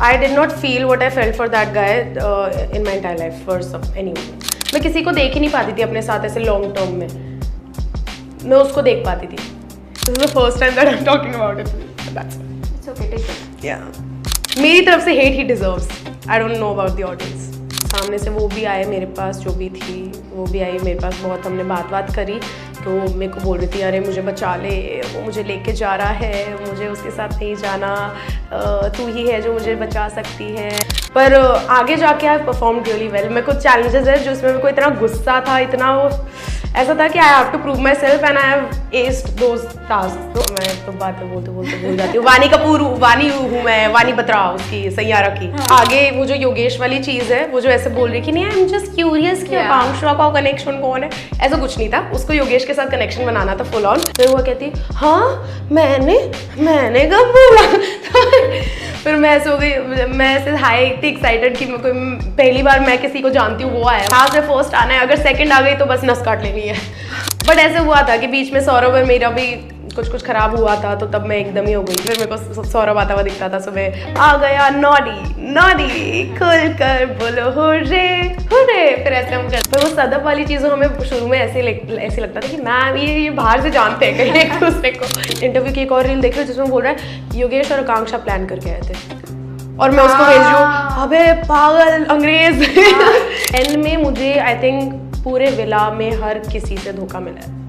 I did not feel what I felt for that guy in my entire life for some anyone. मैं किसी को देख ही नहीं पाती थी अपने साथ ऐसे लॉन्ग टर्म में. मैं उसको देख पाती थी. This is the first time that I'm talking about it. That's it. It's okay, take it. Yeah. मेरी तरफ से hate he deserves. I don't know about the audience. सामने से वो भी आए मेरे पास, जो भी थी वो भी आई मेरे पास. बहुत हमने बात करी. तो मेरे को बोल रही थी अरे मुझे बचा ले, वो मुझे लेके जा रहा है, मुझे उसके साथ नहीं जाना, तू ही है जो मुझे बचा सकती है. पर आगे जाके आई परफॉर्म रियली वेल. मेरे को चैलेंजेस है जिसमें मेरे को इतना गुस्सा था, इतना वो ऐसा था कि I have to prove myself and I have aced those task. तो मैं तो बातें बोलते भूल जाती हूँ. वानी कपूर हूँ, वानी हूँ मैं, वानी बत्रा उसकी सैयारा की. आगे वो जो योगेश वाली चीज़ है, वो जो ऐसे बोल रही कि नहीं आई एम जस्ट क्यूरियस कि आकांक्षा का कनेक्शन कौन है, ऐसा कुछ नहीं था. उसको योगेश के साथ कनेक्शन बनाना था फुल ऑन. फिर वो कहती हाँ मैंने कब बोला. फिर मैं ऐसे हो गई, मैं ऐसे हाई इतनी एक्साइटेड कि कोई पहली बार मैं किसी को जानती हूँ वो आया. हाँ से फर्स्ट आना है, अगर सेकंड आ गई तो बस नस काट लेनी है. बट ऐसे हुआ था कि बीच में सौरभ और मेरा भी कुछ खराब हुआ था, तो तब मैं एकदम ही हो गई. फिर मेरे को सौरभ आता हुआ दिखता था सुबह, आ गया नॉडी खुल कर बोलो हो रे. फिर ऐसे हम करते. तो वो सदब वाली चीज़ों हमें शुरू में ऐसे लगता था कि मैम ये बाहर से जानते हैं कहीं एक दूसरे को. इंटरव्यू की एक और रील देख रही हूँ जिसमें बोल रहा है योगेश और आकांक्षा प्लान करके आए थे और मैं उसको भेज रही हूँ अबे पागल अंग्रेज. एंड में मुझे आई थिंक पूरे विला में हर किसी से धोखा मिला है.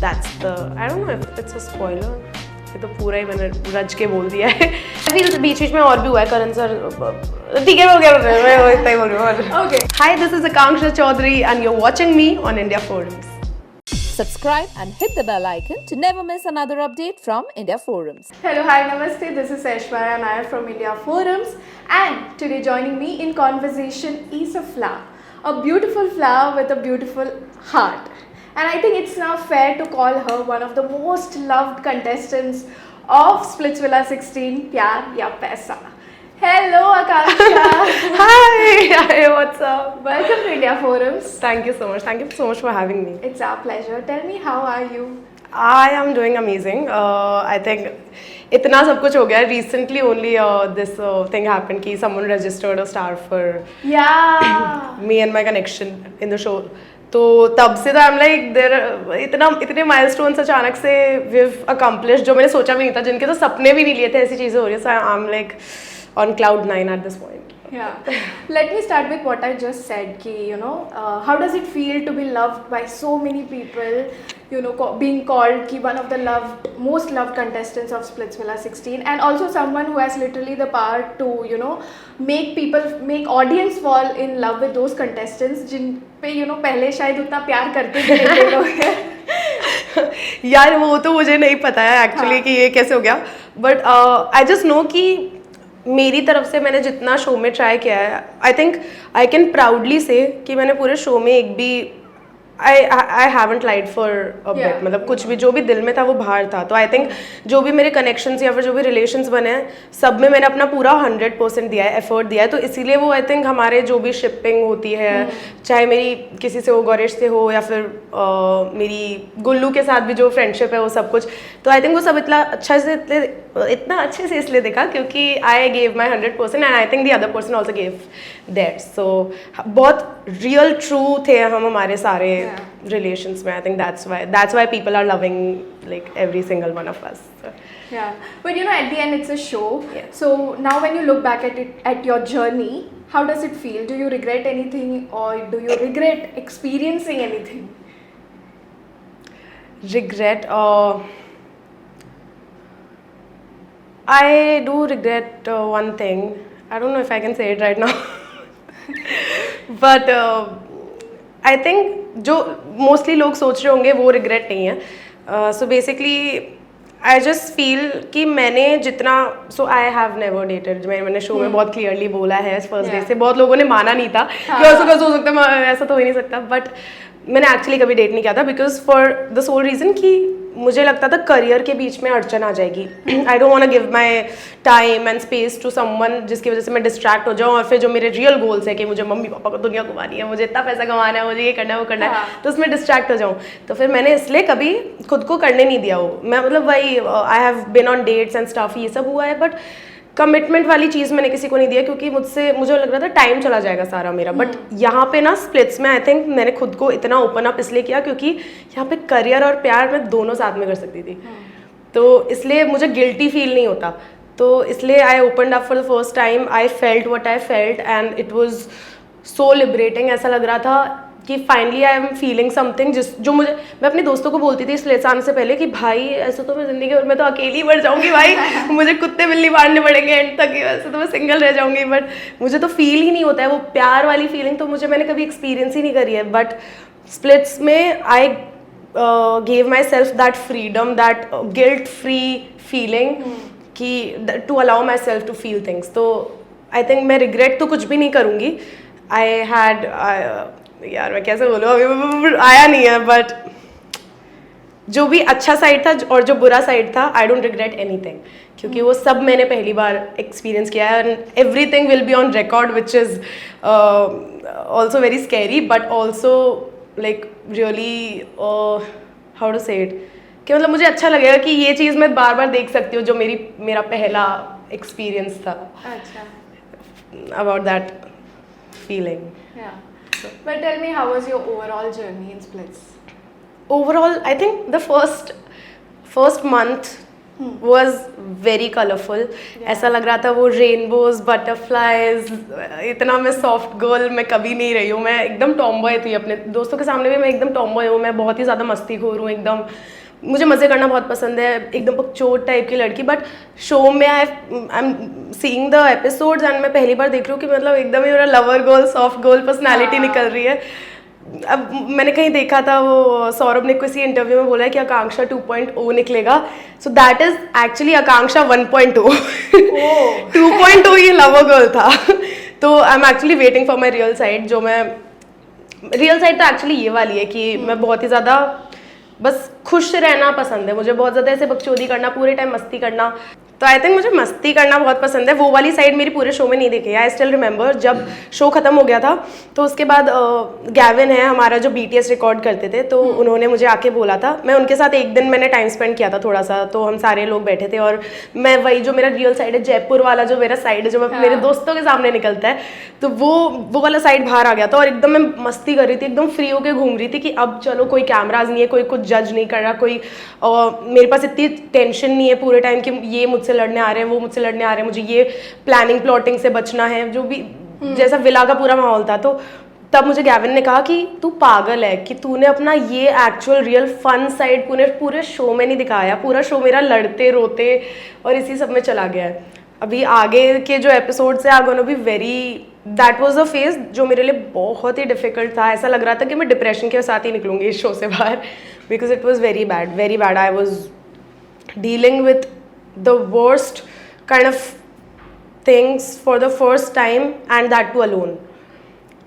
That's the I don't know if it's a spoiler. ये तो पूरा ही मैंने रज के बोल दिया है. अभी बीच में और भी हुआ है. करण सर ठीक है हो गया, मैं इतना ही बोल रही हूँ. Okay. Hi, this is Akanksha Chaudhary and you're watching me on India Forums. Subscribe and hit the bell icon to never miss another update from India Forums. Hello, hi, namaste. This is Aishwarya and I am from India Forums. And today joining me in conversation is a flower. A beautiful flower with a beautiful heart. And I think it's now fair to call her one of the most loved contestants of Splitsvilla 16, Pyar Ya Paisa. Hello, Akanksha. Hi, what's up? Welcome to India Forums. Thank you so much for having me. It's our pleasure. Tell me, how are you? I am doing amazing. I think इतना सब कुछ हो गया. Recently only this thing happened कि someone registered a star for me and my connection in the show. तो तब से तो आई एम लाइक इतने माइलस्टोन्स अचानक से we've accomplished जो मैंने सोचा भी नहीं था, जिनके तो सपने भी नहीं लिए थे, ऐसी चीज़ें हो रही है. So I am like on cloud 9 at this point. Yeah. Let me start with what I just said. Ki, how does it feel to be loved by so many people? Being called ki one of the most loved contestants of Splitsvilla 16, and also someone who has literally the power to, make audience fall in love with those contestants जिन पे पहले शायद उतना प्यार करते थे लोग. यार वो तो मुझे नहीं पता है एक्चुअली कि ये कैसे हो गया. बट आई जस्ट नो कि मेरी तरफ से मैंने जितना शो में ट्राई किया है, I think I can proudly say कि मैंने पूरे शो में एक भी I haven't lied for a bit. मतलब कुछ भी जो भी दिल में था वो बाहर था. तो आई थिंक जो भी मेरे कनेक्शंस या फिर जो भी रिलेशंस बने हैं, सब में मैंने अपना पूरा 100% दिया है, एफर्ट दिया है. तो इसीलिए वो आई थिंक हमारे जो भी शिपिंग होती है, चाहे मेरी किसी से हो, गौरेश से हो, या फिर मेरी गुल्लू के साथ भी जो फ्रेंडशिप है, वो सब कुछ. तो आई थिंक वो सब इतना अच्छे से इसलिए दिखा क्योंकि I gave my 100% and I think the other person also gave that. So बहुत रियल ट्रू थे हम हमारे सारे relations mein. I think that's why people are loving like every single one of us. Yeah, but at the end it's a show. Yeah. So now when you look back at it, at your journey, how does it feel? Do you regret anything, or do you regret experiencing anything? Regret, I do regret one thing. I don't know if I can say it right now. But I think जो mostly लोग सोच रहे होंगे वो regret नहीं है. So basically I just feel कि मैंने जितना आई हैव नेवर डेटेड. मैंने शो में बहुत क्लियरली बोला है फर्स्ट डे से. बहुत लोगों ने माना नहीं था कि ऐसा कैसे हो सकता है, ऐसा तो हो ही नहीं सकता. बट मैंने एक्चुअली कभी डेट नहीं किया था because for the soul reason कि मुझे लगता था करियर के बीच में अड़चन आ जाएगी. I don't want to give my time and space to someone जिसकी वजह से मैं डिस्ट्रैक्ट हो जाऊँ, और फिर जो मेरे रियल गोल्स है कि मुझे मम्मी पापा को दुनिया घुमानी है, मुझे इतना पैसा कमाना है, मुझे ये करना है वो करना है, तो उसमें डिस्ट्रैक्ट हो जाऊँ. तो फिर मैंने इसलिए कभी खुद को करने नहीं दिया वो. मैं मतलब वही I have been on dates and stuff, ये सब हुआ है, बट कमिटमेंट वाली चीज़ मैंने किसी को नहीं दिया, क्योंकि मुझे लग रहा था टाइम चला जाएगा सारा मेरा। बट यहाँ पे ना स्प्लिट्स में आई थिंक मैंने खुद को इतना ओपन अप इसलिए किया क्योंकि यहाँ पे करियर और प्यार मैं दोनों साथ में कर सकती थी, तो इसलिए मुझे गिल्टी फील नहीं होता। तो इसलिए I opened up for the first time, I felt what I felt and it was so liberating. ऐसा लग रहा था कि finally I am feeling something जो मैं अपने दोस्तों को बोलती थी स्प्लिट्स आने से पहले कि भाई ऐसे तो मैं ज़िंदगी और मैं तो अकेली मर जाऊंगी भाई, मुझे कुत्ते बिल्ली मारने पड़ेंगे एंड तक, ऐसे तो मैं सिंगल रह जाऊंगी। बट मुझे तो फील ही नहीं होता है वो प्यार वाली फीलिंग, तो मैंने कभी एक्सपीरियंस ही नहीं करी है। बट स्प्लिट्स में I gave myself that freedom, that guilt free feeling कि to allow myself to feel things. तो आई थिंक मैं रिग्रेट तो कुछ भी नहीं करूँगी। आई हैड यार मैं कैसे बोलूँ, अभी आया नहीं है, बट जो भी अच्छा साइड था और जो बुरा साइड था, आई डोंट रिग्रेट एनीथिंग, क्योंकि वो सब मैंने पहली बार एक्सपीरियंस किया है। And everything will be on record which is also very scary but also like really how to say it, कि मतलब मुझे अच्छा लगेगा कि ये चीज़ मैं बार बार देख सकती हूँ जो मेरा पहला एक्सपीरियंस था। अच्छा, about that feeling. yeah. But tell me, how was your overall journey in Splits? Overall, I think the first month was very colorful. ऐसा लग रहा था वो रेनबोज, बटरफ्लाइज, इतना मैं सॉफ्ट गर्ल मैं कभी नहीं रही हूँ। मैं एकदम टॉमबॉय थी, अपने दोस्तों के सामने भी मैं एकदम टॉमबॉय हूँ। मैं बहुत ही ज़्यादा मस्तीखोर हूँ, एकदम मुझे मज़े करना बहुत पसंद है, एकदम बकचोद टाइप की लड़की। बट शो में I am seeing the episodes and मैं पहली बार देख रही हूँ कि मतलब एकदम ही मेरा lover girl, soft girl personality निकल रही है। अब मैंने कहीं देखा था, वो सौरभ ने किसी इंटरव्यू में बोला है कि आकांक्षा 2.0 निकलेगा, सो दैट इज एक्चुअली आकांक्षा 1.0। 2.0 ये लवर गर्ल था। तो आई am actually waiting for my real side. जो मैं रियल साइड तो एक्चुअली ये वाली है कि मैं बहुत ही ज़्यादा बस खुश रहना पसंद है मुझे, बहुत ज़्यादा ऐसे बकचोदी करना, पूरे टाइम मस्ती करना। तो आई थिंक मुझे मस्ती करना बहुत पसंद है। वो वाली साइड मेरी पूरे शो में नहीं देखी है। आई स्टिल रिमेंबर जब शो ख़त्म हो गया था तो उसके बाद गैविन है हमारा जो BTS रिकॉर्ड करते थे, तो उन्होंने मुझे आके बोला था, मैं उनके साथ एक दिन मैंने टाइम स्पेंड किया था थोड़ा सा, तो हम सारे लोग बैठे थे और मैं वही जो मेरा रियल साइड है, जयपुर वाला जो मेरा साइड है, जो मैं मेरे दोस्तों के सामने निकलता है, तो वो वाला साइड बाहर आ गया था और एकदम मैं मस्ती कर रही थी, एकदम फ्री होकर घूम रही थी कि अब चलो कोई कैमराज नहीं है, कोई कुछ जज नहीं कर रहा, कोई मेरे पास इतनी टेंशन नहीं है पूरे टाइम कि ये मुझसे लड़ने आ रहे हैं, वो मुझसे लड़ने आ रहे हैं, मुझे ये प्लानिंग प्लॉटिंग से बचना है, जो भी जैसा विला का पूरा माहौल था। तो तब मुझे गैविन ने कहा कि तू पागल है कि तूने अपना ये एक्चुअल रियल फन साइड पूरे शो में नहीं दिखाया। पूरा शो मेरा लड़ते रोते और इसी सब में चला गया है। अभी आगे के जो एपिसोड्स है, are gonna be very, that was a phase जो मेरे लिए बहुत ही डिफिकल्ट था। ऐसा लग रहा था कि मैं डिप्रेशन के साथ ही निकलूंगी इस शो से बाहर, because it was very bad. I was dealing with the worst kind of things for the first time and that too alone.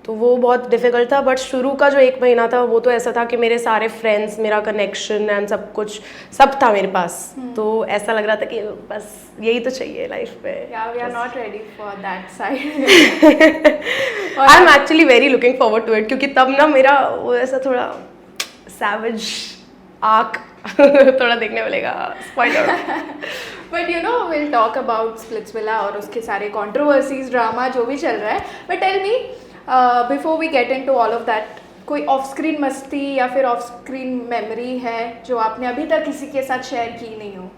तो वो बहुत डिफ़िकल्ट था। बट शुरू का जो 1 महीना था वो तो ऐसा था कि मेरे सारे फ्रेंड्स, मेरा कनेक्शन एंड सब कुछ सब था मेरे पास। तो ऐसा लग रहा था कि बस यही तो चाहिए लाइफ में। Yeah, we are not ready for that side. I am actually very looking forward to it, क्योंकि तब ना मेरा वो ऐसा थोड़ा सैवेज आर्क थोड़ा देखने मिलेगा। Spoiler. But you know, we'll talk about Splitsvilla और उसके सारे controversies, drama जो भी चल रहा है। But tell me, before we get into all of that, कोई ऑफ स्क्रीन मस्ती या फिर ऑफ स्क्रीन मेमोरी है जो आपने अभी तक किसी के साथ शेयर की नहीं हो?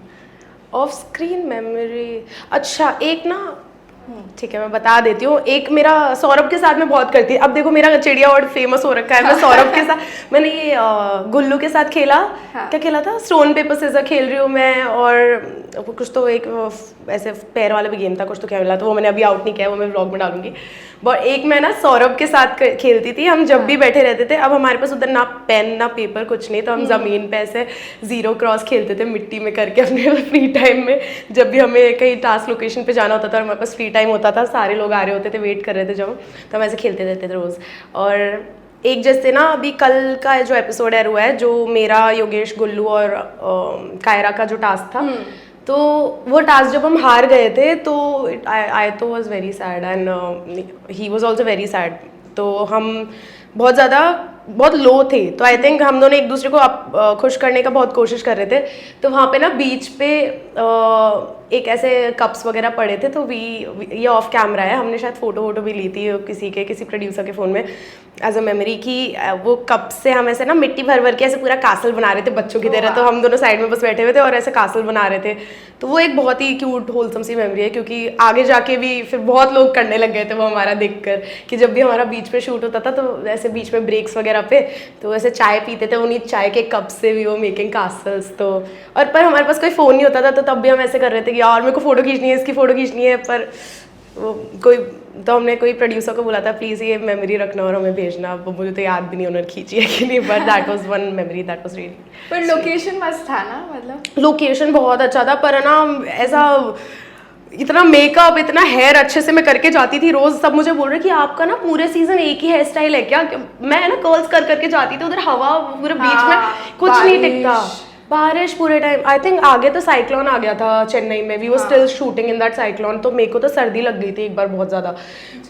ऑफ स्क्रीन मेमोरी, अच्छा एक ना, ठीक है मैं बता देती हूँ। एक मेरा सौरभ के साथ मैं बहुत करती हूँ। अब देखो मेरा चिड़िया वर्ड फेमस हो रखा है। मैं सौरभ के साथ मैंने ये गुल्लू के साथ खेला। हाँ। क्या खेला था, स्टोन पेपर सीजर खेल रही हूँ मैं, और कुछ तो एक ऐसे पैर वाला भी गेम था, कुछ तो खेला था, वो मैंने अभी आउट नहीं किया, वो मैं व्लॉग में डालूंगी। बट एक मैं ना सौरभ के साथ खेलती थी। हम जब भी बैठे रहते थे, अब हमारे पास उधर ना पेन ना पेपर कुछ नहीं, तो हम ज़मीन पे ऐसे 0 क्रॉस खेलते थे मिट्टी में करके अपने फ्री टाइम में। जब भी हमें कहीं टास्क लोकेशन पे जाना होता था और हमारे पास फ्री टाइम होता था, सारे लोग आ रहे होते थे, वेट कर रहे थे जब, तो हम ऐसे खेलते रहते थे रोज़। और एक जैसे ना अभी कल का जो एपिसोड है हुआ है, जो मेरा योगेश, गुल्लू और कायरा का जो टास्क था, तो वो टास्क जब हम हार गए थे तो आई तो was very sad and he was also very sad. तो हम बहुत ज़्यादा बहुत लो थे, तो आई थिंक हम दोनों एक दूसरे को खुश करने का बहुत कोशिश कर रहे थे। तो वहाँ पे ना बीच पे एक ऐसे कप्स वगैरह पड़े थे, तो ये ऑफ कैमरा है, हमने शायद फोटो भी ली थी किसी प्रोड्यूसर के फ़ोन में एज अ मेमोरी की वो कप से हम ऐसे ना मिट्टी भर के ऐसे पूरा कासल बना रहे थे बच्चों की तरह। तो हम दोनों साइड में बस बैठे हुए थे और ऐसे कासल बना रहे थे। तो वो एक बहुत ही क्यूट होलसम सी मेमोरी है, क्योंकि आगे जाके भी फिर बहुत लोग करने लग गए थे वो हमारा देखकर, कि जब भी हमारा बीच पे शूट होता था तो ऐसे बीच में ब्रेक्स वगैरह पे तो ऐसे चाय पीते थे, उन्हीं चाय के कप से भी वो मेकिंग कासल्स। तो और पर हमारे पास कोई फ़ोन नहीं होता था, तो तब भी हम ऐसे कर रहे थे कि यार मेरे को फ़ोटो खींचनी है, इसकी फ़ोटो खींचनी है। पर वो हमने कोई प्रोड्यूसर को बोला था प्लीज़ ये मेमोरी रखना और हमें भेजना। अब मुझे तो याद भी नहीं उन्होंने खींची है कि नहीं, but that was one memory that was really. पर लोकेशन मस्त था ना, मतलब लोकेशन बहुत अच्छा था, पर ना ऐसा इतना मेकअप इतना हेयर अच्छे से मैं करके जाती थी रोज। सब मुझे बोल रहे कि आपका ना पूरे सीजन एक ही हेयर स्टाइल है क्या? मैं ना कर्ल्स करके जाती थी, उधर हवा पूरे बीच में कुछ नहीं टिकता, बारिश पूरे टाइम। आई थिंक आगे तो साइक्लोन आ गया था चेन्नई में, we were still shooting in that cyclone. तो मेरे को तो सर्दी लग गई थी एक बार बहुत ज़्यादा।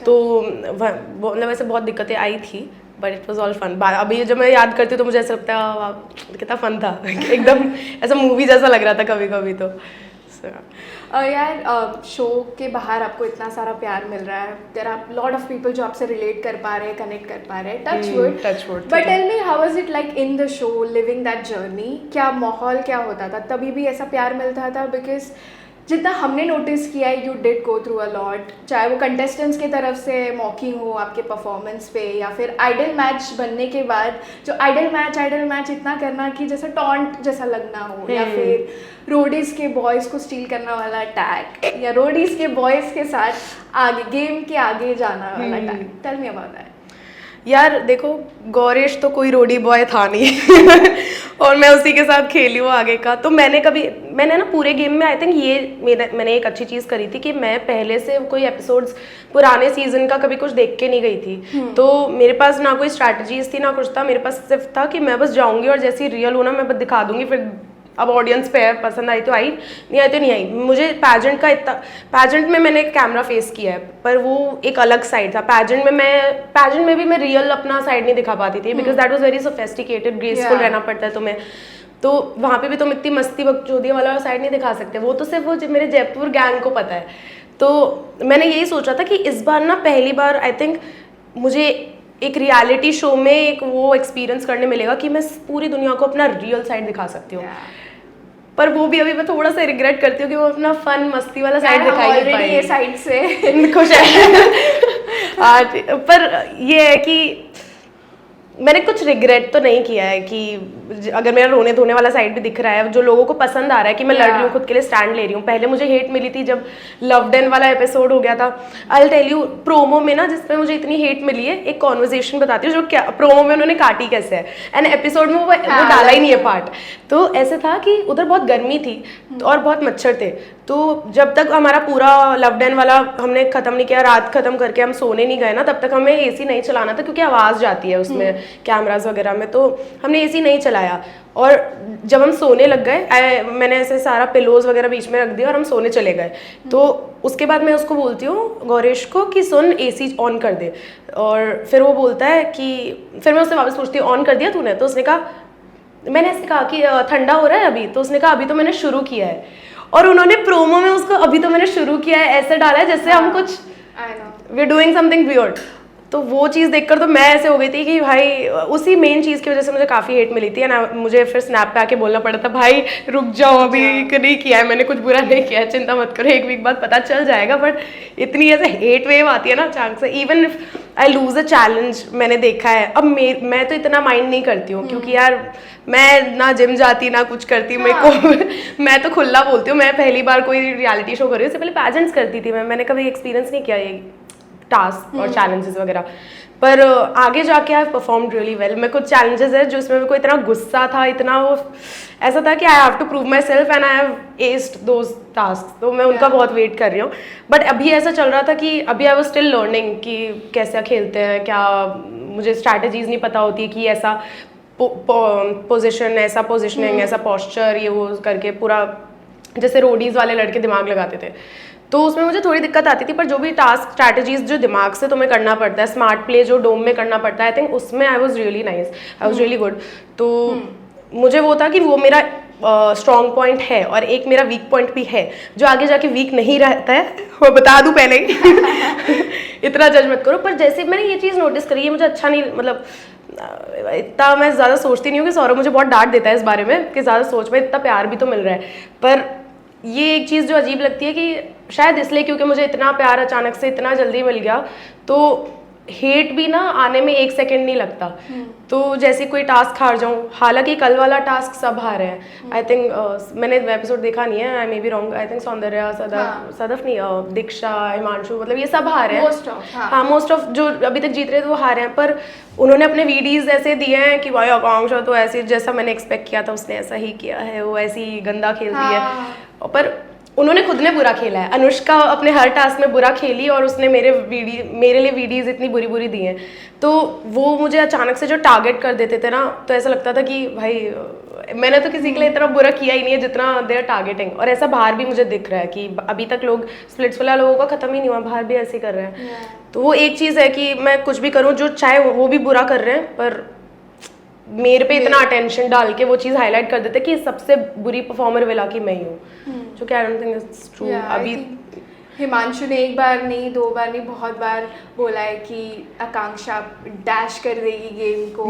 तो मतलब वैसे बहुत दिक्कतें आई थी, but it was all fun. अभी जब मैं याद करती हूँ तो मुझे ऐसा लगता है कितना फन था एकदम ऐसा मूवी जैसा लग रहा था कभी कभी। तो यार शो के बाहर आपको इतना सारा प्यार मिल रहा है, there are lot of people जो आपसे रिलेट कर पा रहे हैं, कनेक्ट कर पा रहे हैं, touch wood. But tell me how was it like in the show, living that journey? क्या माहौल क्या होता था? तभी भी ऐसा प्यार मिलता था? बिकॉज जितना हमने नोटिस किया है, you did go through a lot, चाहे वो कंटेस्टेंट्स की तरफ से मॉकिंग हो आपके परफॉर्मेंस पे, या फिर आइडल मैच बनने के बाद जो आइडल मैच इतना करना कि जैसा टॉन्ट जैसा लगना हो, या फिर रोडीज के बॉयज़ को स्टील करना वाला अटैक, या रोडीज के बॉयज़ के साथ आगे गेम के आगे जाना वाला attack. Tell me about that. यार देखो, गौरेश तो कोई रोडी बॉय था नहीं और मैं उसी के साथ खेली हूँ आगे का। तो मैंने ना पूरे गेम में आई थिंक मैंने एक अच्छी चीज़ करी थी कि मैं पहले से कोई एपिसोड्स पुराने सीजन का कभी कुछ देख के नहीं गई थी। तो मेरे पास ना कोई स्ट्रैटेजीज थी ना कुछ था, मेरे पास सिर्फ था कि मैं बस जाऊँगी और जैसी रियल हो ना मैं बस दिखा दूँगी। फिर अब ऑडियंस पे है, पसंद आई तो आई, नहीं आई तो नहीं आई। मुझे पैजेंट में मैंने कैमरा फेस किया है, पर वो एक अलग साइड था। पैजेंट में भी मैं रियल अपना साइड नहीं दिखा पाती थी, because that was very sophisticated, graceful रहना पड़ता है तुम्हें। तो वहाँ पे भी तुम इतनी मस्ती बकचोदी वाला साइड नहीं दिखा सकते, वो तो सिर्फ वो मेरे जयपुर गैंग को पता है। तो मैंने यही सोचा था कि इस बार ना पहली बार आई थिंक मुझे एक रियलिटी शो में एक वो एक्सपीरियंस करने मिलेगा कि मैं पूरी दुनिया को अपना रियल साइड दिखा सकती हूँ। पर वो भी अभी मैं थोड़ा सा रिग्रेट करती हूँ कि वो अपना फन मस्ती वाला साइड दिखाई नहीं पाई। ये साइड से खुश है आज। पर ये है कि मैंने कुछ रिग्रेट तो नहीं किया है कि अगर मेरा रोने धोने वाला साइड भी दिख रहा है, जो लोगों को पसंद आ रहा है कि मैं लड़ रही हूँ, खुद के लिए स्टैंड ले रही हूँ। पहले मुझे हेट मिली थी जब लव्ड इन वाला एपिसोड हो गया था। आई टेल यू, प्रोमो में ना जिसमें मुझे इतनी हेट मिली है, एक कॉन्वर्जेशन बताती हूँ जो क्या प्रोमो में उन्होंने काटी कैसे है, एंड एपिसोड में वो डाला ही नहीं है पार्ट। तो ऐसे था कि उधर बहुत गर्मी थी और बहुत मच्छर थे। तो जब तक हमारा पूरा लव्ड इन वाला हमने खत्म नहीं किया, रात खत्म करके हम सोने नहीं गए ना, तब तक हमें एसी नहीं चलाना था, क्योंकि आवाज़ जाती है उसमें कैमरास वगैरह में। तो हमने एसी नहीं चलाया, और जब हम सोने लग गए मैंने ऐसे सारा पिलोज वगैरह बीच में रख दिया और हम सोने चले गए। तो उसके बाद मैं उसको बोलती हूँ गौरेश को कि सुन एसी ऑन कर दे, और फिर वो बोलता है कि फिर मैं उससे वापस पूछती हूँ ऑन कर दिया तूने? तो उसने कहा, मैंने ऐसे कहा कि ठंडा हो रहा है अभी? तो उसने कहा अभी तो मैंने शुरू किया है। और उन्होंने प्रोमो में उसको अभी तो मैंने शुरू किया है ऐसे डाला है जैसे हम कुछ we are doing something weird. तो वो चीज़ देखकर तो मैं ऐसे हो गई थी कि भाई उसी मेन चीज़ की वजह से मुझे काफ़ी हेट मिली थी। ना मुझे फिर स्नैप पे आके बोलना पड़ा था, भाई रुक जाओ, अभी नहीं किया है मैंने, कुछ बुरा नहीं किया है, चिंता मत करो, एक वीक बाद पता चल जाएगा। बट इतनी ऐसे हेट वेव आती है ना अचानक से, even if I lose a challenge, मैंने देखा है। अब मैं तो इतना माइंड नहीं करती हूँ, क्योंकि यार मैं ना जिम जाती ना कुछ करती, मेरे को मैं तो खुला बोलती हूँ। मैं पहली बार कोई रियलिटी शो कर रही हूँ, उससे पहले पैजेंट्स करती थी मैंने कभी एक्सपीरियंस नहीं किया ये टास्क और चैलेंजेस वगैरह। पर आगे जाके आई परफॉर्म्ड रियली वेल। मैं कुछ चैलेंजेस है जो इसमें मेरे को इतना गुस्सा था, इतना वो ऐसा था कि I have to prove myself and I have aced those task. तो मैं उनका बहुत वेट कर रही हूँ। बट अभी ऐसा चल रहा था कि अभी आई वाज स्टिल लर्निंग कि कैसे खेलते हैं, क्या मुझे स्ट्रैटेजीज नहीं पता होती कि ऐसा पोजिशन, ऐसा पोजिशनिंग, ऐसा पॉस्चर, ये वो करके पूरा जैसे रोडीज वाले लड़के दिमाग लगाते थे। तो उसमें मुझे थोड़ी दिक्कत आती थी, पर जो भी टास्क स्ट्रैटेजीज जो दिमाग से तुम्हें करना पड़ता है, स्मार्ट प्ले जो डोम में करना पड़ता है, आई थिंक उसमें I was really nice, I was really good. तो मुझे वो था कि वो मेरा स्ट्रॉन्ग पॉइंट है और एक मेरा वीक पॉइंट भी है जो आगे जाके वीक नहीं रहता है, वो बता दूं पहले ही इतना जज मत करो। पर जैसे मैंने ये चीज़ नोटिस करी है, मुझे अच्छा नहीं, मतलब इतना मैं ज़्यादा सोचती नहीं हूँ कि सौरभ मुझे बहुत डांट देता है इस बारे में कि ज़्यादा सोच में, इतना प्यार भी तो मिल रहा है। पर ये एक चीज़ जो अजीब लगती है कि शायद इसलिए क्योंकि मुझे इतना प्यार अचानक से इतना जल्दी मिल गया, तो हेट भी ना आने में 1 सेकंड नहीं लगता। तो जैसे कोई टास्क हार जाऊं, हालांकि कल वाला टास्क सब हारे हैं, आई थिंक मैंने एपिसोड देखा नहीं है, I may be wrong, I think Soundarya, Sadaf नहीं, दीक्षा, हिमांशु, मतलब ये सब हारे हैं, मोस्ट ऑफ जो अभी तक जीत रहे थे वो हारे हैं। पर उन्होंने अपने वीडियोज ऐसे दिए हैं कि भाई आकांक्षा तो ऐसे जैसा मैंने एक्सपेक्ट किया था उसने ऐसा ही किया है, वो ऐसी गंदा खेलती है। पर उन्होंने खुद ने बुरा खेला है, अनुष्का अपने हर टास्क में बुरा खेली और उसने मेरे लिए वीडियोज इतनी बुरी बुरी दी हैं। तो वो मुझे अचानक से जो टारगेट कर देते थे ना, तो ऐसा लगता था कि भाई मैंने तो किसी के लिए इतना बुरा किया ही नहीं है जितना देयर टारगेटिंग। और ऐसा बाहर भी मुझे दिख रहा है कि अभी तक लोग स्प्लिट्सविला लोगों का खत्म ही नहीं हुआ, बाहर भी ऐसे कर रहे हैं। तो वो एक चीज़ है कि मैं कुछ भी करूँ, जो चाहे वो भी बुरा कर रहे हैं, पर मेरे पे इतना अटेंशन डाल के वो चीज़ हाईलाइट कर देते कि सबसे बुरी परफॉर्मर विला की मैं ही हूँ, जो कि आई डोंट थिंक इट्स ट्रू। अभी हिमांशु ने 1 बार नहीं 2 बार नहीं बहुत बार बोला है कि आकांक्षा डैश कर देगी गेम को।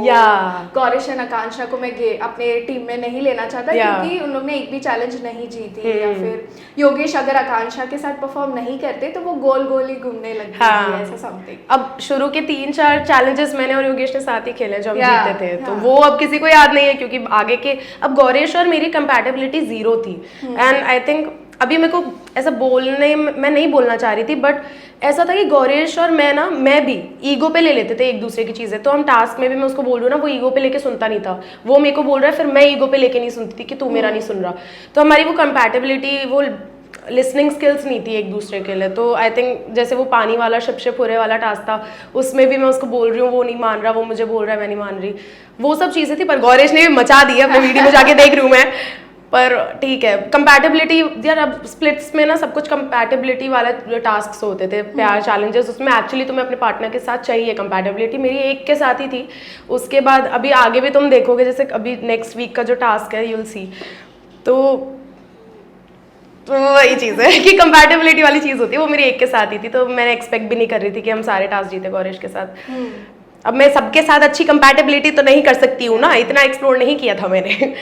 गौरीश और आकांक्षा को मैं अपने टीम में नहीं लेना चाहता क्योंकि उन लोग ने एक भी चैलेंज नहीं जीती। या फिर योगेश अगर आकांक्षा के साथ परफॉर्म नहीं करते तो वो गोल गोल ही घूमने लगती है, ऐसा समथिंग। अब शुरू के 3-4 चैलेंजेस मैंने और योगेश ने साथ ही खेले जब हम जीते थे, तो वो अब किसी को याद नहीं है क्योंकि आगे के अब गौरीश और मेरी कंपैटिबिलिटी 0 थी। एंड आई थिंक अभी मेरे को ऐसा मैं नहीं बोलना चाह रही थी, बट ऐसा था कि गौरीश और मैं भी ईगो पे ले लेते थे एक दूसरे की चीज़ें। तो हम टास्क में भी मैं उसको बोल रही हूँ ना, वो ईगो पे लेके सुनता नहीं था, वो मेरे को बोल रहा है, फिर मैं ईगो पे लेके नहीं सुनती थी कि तू मेरा नहीं सुन रहा। तो हमारी वो कंपैटिबिलिटी, वो लिसनिंग स्किल्स नहीं थी एक दूसरे के लिए। तो आई थिंक जैसे वो पानी वाला शिप पूरे वाला टास्क था, उसमें भी मैं उसको बोल रही हूँ, वो नहीं मान रहा, वो मुझे बोल रहा है मैं नहीं मान रही, वो सब चीज़ें थी। पर गौरीश ने भी मचा दी है, अपने वीडियो में जाके देख रही हूँ मैं। पर ठीक है, कंपैटिबिलिटी यार, अब स्प्लिट्स में ना सब कुछ कंपैटिबिलिटी वाला जो टास्क होते थे, प्यार चैलेंजेस, उसमें एक्चुअली तुम्हें अपने पार्टनर के साथ चाहिए कंपैटिबिलिटी। मेरी एक के साथ ही थी, उसके बाद अभी आगे भी तुम देखोगे, जैसे अभी नेक्स्ट वीक का जो टास्क है, यूल सी। तो वही चीज़ है कि कंपैटिबिलिटी वाली चीज़ होती है, वो मेरी एक के साथ ही थी। तो मैंने एक्सपेक्ट भी नहीं कर रही थी कि हम सारे टास्क जीते गौरीश के साथ। अब मैं सबके साथ अच्छी कंपैटिबिलिटी तो नहीं कर सकती हूँ ना, इतना एक्सप्लोर नहीं किया था मैंने।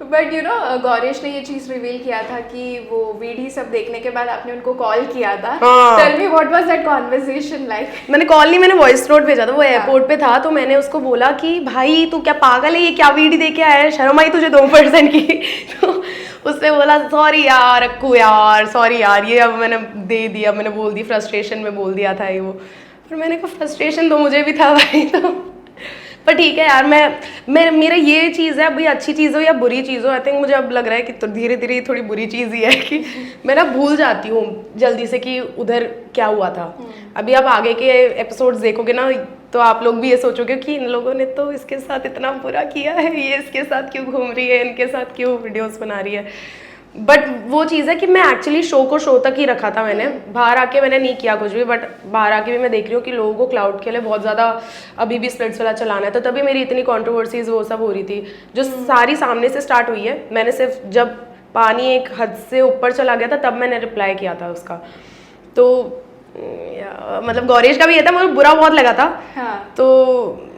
बट यू नो गौरीश ने ये चीज़ रिवील किया था कि वो वीडियो सब देखने के बाद आपने उनको कॉल किया था। Tell me what was that conversation like? मैंने कॉल नहीं, मैंने वॉइस नोट भेजा था, वो एयरपोर्ट पे था। तो मैंने उसको बोला कि भाई तू क्या पागल है, ये क्या वीडियो देख के आया है, शर्म आई तुझे 2% की? तो उसने बोला सॉरी यार अक्कू यार, सॉरी यार, ये अब मैंने दे दिया, मैंने बोल दी, फ्रस्ट्रेशन में बोल दिया था ये वो। फिर मैंने कहा फ्रस्ट्रेशन तो मुझे भी था भाई। तो पर ठीक है यार, मेरा ये चीज़ है, भाई अच्छी चीज़ हो या बुरी चीज़ हो, आई थिंक मुझे अब लग रहा है कि तो धीरे धीरे थोड़ी बुरी चीज़ ही है कि मैं ना भूल जाती हूँ जल्दी से कि उधर क्या हुआ था। अभी आप आगे के एपिसोड्स देखोगे ना, तो आप लोग भी ये सोचोगे कि इन लोगों ने तो इसके साथ इतना बुरा किया है, ये इसके साथ क्यों घूम रही है, इनके साथ क्यों वीडियोस बना रही है। बट वो चीज़ है कि मैं एक्चुअली शो को शो तक ही रखा था मैंने, बाहर आके मैंने नहीं किया कुछ भी। बट बाहर आके भी मैं देख रही हूँ कि लोगों को क्लाउड के लिए बहुत ज़्यादा अभी भी स्प्लिट्सविला चलाना है। तो तभी मेरी इतनी कंट्रोवर्सीज वो सब हो रही थी, जो सारी सामने से स्टार्ट हुई है। मैंने सिर्फ जब पानी एक हद से ऊपर चला गया था तब मैंने रिप्लाई किया था उसका। तो मतलब गौरीश का भी ये था, मुझे बुरा बहुत लगा था। तो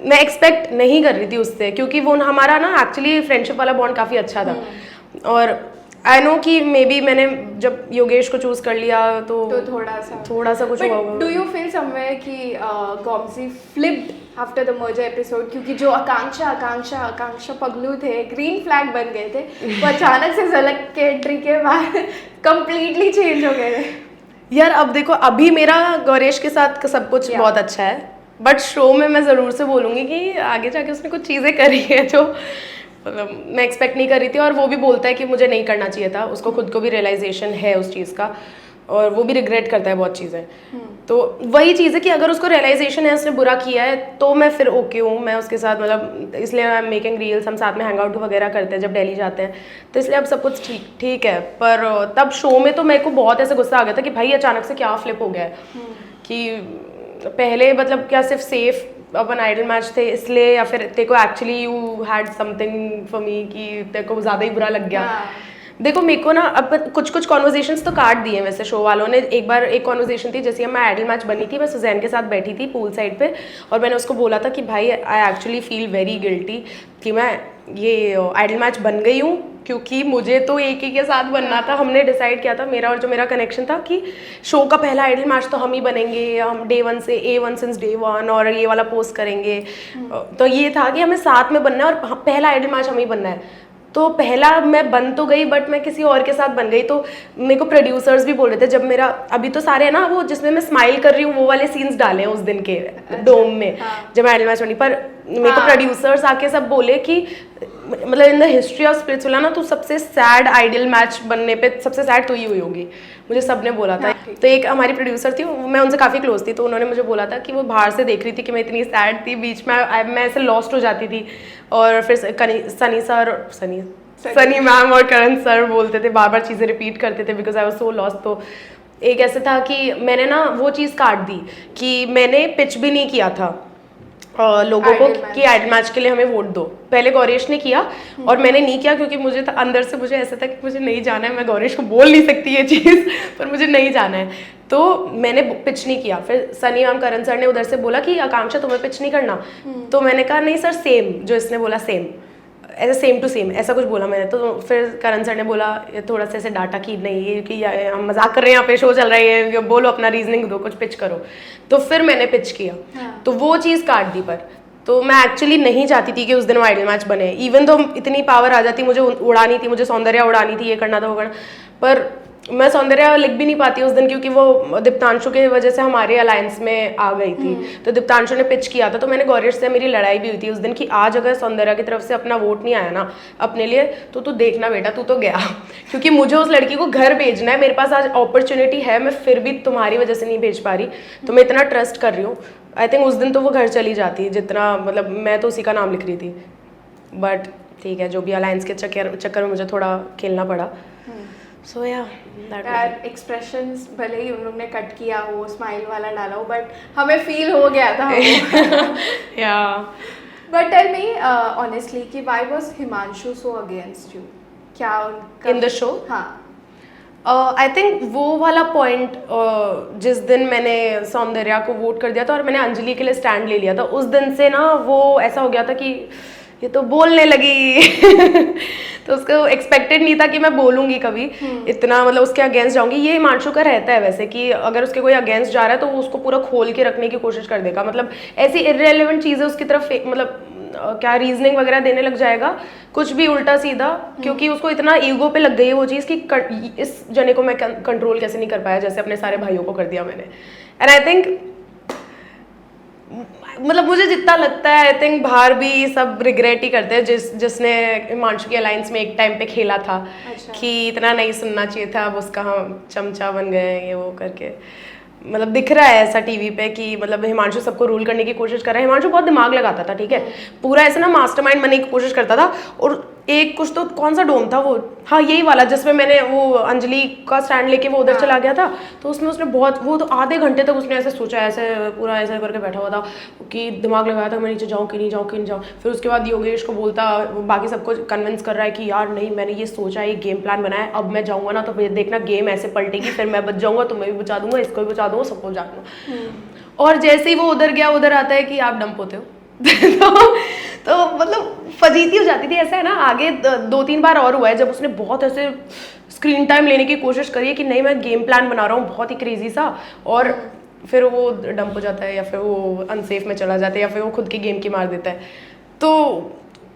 मैं एक्सपेक्ट नहीं कर रही थी उससे, क्योंकि वो हमारा ना एक्चुअली फ्रेंडशिप वाला बॉन्ड काफ़ी अच्छा था। और आई नो कि मे बी मैंने जब योगेश को चूज कर लिया तो थोड़ा सा कुछ हुआ होगा। डू यू फील समवेयर कि Gomzi flipped after the merger episode, क्योंकि जो आकांक्षा पगलू थे, ग्रीन फ्लैग बन गए थे, वो अचानक से झलक के एंट्री के बाद कंप्लीटली चेंज हो गए थे? यार अब देखो, अभी मेरा गौरीश के साथ सब कुछ बहुत अच्छा है, बट शो में मैं ज़रूर से बोलूँगी कि आगे जाके उसने कुछ चीज़ें करी है जो मतलब मैं एक्सपेक्ट नहीं कर रही थी। और वो भी बोलता है कि मुझे नहीं करना चाहिए था, उसको खुद को भी रियलाइजेशन है उस चीज़ का। और वो भी रिग्रेट करता है बहुत चीज़ें। तो वही चीज़ है कि अगर उसको रियलाइजेशन है उसने बुरा किया है तो मैं फिर ओके हूँ, मैं उसके साथ मतलब इसलिए आई एम मेकिंग रील्स, हम साथ में हैंग आउट वगैरह करते हैं जब दिल्ली जाते हैं, तो इसलिए अब सब कुछ ठीक है। पर तब शो में तो मेरे को बहुत ऐसे गुस्सा आ गया था कि भाई अचानक से क्या फ्लिप हो गया है कि पहले मतलब क्या सिर्फ सेफ अपन आइडल मैच थे इसलिए, या फिर तेरे को actually you had something for me कि तेरे को ज़्यादा ही बुरा लग गया। देखो मेरे को ना अब कुछ कॉन्वर्जेशंस तो काट दिए वैसे शो वालों ने। एक बार एक कॉन्वर्जेशन थी जैसे मैं आइडल मैच बनी थी, मैं सुजैन के साथ बैठी थी पूल साइड पे और मैंने उसको बोला था कि भाई I actually feel very guilty कि मैं ये आइडल मैच बन गई हूँ क्योंकि मुझे तो एक ही के साथ बनना था। हमने डिसाइड किया था मेरा और जो मेरा कनेक्शन था कि शो का पहला आइडल मैच तो हम ही बनेंगे, हम डे 1 से A1 सिंस डे 1 और ये वाला पोस्ट करेंगे। तो ये था कि हमें साथ में बनना है और पहला आइडल मैच हम ही बनना है। तो पहला मैं बन तो गई बट मैं किसी और के साथ बन गई। तो मेरे को प्रोड्यूसर्स भी बोल रहे थे जब मेरा अभी तो सारे है ना वो जिसमें मैं स्माइल कर रही हूँ वो वाले सीन्स डाले हैं उस दिन के डोम में जब मैं आइडल मैच बनी, पर मेरे को प्रोड्यूसर्स आके सब बोले कि मतलब in the history of Splitsvilla ना तू सबसे सैड आइडल मैच बनने पे सबसे सैड तू ही हुई होगी, मुझे सबने बोला था। तो एक हमारी प्रोड्यूसर थी, मैं उनसे काफ़ी क्लोज थी, तो उन्होंने मुझे बोला था कि वो बाहर से देख रही थी कि मैं इतनी सैड थी, बीच में मैं ऐसे लॉस्ट हो जाती थी। और फिर सनी मैम और करण सर बोलते थे, बार बार चीज़ें रिपीट करते थे because I was so lost. तो एक ऐसे था कि मैंने ना वो चीज़ काट दी कि मैंने पिच भी नहीं किया था लोगों को कि आइडल मैच के लिए हमें वोट दो। पहले गौरेश ने किया और मैंने नहीं किया क्योंकि मुझे अंदर से मुझे ऐसा था कि मुझे नहीं जाना है, मैं गौरेश को बोल नहीं सकती ये चीज़ पर मुझे नहीं जाना है, तो मैंने पिच नहीं किया। फिर सनी मैम करण सर ने उधर से बोला कि आकांक्षा तुम्हें पिच नहीं करना, तो मैंने कहा नहीं सर सेम, जो इसने बोला सेम, ऐसा सेम टू सेम ऐसा कुछ बोला मैंने। तो फिर करण सर ने बोला थोड़ा सा ऐसे डाटा कि नहीं ये कि हम मजाक कर रहे हैं, यहाँ पे शो चल रहा है, बोलो अपना रीजनिंग दो, कुछ पिच करो। तो फिर मैंने पिच किया। तो वो चीज़ काट दी। पर तो मैं एक्चुअली नहीं चाहती थी कि उस दिन वो आइडल मैच बने, इवन तो इतनी पावर आ जाती, मुझे उड़ानी थी, मुझे सौंदर्या उड़ानी थी, ये करना था वो करना, पर मैं सौंदर्या लिख भी नहीं पाती उस दिन क्योंकि वो दीप्तांशु की वजह से हमारे अलायंस में आ गई थी। तो दीप्तांशु ने पिच किया था, तो मैंने गौरेश से मेरी लड़ाई भी हुई थी उस दिन कि आज अगर सौंदर्या की तरफ से अपना वोट नहीं आया ना अपने लिए तो तू देखना बेटा तू तो गया क्योंकि मुझे उस लड़की को घर भेजना है, मेरे पास आज अपॉर्चुनिटी है, मैं फिर भी तुम्हारी वजह से नहीं भेज पा रही, तो मैं इतना ट्रस्ट कर रही हूँ। आई थिंक उस दिन तो वो घर चली जाती जितना, मतलब मैं तो उसी का नाम लिख रही थी, बट ठीक है जो भी अलायंस के चक्कर में मुझे थोड़ा खेलना पड़ा। सो यार एक्सप्रेशंस भले ही उन लोग ने कट किया हो, स्माइल वाला डाला हो, बट हमें फील हो गया था या बट टेल मी ऑनेस्टली कि why was Himanshu so against you, क्या उनका इन द शो? हाँ आई थिंक वो वाला पॉइंट जिस दिन मैंने सौंदर्या को वोट कर दिया था और मैंने अंजलि के लिए स्टैंड ले लिया था, उस दिन से ना वो ऐसा हो गया था कि ये तो बोलने लगी तो उसको एक्सपेक्टेड नहीं था कि मैं बोलूँगी कभी इतना, मतलब उसके अगेंस्ट जाऊँगी। ये हिमांशु का रहता है वैसे कि अगर उसके कोई अगेंस्ट जा रहा है तो वो उसको पूरा खोल के रखने की कोशिश कर देगा, मतलब ऐसी इररिलेवेंट चीज़ें उसकी तरफ मतलब क्या रीजनिंग वगैरह देने लग जाएगा, कुछ भी उल्टा सीधा, क्योंकि उसको इतना ईगो पे लग गई है वो चीज़ कि इस जने को मैं कंट्रोल कैसे नहीं कर पाया जैसे अपने सारे भाइयों को कर दिया मैंने। एंड आई थिंक मतलब मुझे जितना लगता है आई थिंक बाहर भी सब रिग्रेट ही करते हैं जिसने हिमांशु की अलायंस में एक टाइम पे खेला था। अच्छा। कि इतना नहीं सुनना चाहिए था, अब उसका हम चमचा बन गए ये वो करके, मतलब दिख रहा है ऐसा टीवी पे कि मतलब हिमांशु सबको रूल करने की कोशिश कर रहा है। हिमांशु बहुत दिमाग लगाता था, ठीक है, पूरा ऐसे ना मास्टरमाइंड बनने की कोशिश करता था। और एक कुछ तो कौन सा डोम था वो, हाँ यही वाला जिसमें मैंने वो अंजलि का स्टैंड लेके वो उधर चला गया था, तो उसमें उसने बहुत वो तो आधे घंटे तक उसने ऐसे सोचा, ऐसे पूरा ऐसे करके बैठा हुआ था कि दिमाग लगाया था मैं नीचे जाऊँ कि नहीं जाऊँ कि नहीं जाऊँ। फिर उसके बाद योगेश को बोलता, बाकी सबको कन्विंस कर रहा है कि यार नहीं मैंने ये सोचा है, ये गेम प्लान बनाया है, अब मैं जाऊँगा ना तो फिर देखना गेम ऐसे पलटेगी, फिर मैं बच जाऊँगा, तुम्हें भी बचा दूंगा, इसको भी बचा दूंगा, सबको बचा दूंगा। और जैसे ही वो उधर गया उधर आता है कि आप डंप होते हो तो मतलब फजीती हो जाती थी। ऐसा है ना, आगे 2-3 बार और हुआ है जब उसने बहुत ऐसे स्क्रीन टाइम लेने की कोशिश करी है कि नहीं मैं गेम प्लान बना रहा हूँ बहुत ही क्रेजी सा, और फिर वो डंप हो जाता है या फिर वो अनसेफ में चला जाता है या फिर वो खुद की गेम की मार देता है। तो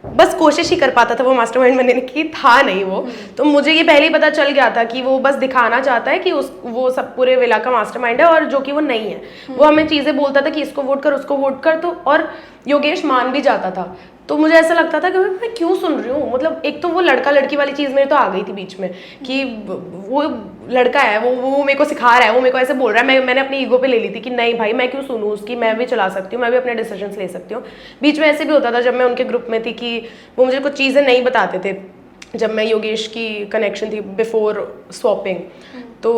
बस कोशिश ही कर पाता था वो मास्टरमाइंड बनने की, था नहीं वो। तो मुझे ये पहले ही पता चल गया था कि वो बस दिखाना चाहता है कि वो सब पूरे विला का मास्टरमाइंड है, और जो कि वो नहीं है। वो हमें चीज़ें बोलता था कि इसको वोट कर उसको वोट कर, तो और योगेश मान भी जाता था। तो मुझे ऐसा लगता था कि मैं क्यों सुन रही हूँ, मतलब एक तो वो लड़का लड़की वाली चीज़ मेरे तो आ गई थी बीच में कि वो लड़का है, वो मेरे को सिखा रहा है, वो मेरे को ऐसे बोल रहा है, मैंने अपनी ईगो पे ले ली थी कि नहीं भाई मैं क्यों सुनूं उसकी, मैं भी चला सकती हूँ, मैं भी अपने डिसीजंस ले सकती हूँ। बीच में ऐसे भी होता था जब मैं उनके ग्रुप में थी कि वो मुझे कुछ चीज़ें नहीं बताते थे, जब मैं योगेश की कनेक्शन थी बिफोर स्वैपिंग, तो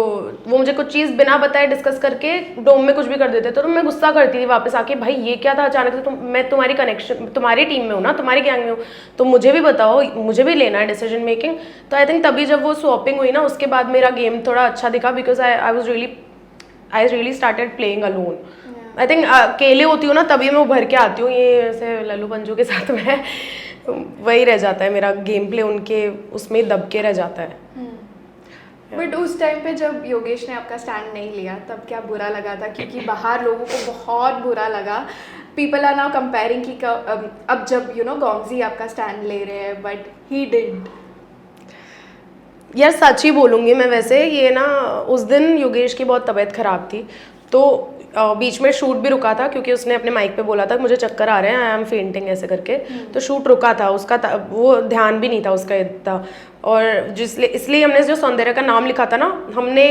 वो मुझे कुछ चीज़ बिना बताए डिस्कस करके डोम में कुछ भी कर देते थे, तो मैं गुस्सा करती थी वापस आके, भाई ये क्या था अचानक से, मैं तुम्हारी कनेक्शन, तुम्हारी टीम में हूँ ना, तुम्हारी गैंग में हूँ, तो मुझे भी बताओ, मुझे भी लेना है डिसीजन मेकिंग। तो आई थिंक तभी जब वो स्वैपिंग हुई ना, उसके बाद मेरा गेम थोड़ा अच्छा दिखा, because I really started playing alone. I think अकेले होती हूँ ना तभी मैं उभर के आती हूँ, ये ऐसे लल्लू पंजू के साथ में वही रह जाता है मेरा गेम प्ले, उनके उसमें दब के रह जाता है। बट उस टाइम पे जब योगेश ने आपका स्टैंड नहीं लिया तब क्या बुरा लगा था? क्योंकि बाहर लोगों को बहुत बुरा लगा, पीपल आर नाउ कंपेयरिंग कि अब जब गॉन्जी आपका स्टैंड ले रहे हैं बट ही डिडंट। यार सच ही बोलूँगी मैं, वैसे ये ना उस दिन योगेश की बहुत तबीयत ख़राब थी, तो बीच में शूट भी रुका था क्योंकि उसने अपने माइक पे बोला था मुझे चक्कर आ रहे हैं, आई एम फेंटिंग ऐसे करके, तो शूट रुका था उसका, वो ध्यान भी नहीं था उसका इतना, और इसलिए हमने जो सौंदर्य का नाम लिखा था ना, हमने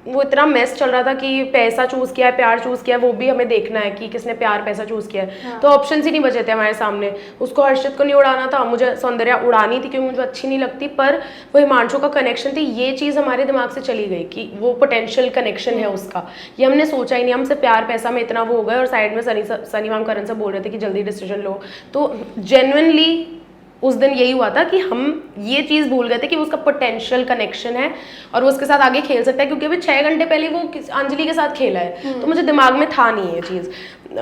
वो इतना मेस चल रहा था कि पैसा चूज़ किया है, प्यार चूज़ किया है, वो भी हमें देखना है कि किसने प्यार पैसा चूज़ किया है। हाँ। तो ऑप्शंस ही नहीं बचे थे हमारे सामने, उसको हर्षित को नहीं उड़ाना था, मुझे सौंदर्या उड़ानी थी क्योंकि मुझे अच्छी नहीं लगती, पर वो हिमांशु का कनेक्शन थी, ये चीज़ हमारे दिमाग से चली गई कि वो पोटेंशियल कनेक्शन है उसका, ये हमने सोचा ही नहीं, हमसे प्यार पैसा में इतना वो हो गए, और साइड में सनी मैम करण से बोल रहे थे कि जल्दी डिसीजन लो, तो जेन्युइनली उस दिन यही हुआ था कि हम ये चीज़ भूल गए थे कि उसका पोटेंशियल कनेक्शन है और वो उसके साथ आगे खेल सकता है, क्योंकि अभी 6 घंटे पहले वो अंजलि के साथ खेला है, तो मुझे दिमाग में था नहीं ये चीज़।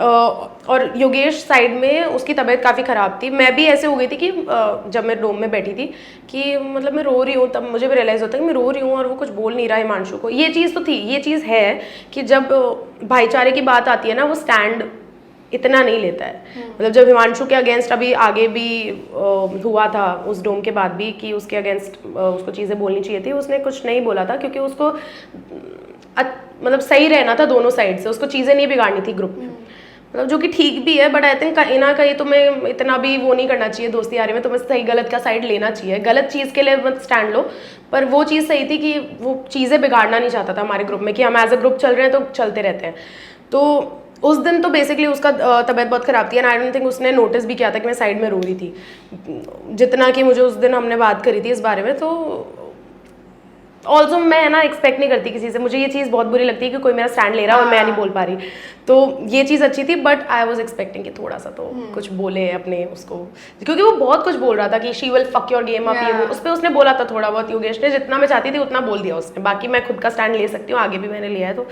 और योगेश साइड में उसकी तबीयत काफ़ी ख़राब थी, मैं भी ऐसे हो गई थी कि जब मैं डोम में बैठी थी कि मतलब मैं रो रही हूँ, तब मुझे भी रियलाइज़ होता है कि मैं रो रही हूँ और वो कुछ बोल नहीं रहा हिमांशु को। ये चीज़ तो थी, ये चीज़ है कि जब भाईचारे की बात आती है ना, वो स्टैंड इतना नहीं लेता है। मतलब जब हिमांशु के अगेंस्ट अभी आगे भी हुआ था उस डोम के बाद भी कि उसके अगेंस्ट उसको चीज़ें बोलनी चाहिए थी, उसने कुछ नहीं बोला था क्योंकि उसको मतलब सही रहना था दोनों साइड से, उसको चीज़ें नहीं बिगाड़नी थी ग्रुप में, मतलब जो कि ठीक भी है, बट आई थिंक कहीं ना कहीं तुम्हें इतना भी वो नहीं करना चाहिए दोस्ती यारी में, तुम्हें सही गलत का साइड लेना चाहिए, गलत चीज़ के लिए मत स्टैंड लो, पर वो चीज़ सही थी कि वो चीज़ें बिगाड़ना नहीं चाहता था हमारे ग्रुप में कि हम एज अ ग्रुप चल रहे हैं तो चलते रहते हैं। तो उस दिन तो बेसिकली उसका तबीयत बहुत ख़राब थी एंड आई डोंट थिंक उसने नोटिस भी किया था कि मैं साइड में रो रही थी, जितना कि मुझे उस दिन हमने बात करी थी इस बारे में। तो ऑल्सो मैं ना एक्सपेक्ट नहीं करती किसी से, मुझे ये चीज़ बहुत बुरी लगती है कि कोई मेरा स्टैंड ले रहा है और मैं नहीं बोल पा रही, तो ये चीज़ अच्छी थी, बट आई वॉज एक्सपेक्टिंग कि थोड़ा सा तो कुछ बोले अपने उसको, क्योंकि वो बहुत कुछ बोल रहा था कि she will fuck your game up, ये वो उस पर उसने बोला था थोड़ा बहुत, योगेश ने जितना मैं चाहती थी उतना बोल दिया उसने, बाकी मैं खुद का स्टैंड ले सकती हूँ, आगे भी मैंने लिया है तो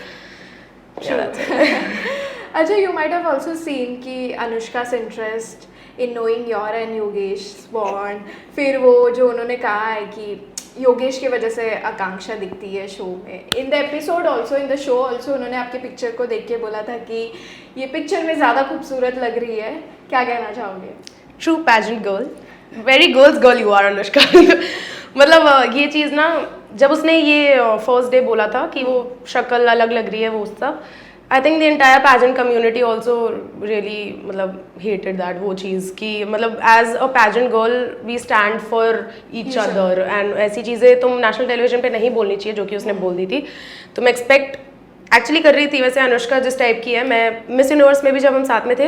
अच्छा, you might have also seen कि अनुष्का's interest in knowing your and Yogesh bond, फिर वो जो उन्होंने कहा है कि योगेश की वजह से आकांक्षा दिखती है शो में, in the episode also, in the show also, उन्होंने आपके पिक्चर को देख के बोला था कि ये पिक्चर में ज़्यादा खूबसूरत लग रही है, क्या कहना चाहोगे? True pageant girl, very girl's girl you are Anushka. मतलब ये चीज़ ना, जब उसने ये फर्स्ट डे बोला था कि वो शक्ल अलग लग रही है वो सब, I think the entire pageant community also really मतलब हेटेड दैट, वो चीज़ कि मतलब as a pageant girl we stand for each other, and ऐसी चीज़ें तुम नेशनल टेलीविजन पे नहीं बोलनी चाहिए, जो कि उसने बोल दी थी। तो मैं एक्सपेक्ट एक्चुअली कर रही थी, वैसे अनुष्का जिस टाइप की है, मैं मिस यूनिवर्स में भी जब हम साथ में थे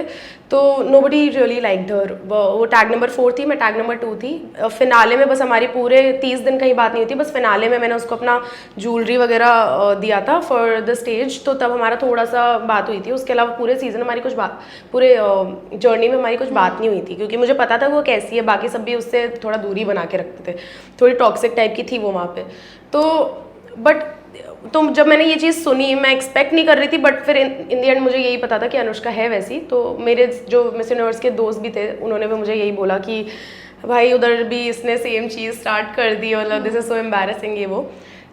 तो नोबडी रियली लाइक्ड हर, वो टैग नंबर 4 थी, मैं टैग नंबर 2 थी। फिनाले में बस हमारी पूरे 30 दिन कहीं बात नहीं हुई थी, बस फिनाले में मैंने उसको अपना ज्वेलरी वगैरह दिया था फॉर द स्टेज, तो तब हमारा थोड़ा सा बात हुई थी, उसके अलावा पूरे सीजन हमारी कुछ बात, पूरे जर्नी में हमारी कुछ बात नहीं हुई थी, क्योंकि मुझे पता था वो कैसी है, बाकी सब भी उससे थोड़ा दूरी बना के रखते थे, थोड़ी टॉक्सिक टाइप की थी वो वहाँ पे। तो बट तो जब मैंने ये चीज़ सुनी, मैं एक्सपेक्ट नहीं कर रही थी, बट फिर इन द एंड मुझे यही पता था कि अनुष्का है वैसी। तो मेरे जो मिस यूनिवर्स के दोस्त भी थे, उन्होंने भी मुझे यही बोला कि भाई उधर भी इसने सेम चीज़ स्टार्ट कर दी, मतलब दिस इज सो एम्बैरेसिंग ये वो।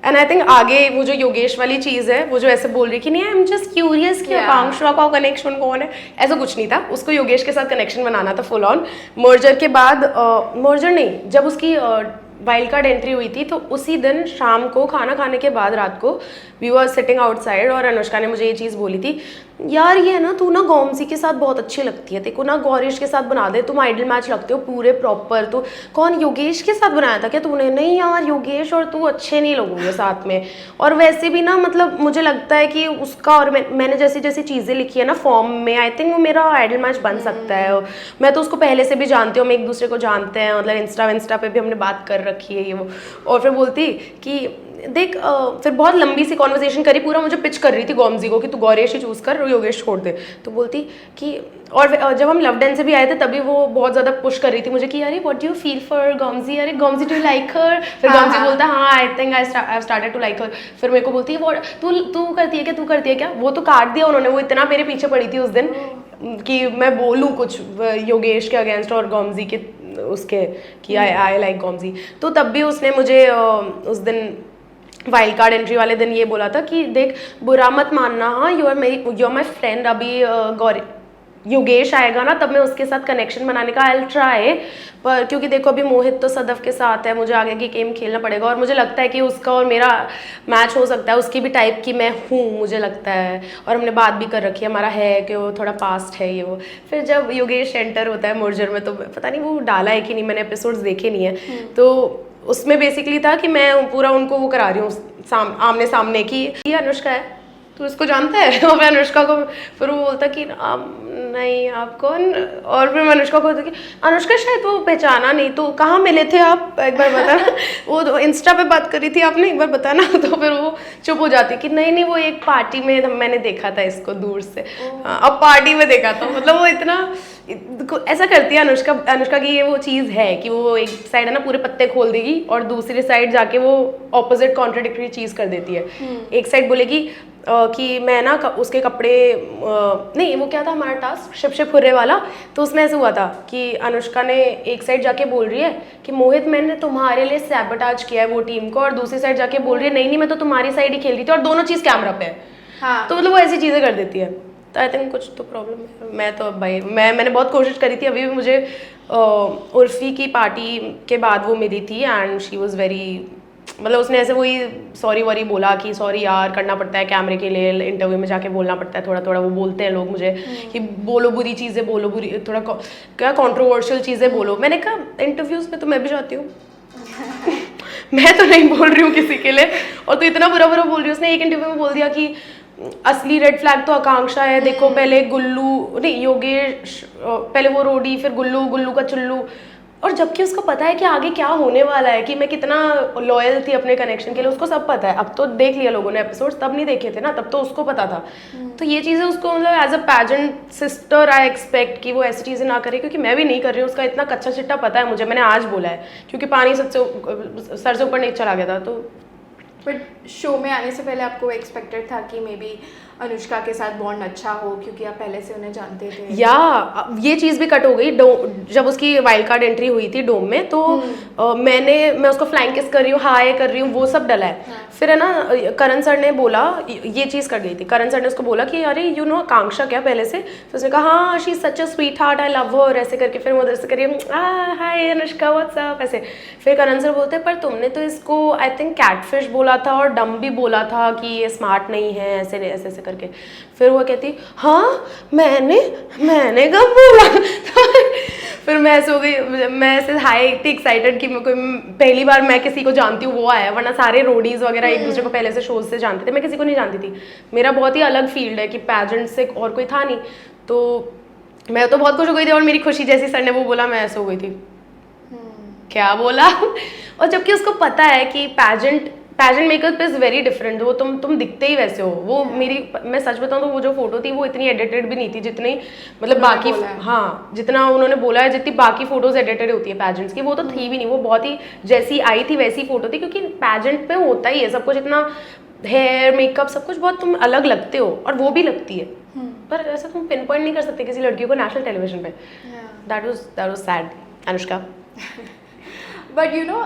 एंड आई थिंक आगे वो जो योगेश वाली चीज़ है, वो जो ऐसे बोल रही कि नहीं आई एम जस्ट क्यूरियस कि आकांक्षा का कनेक्शन कौन है, ऐसा कुछ नहीं था, उसको योगेश के साथ कनेक्शन बनाना था फुल ऑन। मर्जर के बाद मर्जर नहीं, जब उसकी वाइल्ड कार्ड एंट्री हुई थी, तो उसी दिन शाम को खाना खाने के बाद रात को वी वर सिटिंग आउटसाइड और अनुष्का ने मुझे ये चीज़ बोली थी यार ये है ना, तू ना गॉमजी के साथ बहुत अच्छी लगती है, तेको ना गौरीश के साथ बना दे, तुम आइडल मैच लगते हो पूरे प्रॉपर। तो कौन योगेश के साथ बनाया था क्या तूने? नहीं यार, योगेश और तू अच्छे नहीं लगोगे साथ में। और वैसे भी ना मतलब मुझे लगता है कि उसका और मैंने जैसी जैसी चीज़ें लिखी है ना फॉर्म में, आई थिंक वो मेरा आइडल मैच बन सकता है। मैं तो उसको पहले से भी जानती हूँ, हम एक दूसरे को जानते हैं, मतलब इंस्टा पे भी हमने बात कर रखी है ये वो। और फिर बोलती कि देख फिर बहुत लंबी सी कॉन्वर्सेशन करी, पूरा मुझे पिच कर रही थी गॉमजी को कि तू गौरेश ही चूज़ कर, योगेश छोड़ दे। तो बोलती कि और जब हम लव डेंस से भी आए थे तभी वो बहुत ज़्यादा पुश कर रही थी मुझे कि अरे what do you feel for Gomzi, अरे Gomzi do you like her? फिर गॉमजी बोलता है हाँ I think I started to like her. फिर मेरे को बोलती है व्हाट तू करती है क्या, तू करती है क्या? वो तो काट दिया उन्होंने, वो इतना मेरे पीछे पड़ी थी उस दिन कि मैं बोलूँ कुछ योगेश के अगेंस्ट और गॉमजी के उसके कि आई लाइक गॉमजी। तो तब भी उसने मुझे उस दिन वाइल्ड कार्ड एंट्री वाले दिन ये बोला था कि देख बुरा मत मानना, हाँ यू आर माई फ्रेंड, अभी गौरी योगेश आएगा ना तब मैं उसके साथ कनेक्शन बनाने का आई विल ट्राई, पर क्योंकि देखो अभी मोहित तो सदफ के साथ है, मुझे आगे की गेम खेलना पड़ेगा और मुझे लगता है कि उसका और मेरा मैच हो सकता है, उसकी भी टाइप की मैं हूँ मुझे लगता है, और हमने बात भी कर रखी है हमारा है कि वो थोड़ा पास्ट है ये वो। फिर जब योगेश एंटर होता है मोर्जर में तो पता नहीं वो डाला है कि नहीं, मैंने एपिसोड्स देखे नहीं है, तो उसमें बेसिकली था कि मैं पूरा उनको वो करा रही हूँ आमने सामने की ये अनुष्का है तो इसको जानता है और मैं अनुष्का को फिर वो बोलता कि नहीं आप कौन, और फिर मैं अनुष्का को बोलती कि अनुष्का शायद वो पहचाना नहीं, तो कहाँ मिले थे आप एक बार बताना वो तो इंस्टा पे बात करी थी आपने एक बार बताना, तो फिर वो चुप हो जाती कि नहीं वो एक पार्टी में मैंने देखा था इसको दूर से, हाँ अब पार्टी में देखा था, मतलब वो इतना ऐसा करती है अनुष्का की ये वो चीज़ है कि वो एक साइड है ना पूरे पत्ते खोल देगी और दूसरी साइड जाके वो ऑपोजिट कॉन्ट्राडिक्टरी चीज़ कर देती है। एक साइड बोलेगी कि मैं ना उसके कपड़े नहीं वो क्या था हमारा टास्क शिप हुर्रे वाला, तो उसमें ऐसे हुआ था कि अनुष्का ने एक साइड जाके बोल रही है कि मोहित मैंने तुम्हारे लिए सैबोटाज किया है वो टीम को, और दूसरी साइड जाके बोल रही है नहीं मैं तो तुम्हारी साइड ही खेल रही थी, और दोनों चीज़ कैमरा पे है। हाँ। तो मतलब वो ऐसी चीज़ें कर देती है, तो आई थिंक कुछ तो प्रॉब्लम है। मैं तो भाई मैंने बहुत कोशिश करी थी, अभी भी मुझे उर्फी की पार्टी के बाद वो मिली थी एंड शी वॉज वेरी, मतलब उसने ऐसे वही सॉरी वॉरी बोला कि सॉरी यार करना पड़ता है कैमरे के लिए, इंटरव्यू में जाके बोलना पड़ता है, थोड़ा थोड़ा वो बोलते हैं लोग मुझे कि बोलो बुरी चीज़ें बोलो, बुरी थोड़ा क्या कंट्रोवर्शियल चीज़ें बोलो। मैंने कहा इंटरव्यूज़ में तो मैं भी जाती हूँ मैं तो नहीं बोल रही हूँ किसी के लिए, और तो इतना बुरा बुरा बोल रही हूँ। उसने एक इंटरव्यू में बोल दिया कि असली रेड फ्लैग तो आकांक्षा है, देखो पहले गुल्लू नहीं योगेश, पहले वो रोडी फिर गुल्लू का चुल्लू, और जबकि उसको पता है कि आगे क्या होने वाला है, कि मैं कितना लॉयल थी अपने कनेक्शन के लिए, उसको सब पता है। अब तो देख लिया लोगों ने एपिसोड्स, तब नहीं देखे थे ना, तब तो उसको पता था। तो ये चीज़ें उसको मतलब as a pageant sister I expect कि वो ऐसी चीज़ें ना करे, क्योंकि मैं भी नहीं कर रही हूँ। उसका इतना कच्चा चिट्टा पता है मुझे, मैंने आज बोला है क्योंकि पानी सर से ऊपर नहीं चला गया था। तो बट शो में आने से पहले आपको एक्सपेक्टेड था कि मे बी अनुष्का के साथ बॉन्ड अच्छा हो क्योंकि आप पहले से उन्हें जानते थे? या ये चीज़ भी कट हो गई जब उसकी वाइल्ड कार्ड एंट्री हुई थी डोम में, तो मैं उसको फ्लाइंग किस कर रही हूँ, हाय कर रही हूँ, वो सब डला है। हाँ। फिर है ना करण सर ने बोला, ये चीज़ कर गई थी, करण सर ने उसको बोला कि अरे यू नो आकांक्षा क्या पहले से, तो उसने कहा हाँ she is such a sweet heart I love हर, ऐसे करके फिर उधर से करिए हाय अनुष्का व्हाट्सअप ऐसे। फिर करण सर बोलते पर तुमने तो इसको आई थिंक कैटफिश बोला था और डम भी बोला था कि ये स्मार्ट नहीं है, ऐसे ऐसे ऐसे करके। फिर वो कहती हाँ मैंने कब बोला फिर मैं ऐसे हो गई, मैं ऐसे हाई इतनी एक्साइटेड कि मैं कोई पहली बार मैं किसी को जानती हूँ वो आया, वरना सारे रोडीज वगैरह एक दूसरे को पहले से शोज से जानते थे, मैं किसी को नहीं जानती थी। मेरा बहुत ही अलग फील्ड है कि पैजेंट से और कोई था नहीं, तो मैं तो बहुत खुश हो गई थी, और मेरी खुशी जैसी सर ने वो बोला मैं ऐसे हो गई थी क्या बोला और जबकि उसको पता है कि pageant makeup is very different, वो तुम दिखते ही वैसे हो। वो मेरी मैं सच बताऊं तो वो जो फोटो थी वो इतनी एडिटेड भी नहीं थी जितनी मतलब बाकी, हाँ जितना उन्होंने बोला है जितनी बाकी फोटोज एडिटेड होती है पैजेंट्स की, वो तो थी भी नहीं। वो बहुत ही जैसी आई थी वैसी फोटो थी, क्योंकि पैजेंट पे होता ही है सब कुछ, इतना हेयर मेकअप सब कुछ बहुत तुम अलग लगते हो, और वो भी लगती है, पर ऐसा तुम पिन पॉइंट नहीं कर सकते किसी लड़कियों को नेशनल टेलीविजन पे। That was sad Anushka. But you know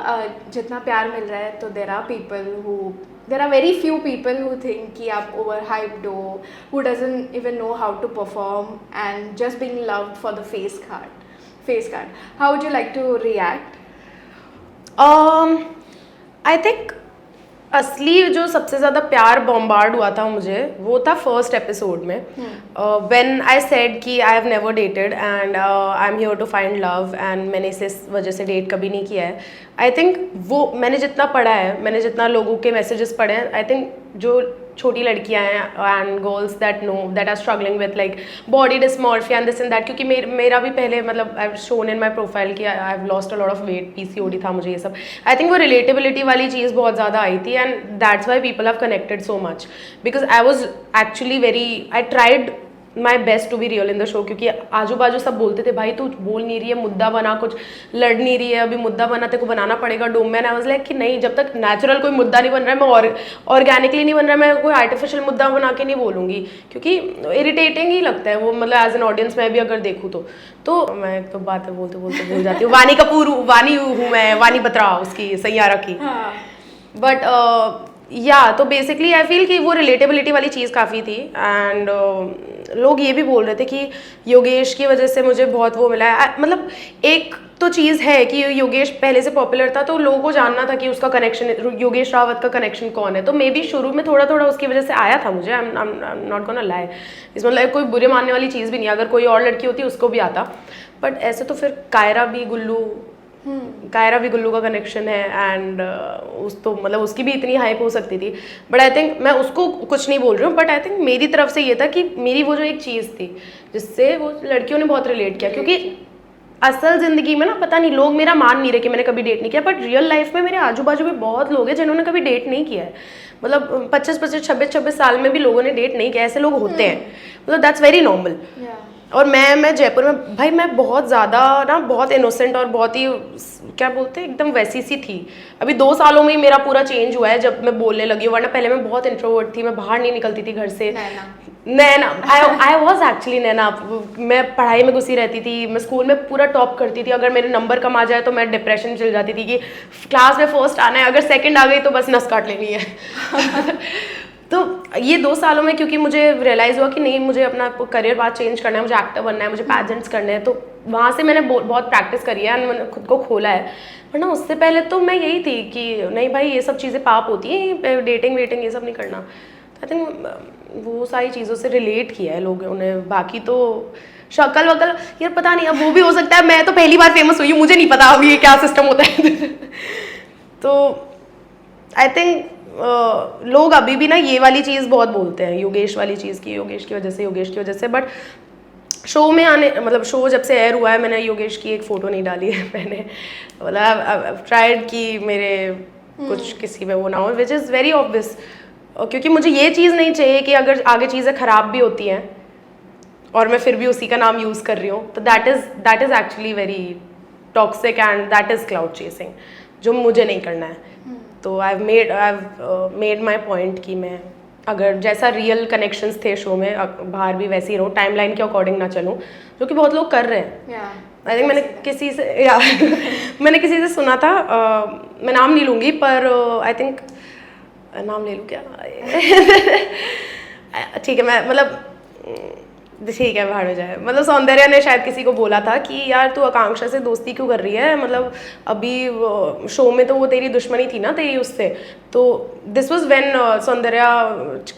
जितना प्यार मिल रहा है तो there are very few people who think कि आप overhyped हो, who doesn't even know how to perform and just being loved for the face card. How would you like to react? I think असली जो सबसे ज़्यादा प्यार bombard हुआ था मुझे वो था फर्स्ट एपिसोड में, व्हेन आई सेड कि I have never dated and I am here to find love, and मैंने इस वजह से डेट कभी नहीं किया है. आई थिंक वो मैंने जितना पढ़ा है, मैंने जितना लोगों के मैसेजेस पढ़े हैं, आई थिंक जो छोटी लड़कियां हैं and girls that know that are struggling with like body dysmorphia and this and that, क्योंकि मेरा भी पहले मतलब I have shown in my profile कि I have lost a lot of weight, PCOD था मुझे, ये सब. आई थिंक वो रिलेटेबिलिटी वाली चीज़ बहुत ज़्यादा आई थी and that's why people have connected so much, because I was actually I tried my best to be real in the show, क्योंकि आजू बाजू सब बोलते थे भाई तू बोल नहीं रही है, मुद्दा बना, कुछ लड़ नहीं रही है, अभी मुद्दा बना तेरे को बनाना पड़ेगा डोम में. आई वाज लाइक कि नहीं, जब तक नेचुरल कोई मुद्दा नहीं बन रहा है, मैं ऑर्गेनिकली नहीं बन रहा है, मैं कोई आर्टिफिशियल मुद्दा बना के नहीं बोलूँगी, क्योंकि इरिटेटिंग ही लगता है वो. मतलब एज एन ऑडियंस मैं भी अगर देखूँ तो मैं तो बातें बोलते बोलते भूल जाती हूँ. वानी कपूर हूँ, वानी हूँ मैं, वानी बत्रा उसकी सैयारा की. बट तो बेसिकली आई फील कि वो रिलेटेबिलिटी वाली चीज़ काफ़ी थी. एंड लोग ये भी बोल रहे थे कि योगेश की वजह से मुझे बहुत वो मिला है. मतलब एक तो चीज़ है कि योगेश पहले से पॉपुलर था, तो लोगों को जानना था कि उसका कनेक्शन, योगेश रावत का कनेक्शन कौन है. तो मे बी शुरू में थोड़ा थोड़ा उसकी वजह से आया था मुझे. आई एम नॉट गोना लाई, इसमें मतलब कोई बुरे मानने वाली चीज़ भी नहीं. अगर कोई और लड़की होती उसको भी आता. बट ऐसे तो फिर कायरा भी गुल्लू का कनेक्शन है. एंड तो मतलब उसकी भी इतनी हाइप हो सकती थी. बट आई थिंक मैं उसको कुछ नहीं बोल रही हूँ, बट आई थिंक मेरी तरफ से ये था कि मेरी वो जो एक चीज़ थी जिससे वो लड़कियों ने बहुत रिलेट किया. क्योंकि असल ज़िंदगी में ना पता नहीं लोग मेरा मान नहीं रहे कि मैंने कभी डेट नहीं किया, बट रियल लाइफ में मेरे आजू बाजू में बहुत लोग हैं जिन्होंने कभी डेट नहीं किया है. मतलब 25-26 साल में भी लोगों ने डेट नहीं किया. ऐसे लोग होते हैं, मतलब दैट्स वेरी नॉर्मल. और मैं जयपुर में भाई मैं बहुत ज़्यादा ना बहुत इनोसेंट और बहुत ही क्या बोलते हैं एकदम वैसी सी थी. अभी 2 सालों में ही मेरा पूरा चेंज हुआ है जब मैं बोलने लगी हूँ. वरना पहले मैं बहुत इंट्रोवर्ट थी, मैं बाहर नहीं निकलती थी घर से. नैना आई वॉज एक्चुअली नैना. मैं पढ़ाई में घुसी रहती थी, मैं स्कूल में पूरा टॉप करती थी. अगर मेरे नंबर कम आ जाए तो मैं डिप्रेशन चल जाती थी कि क्लास में फर्स्ट आना है, अगर सेकंड आ गई तो बस नस काट लेनी है. तो ये 2 सालों में क्योंकि मुझे रियलाइज़ हुआ कि नहीं, मुझे अपना करियर पाथ चेंज करना है, मुझे एक्टर बनना है, मुझे पैजेंट्स करने हैं, तो वहाँ से मैंने बहुत प्रैक्टिस करी है, मैंने खुद को खोला है. वरना उससे पहले तो मैं यही थी कि नहीं भाई ये सब चीज़ें पाप होती हैं, डेटिंग वेटिंग ये सब नहीं करना. आई थिंक वो सारी चीज़ों से रिलेट किया है लोगों ने. बाकी तो शक्ल वकल यार पता नहीं, अब वो भी हो सकता है. मैं तो पहली बार फेमस हुई हूँ, मुझे नहीं पता अभी ये क्या सिस्टम होता है. तो आई थिंक लोग अभी भी ना ये वाली चीज़ बहुत बोलते हैं, योगेश वाली चीज़ की, योगेश की वजह से. बट शो में आने मतलब शो जब से एयर हुआ है मैंने योगेश की एक फ़ोटो नहीं डाली है. मैंने मतलब ट्राइड कि मेरे कुछ किसी में वो ना हो, विच इज़ वेरी ऑब्वियस. क्योंकि मुझे ये चीज़ नहीं चाहिए कि अगर आगे चीज़ें ख़राब भी होती हैं और मैं फिर भी उसी का नाम यूज़ कर रही हूँ, तो that is actually very toxic and that is cloud chasing, जो मुझे नहीं करना है. तो I have made my point कि मैं अगर जैसा रियल कनेक्शंस थे शो में बाहर भी वैसे ही रहूँ, टाइमलाइन के अकॉर्डिंग ना चलूँ, जो कि बहुत लोग कर रहे हैं. आई थिंक मैंने किसी से सुना था, मैं नाम नहीं लूँगी, पर आई थिंक नाम ले लूँ क्या? ठीक है, मैं मतलब ठीक है बाहर हो जाए. मतलब सौंदर्या ने शायद किसी को बोला था कि यार तू आकांक्षा से दोस्ती क्यों कर रही है, मतलब अभी शो में तो वो तेरी दुश्मनी थी ना तेरी उससे. तो दिस वाज व्हेन सौंदर्या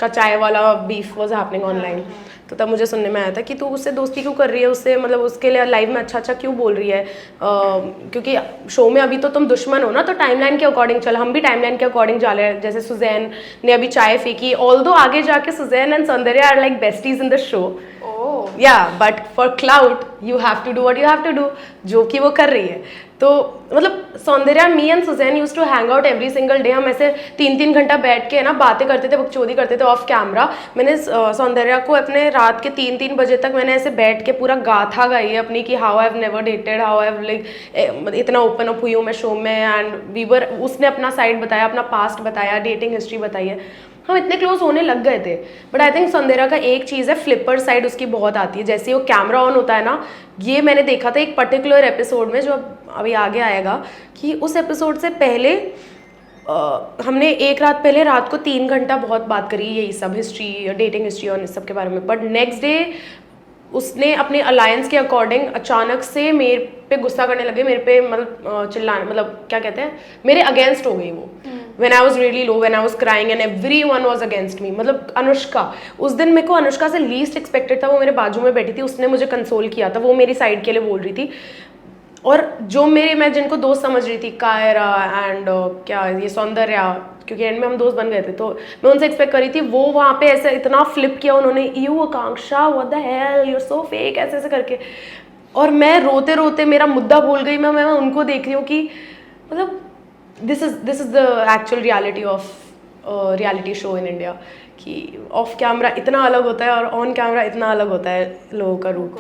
का चाय वाला बीफ वाज हैपनिंग ऑनलाइन. तो तब मुझे सुनने में आया था कि तू उससे दोस्ती क्यों कर रही है, उससे मतलब उसके लिए लाइव में अच्छा क्यों बोल रही है. क्योंकि शो में अभी तो तुम दुश्मन हो ना, तो टाइमलाइन के अकॉर्डिंग चल. हम भी टाइमलाइन के अकॉर्डिंग जा रहे हैं. जैसे सुजैन ने अभी चाय फेंकी, ऑल्दो आगे जाके Suzanne and Soundarya are like besties in the show. But for clout you have to do what you have to do, जो कि वो कर रही है. तो मतलब Soundarya, me and Suzanne used to hang out every single day. हम ऐसे 3-3 घंटा बैठ के ना बातें करते थे, बकचोदी करते थे ऑफ कैमरा. मैंने सौंदर्या को अपने रात के 3-3 बजे तक मैंने ऐसे बैठ के पूरा गाथा गाई है अपनी कि how I have never dated, how I have like इतना ओपन अप हुई हूँ मैं शो में. एंड उसने अपना साइड बताया, अपना पास्ट बताया, डेटिंग हिस्ट्री बताई है. हम इतने क्लोज होने लग गए थे. बट आई थिंक सौंदर्या का एक चीज़ है, फ्लिपर साइड उसकी बहुत आती है. जैसे वो कैमरा ऑन होता है ना, ये मैंने देखा था एक पर्टिकुलर एपिसोड में जो अभी आगे आएगा, कि उस एपिसोड से पहले हमने एक रात पहले रात को 3 घंटा बहुत बात करी यही सब हिस्ट्री, डेटिंग हिस्ट्री और इस सब के बारे में. बट नेक्स्ट डे उसने अपने अलायंस के अकॉर्डिंग अचानक से मेरे पे गुस्सा करने लगे, मेरे पे मतलब चिल्लाने, मतलब क्या कहते हैं, मेरे अगेंस्ट हो गई वो. when I was really low, when I was crying and everyone was against me. मतलब अनुष्का, उस दिन मेरे को अनुष्का से least expected था, वो मेरे बाजू में बैठी थी, उसने मुझे कंसोल किया था, वो मेरी साइड के लिए बोल रही थी. और जो मैं जिनको दोस्त समझ रही थी, कायरा एंड क्या ये सौंदर्या, क्योंकि एंड में हम दोस्त बन गए थे, तो मैं उनसे एक्सपेक्ट करी थी, वो वहाँ पे ऐसे इतना फ्लिप किया उन्होंने, you Akanksha what the hell you are so fake, ऐसे ऐसे करके. और मैं रोते रोते मेरा मुद्दा भूल गई. मैं उनको देख रही हूँ कि मतलब this is the actual reality of reality show in India, कि ऑफ कैमरा इतना अलग होता है और ऑन कैमरा इतना अलग होता है लोगों का रूप.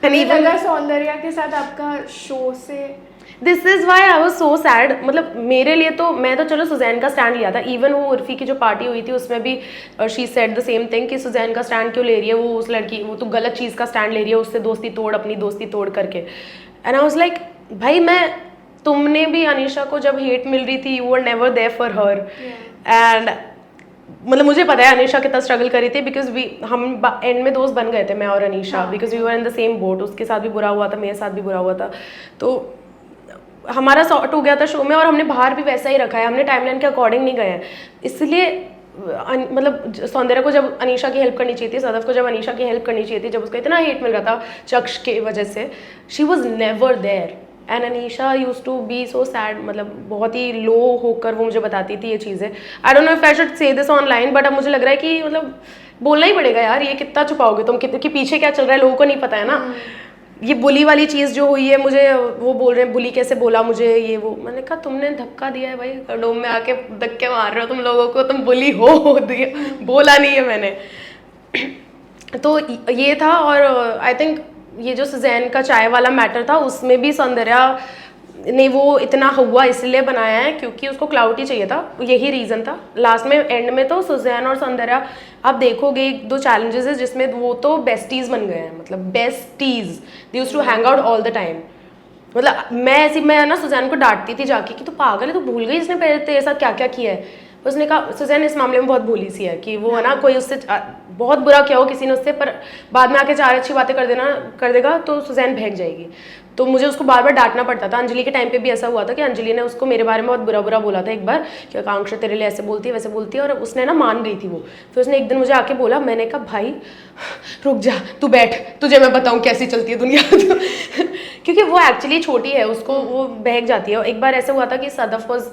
लगा सौंदर्या के साथ आपका शो से this is why I was so sad. मतलब मेरे लिए तो मैं तो चलो सुजैन का स्टैंड लिया था. इवन वो उर्फी की जो पार्टी हुई थी उसमें भी she said the same thing कि सुजैन का स्टैंड क्यों ले रही है, वो उस लड़की, वो तो गलत चीज़ का स्टैंड ले रही है, उससे दोस्ती तोड़, अपनी दोस्ती तोड़ करके. एंड आई वाज लाइक भाई, मैं तुमने भी अनीशा को जब हेट मिल रही थी, you were never there for her. And मतलब मुझे पता है अनीशा कितना स्ट्रगल करी थी, बिकॉज हम एंड में दोस्त बन गए थे, मैं और Anisha, because we were in the same boat. उसके साथ भी बुरा हुआ था, मेरे साथ भी बुरा हुआ था, तो हमारा सॉर्ट हो गया था शो में. और हमने बाहर भी वैसा ही रखा है, हमने टाइमलाइन के अकॉर्डिंग नहीं गए हैं. इसलिए मतलब सौंदर्या को जब अनीशा की हेल्प करनी चाहिए थी, सदफ को जब अनीशा की हेल्प करनी चाहिए थी, जब उसको इतना हेट मिल रहा था चक्ष के वजह से, she was never there. And Anisha use to be so sad, मतलब बहुत ही लो होकर वो मुझे बताती थी ये चीज़ें. I don't know if I should say this online, but अब मुझे लग रहा है कि मतलब बोलना ही पड़ेगा यार, ये कितना छुपाओगे तुम, कि पीछे क्या चल रहा है लोगों को नहीं पता है ना. ये बुली वाली चीज़ जो हुई है, मुझे वो बोल रहे हैं बुली कैसे बोला मुझे, ये वो. मैंने कहा तुमने धक्का दिया है भाई, डोम में आके धक्के मार रहे हो तुम लोगों को, तुम बुली हो, बोला नहीं है मैंने. तो ये था. और आई थिंक ये जो सुजैन का चाय वाला मैटर था, उसमें भी सौंदर्या ने वो इतना हुआ इसलिए बनाया है क्योंकि उसको क्लाउड ही चाहिए था, यही रीज़न था. लास्ट में एंड में तो सुजैन और सौंदर्या, आप देखोगे एक दो चैलेंजेस है जिसमें वो तो बेस्टीज बन गए हैं. मतलब besties, they used to hang out all the time. मतलब मैं ना सुजैन को डांटती थी जाके कि तू पागल है, तू भूल गई इसने पहले तेरे साथ क्या क्या किया है. उसने कहा सुजैन इस मामले में बहुत भोली सी है कि वो है ना, कोई उससे बहुत बुरा किया हो किसी ने उससे, पर बाद में आके चार अच्छी बातें कर देगा तो सुजैन भाग जाएगी. तो मुझे उसको बार बार डांटना पड़ता था. अंजलि के टाइम पे भी ऐसा हुआ था कि अंजलि ने उसको मेरे बारे में बहुत बुरा बोला था एक बार, कि आकांक्षा तेरे लिए ऐसे बोलती है वैसे बोलती है, और उसने ना मान गई थी वो. फिर उसने एक दिन मुझे आके बोला, मैंने कहा भाई रुक जा, तू बैठ, तुझे मैं बताऊँ कैसी चलती है दुनिया. क्योंकि वो एक्चुअली छोटी है, उसको वो बहक जाती है. एक बार ऐसा हुआ था कि सदफ वॉज,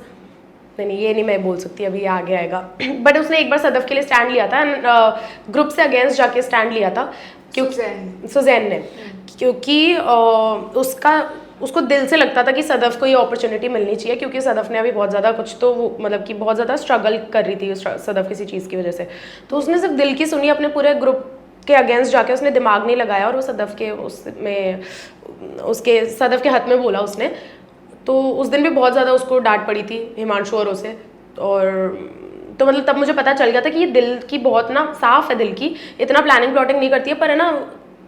नहीं ये नहीं मैं बोल सकती अभी, आगे आएगा. बट उसने एक बार सदफ के लिए स्टैंड लिया था, ग्रुप से अगेंस्ट जाके स्टैंड लिया था, क्योंकि सुजैन ने, क्योंकि उसको दिल से लगता था कि सदफ को ये अपॉर्चुनिटी मिलनी चाहिए, क्योंकि सदफ ने अभी बहुत ज़्यादा कुछ तो वो मतलब कि बहुत ज़्यादा स्ट्रगल कर रही थी सदफ किसी चीज़ की वजह से. तो उसने सिर्फ दिल की सुनी, अपने पूरे ग्रुप के अगेंस्ट जाके उसने दिमाग नहीं लगाया, और वो सदफ के उसके सदफ के हाथ में बोला उसने. तो उस दिन भी बहुत ज़्यादा उसको डांट पड़ी थी हिमांशु और उसे. और तो मतलब तब मुझे पता चल गया था कि ये दिल की बहुत ना साफ है, दिल की इतना प्लानिंग प्लॉटिंग नहीं करती है, पर है ना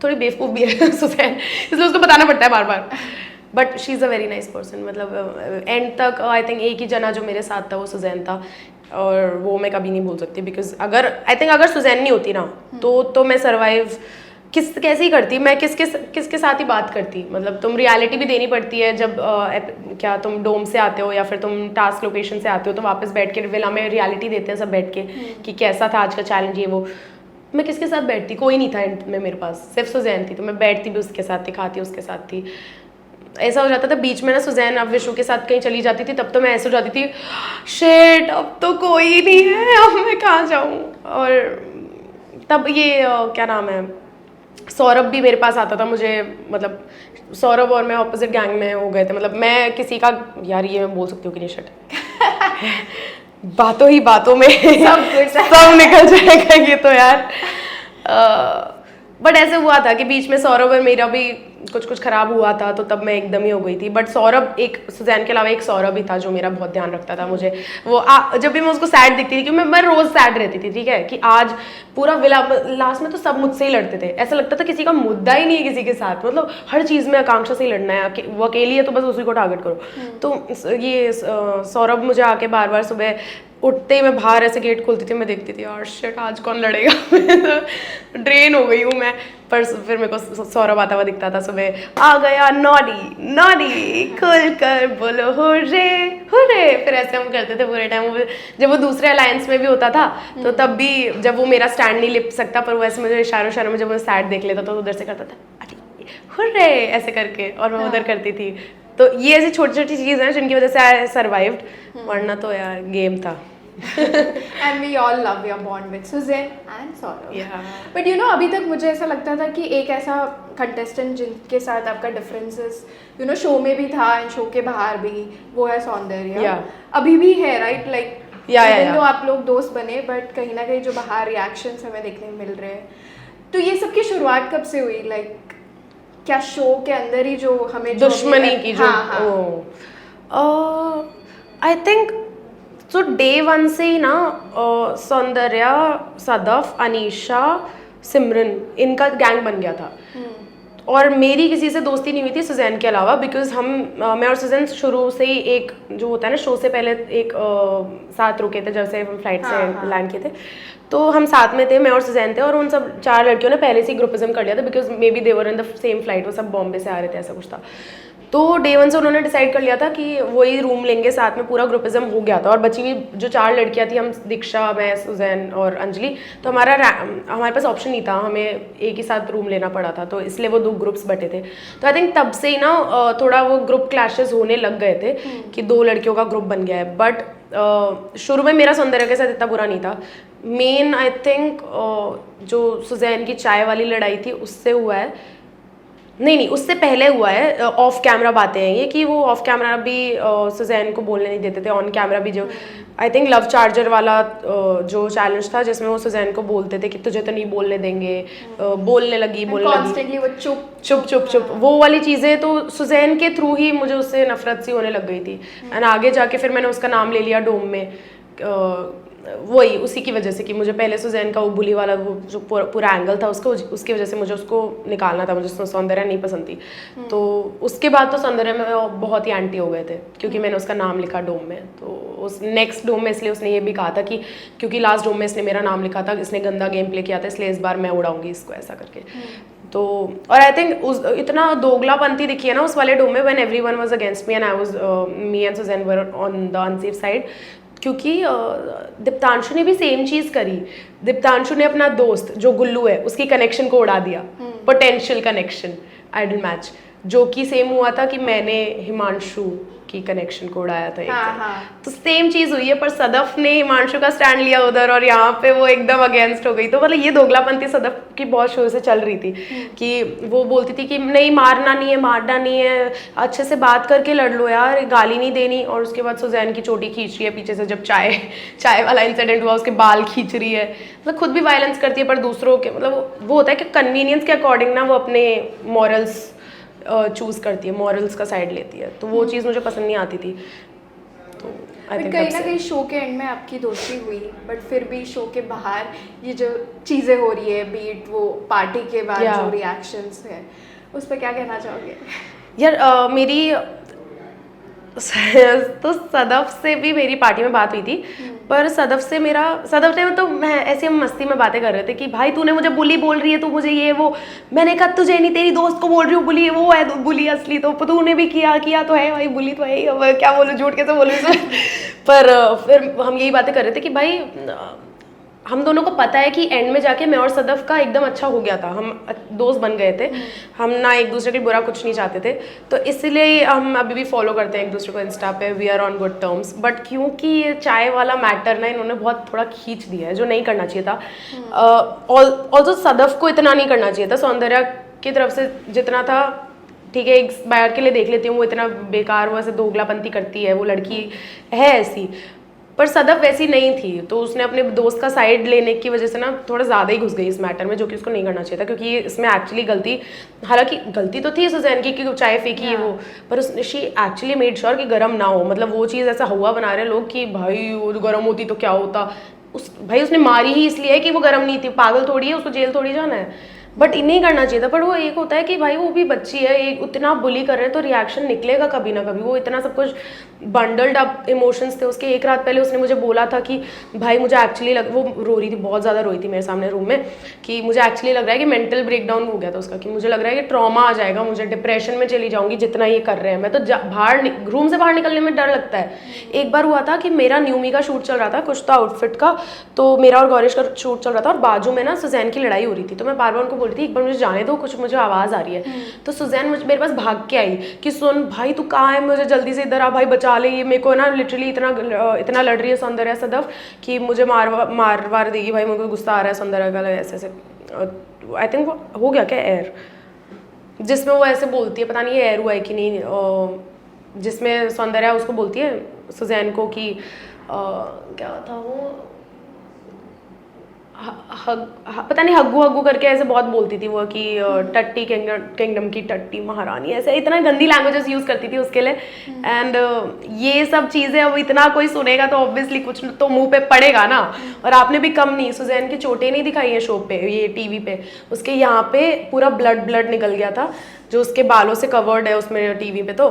थोड़ी बेवकूफ़ भी है सुजैन, इसलिए उसको बताना पड़ता है बार बार. But she is a very nice person. मतलब एंड तक आई थिंक एक ही जना जो मेरे साथ था वो सुजैन था, और वो मैं कभी नहीं भूल सकती. बिकॉज अगर सुजैन नहीं होती ना तो मैं सर्वाइव कैसे ही करती, मैं किसके साथ ही बात करती. मतलब तुम रियलिटी भी देनी पड़ती है जब क्या तुम डोम से आते हो या फिर तुम टास्क लोकेशन से आते हो, तो वापस बैठ के विला में रियलिटी देते हैं सब बैठ के कि कैसा था आज का चैलेंज, ये वो. मैं किसके साथ बैठती, कोई नहीं था एंड में मेरे पास, सिर्फ सुजैन थी. तो मैं बैठती भी उसके साथ थी, खाती उसके साथ थी. ऐसा हो जाता था बीच में ना, सुजैन अब विशु के साथ कहीं चली जाती थी, तब तो मैं ऐसे हो जाती थी, शिट अब तो कोई नहीं है, अब मैं कहाँ जाऊँ. और तब ये क्या नाम है, सौरभ भी मेरे पास आता था. मुझे मतलब सौरभ और मैं ऑपोजिट गैंग में हो गए थे. मतलब मैं किसी का, यार ये मैं बोल सकती हूँ कि नहीं, शट बातों ही बातों में सब निकल जाएगा ये तो यार. बट ऐसे हुआ था कि बीच में सौरभ और मेरा भी कुछ खराब हुआ था, तो तब मैं एकदम ही हो गई थी. बट सौरभ, एक सुजैन के अलावा एक सौरभ ही था जो मेरा बहुत ध्यान रखता था मुझे. वो जब भी मैं उसको सैड दिखती थी, क्योंकि मैं रोज सैड रहती थी, ठीक है, कि आज पूरा विला लास्ट में तो सब मुझसे ही लड़ते थे. ऐसा लगता था किसी का मुद्दा ही नहीं है किसी के साथ. मतलब हर चीज़ में आकांक्षा से ही लड़ना है, वो अकेली है तो बस उसी को टारगेट करो. तो ये सौरभ मुझे आके बार बार सुबह उठते ही मैं बाहर ऐसे गेट खोलती थी, मैं देखती थी यार शिट आज कौन लड़ेगा तो ड्रेन हो गई हूँ मैं। पर फिर मेरे को सौरभ आता हुआ दिखता था सुबह, आ गया नॉडी नॉडी खुल कर बोलो हुर्रे हुर्रे। फिर ऐसे हम करते थे पूरे टाइम। जब वो दूसरे अलायंस में भी होता था तो तब भी जब वो मेरा स्टैंड नहीं लिप सकता, पर वो ऐसे मुझे इशारों इशारों में जब वो सैड देख लेता तो उधर से करता था हुर्रे ऐसे करके, और मैं उधर करती थी। तो ये ऐसी छोटी छोटी चीज़ हैं जिनकी वजह से आई सर्वाइव्ड, वरना तो यार गेम था। And we all love your bond with Suzanne and Saurav. Yeah. But you know, अभी तक मुझे ऐसा लगता था कि एक ऐसा कंटेस्टेंट जिनके साथ आपका डिफरेंसेस शो में भी था एंड शो के बाहर भी, वो है सौंदर्य। Yeah. अभी भी है राइट, लाइक Yeah. तो आप लोग दोस्त बने, बट कहीं ना कहीं जो बाहर रिएक्शंस हमें देखने को मिल रहे हैं, तो ये सब की शुरुआत कब से हुई? लाइक क्या शो के अंदर ही जो हमें दुश्मनी की जो I think so day one से ही ना सौंदर्या, सदफ, अनीशा, सिमरन इनका गैंग बन गया था। और मेरी किसी से दोस्ती नहीं हुई थी सुजैन के अलावा, बिकॉज मैं और सुजैन शुरू से ही एक जो होता है ना शो से पहले एक साथ रुके थे, जब से हम फ्लाइट से लैंड किए थे तो हम साथ में थे, मैं और सुजैन थे। और उन सब 4 लड़कियों ने पहले से ही ग्रुपिज्म कर लिया था, because may be they were in the same flight, वो सब बॉम्बे से आ रहे थे, ऐसा कुछ था। तो डे वन से उन्होंने डिसाइड कर लिया था कि वही रूम लेंगे साथ में, पूरा ग्रुपिज्म हो गया था। और बची हुई जो 4 लड़कियां थी, हम दीक्षा, मैं, सुजैन और अंजलि, तो हमारे पास ऑप्शन नहीं था, हमें एक ही साथ रूम लेना पड़ा था, तो इसलिए वो 2 ग्रुप्स बटे थे। तो आई थिंक तब से ही ना थोड़ा वो ग्रुप क्लैशेस होने लग गए थे कि 2 लड़कियों का ग्रुप बन गया है। बट शुरू में मेरा सौंदर्य के साथ इतना बुरा नहीं था। मेन आई थिंक जो सुजैन की चाय वाली लड़ाई थी उससे हुआ है, नहीं उससे पहले हुआ है। ऑफ कैमरा बातें हैं ये, कि वो ऑफ कैमरा भी सुजैन को बोलने नहीं देते थे, ऑन कैमरा भी जो आई थिंक लव चार्जर वाला जो चैलेंज था, जिसमें वो सुजैन को बोलते थे कि तुझे तो नहीं बोलने देंगे, बोलने लगी वो चुप वो वाली चीज़ें। तो सुजैन के थ्रू ही मुझे उससे नफरत सी होने लग गई थी। एंड आगे जाके फिर मैंने उसका नाम ले लिया डोम में, वही उसी की वजह से कि मुझे पहले सुजैन का वो बुली वाला वो जो पूरा एंगल था उसकी वजह से मुझे उसको निकालना था, मुझे सौंदर्य नहीं पसंद थी। तो उसके बाद तो सौंदर्य में बहुत ही एंटी हो गए थे, क्योंकि मैंने उसका नाम लिखा डोम में। तो उस नेक्स्ट डोम में इसलिए उसने ये भी कहा था कि क्योंकि लास्ट डोम में इसने मेरा नाम लिखा था, इसने गंदा गेम प्ले किया था, इसलिए इस बार मैं उड़ाऊंगी इसको, ऐसा करके। तो और आई थिंक इतना दोगलापंथी दिखी है ना उस वाले डोम में, when everyone was against me and I was me and Suzanne were on the unsafe side. क्योंकि दीप्तांशु ने भी सेम चीज़ करी। दीप्तांशु ने अपना दोस्त जो गुल्लू है उसकी कनेक्शन को उड़ा दिया, पोटेंशियल कनेक्शन आइडल मैच, जो कि सेम हुआ था कि मैंने हिमांशु की कनेक्शन को उड़ाया था। तो सेम चीज़ हुई है, पर सदफ ने हिमांशु का स्टैंड लिया उधर और यहाँ पे वो एकदम अगेंस्ट हो गई। तो मतलब ये दोगलापंथी सदफ की बहुत शुरू से चल रही थी कि वो बोलती थी कि नहीं मारना नहीं है, अच्छे से बात करके लड़ लो यार, गाली नहीं देनी। और उसके बाद सुजैन की चोटी खींच रही है पीछे से, जब चाय वाला इंसिडेंट हुआ उसके बाल खींच रही है, मतलब खुद भी वायलेंस करती है, पर दूसरों के मतलब वो होता है कि कन्वीनियंस के अकॉर्डिंग ना वो अपने मॉरल्स चूज़ करती है, मॉरल्स का साइड लेती है। तो वो चीज़ मुझे पसंद नहीं आती थी। तो कहीं ना कहीं शो के एंड में आपकी दोस्ती हुई, बट फिर भी शो के बाहर ये जो चीज़ें हो रही है, बीट वो पार्टी के बाद जो रिएक्शंस है, उस पर क्या कहना चाहोगे? यार मेरी तो सदफ से भी मेरी पार्टी में बात हुई थी, पर सदफ ने तो मैं ऐसे हम मस्ती में बातें कर रहे थे कि भाई तूने मुझे बुली बोल रही है, तू मुझे ये वो। मैंने कहा तुझे नहीं, तेरी दोस्त को बोल रही हूँ बुली, वो है बुली असली, तो तूने भी किया तो है भाई, बुली तो है ही, क्या बोलूँ, झूठ कैसे बोलूँ पर फिर हम यही बातें कर रहे थे कि भाई हम दोनों को पता है कि एंड में जाके मैं और सदफ का एकदम अच्छा हो गया था, हम दोस्त बन गए थे, हम ना एक दूसरे के बुरा कुछ नहीं चाहते थे। तो इसलिए हम अभी भी फॉलो करते हैं एक दूसरे को इंस्टा पे, we are on good terms. But क्योंकि ये चाय वाला मैटर ना इन्होंने बहुत थोड़ा खींच दिया है, जो नहीं करना चाहिए था। ऑल्सो सदफ को इतना नहीं करना चाहिए था, सौंदर्या की तरफ से जितना था ठीक है, एक बार के लिए देख लेती हूँ, वो इतना बेकार, वो ऐसे दोगलापंती करती है, वो लड़की है ऐसी, पर सदफ वैसी नहीं थी। तो उसने अपने दोस्त का साइड लेने की वजह से ना थोड़ा ज़्यादा ही घुस गई इस मैटर में, जो कि उसको नहीं करना चाहिए था। क्योंकि इसमें एक्चुअली हालांकि गलती तो थी सुजैन की कि चाय फेंकी वो, पर शी एक्चुअली मेड श्योर कि गर्म ना हो। मतलब वो चीज़ ऐसा हुआ बना रहे लोग कि भाई वो गर्म होती तो क्या होता, भाई उसने मारी ही इसलिए है कि वो गर्म नहीं थी, पागल थोड़ी है, उसको जेल थोड़ी जाना है। बट नहीं करना चाहिए था। पर वो एक होता है कि भाई वो भी बच्ची है, एक उतना बुली कर रहे हैं तो रिएक्शन निकलेगा कभी ना कभी। वो इतना सब कुछ बंडल्ड अप इमोशंस थे उसके। एक रात पहले उसने मुझे बोला था कि भाई मुझे एक्चुअली वो रो रही थी, बहुत ज़्यादा रोई थी मेरे सामने रूम में, कि मुझे एक्चुअली लग रहा है कि मेंटल ब्रेकडाउन हो गया था उसका, कि मुझे लग रहा है कि ट्रॉमा आ जाएगा, मुझे डिप्रेशन में चली जाऊंगी जितना ये कर रहे हैं। मैं तो बाहर रूम से बाहर निकलने में डर लगता है। एक बार हुआ था कि मेरा न्यूमी का शूट चल रहा था, कुछ तो आउटफिट का, तो मेरा और गौरीश का शूट चल रहा था और बाजू में ना सुजैन की लड़ाई हो रही थी। तो मैं बार बार उनको बोल रही थी एक बार मुझे जाने दो, कुछ मुझे आवाज़ आ रही है। तो सुजैन मेरे पास भाग के आई कि सुन भाई तू कहाँ है, मुझे जल्दी से इधर आ भाई, बचा ले, ये मेरे को ना लिटरली इतना लड़ रही है सौंदर्या सदफ कि मुझे मार देगी भाई, मुझे गुस्सा आ रहा है सौंदर्या का। ऐसे आई थिंक वो हो गया क्या एयर, जिसमें वो ऐसे बोलती है, पता नहीं ये एयर हुआ है कि नहीं, जिसमें सौंदर्या उसको बोलती है सुजैन को कि क्या था वो, पता नहीं हग्गू करके ऐसे बहुत बोलती थी वो कि टट्टी किंगडम की टट्टी महारानी, ऐसे इतना गंदी लैंग्वेजेस यूज़ करती थी उसके लिए। एंड ये सब चीज़ें अब इतना कोई सुनेगा तो ऑब्वियसली कुछ तो मुंह पे पड़ेगा ना। और आपने भी कम नहीं, सुजैन की चोटें नहीं दिखाई है शो पे, ये टीवी पे, उसके यहाँ पे पूरा ब्लड निकल गया था जो उसके बालों से कवर्ड है उसमें टीवी पे, तो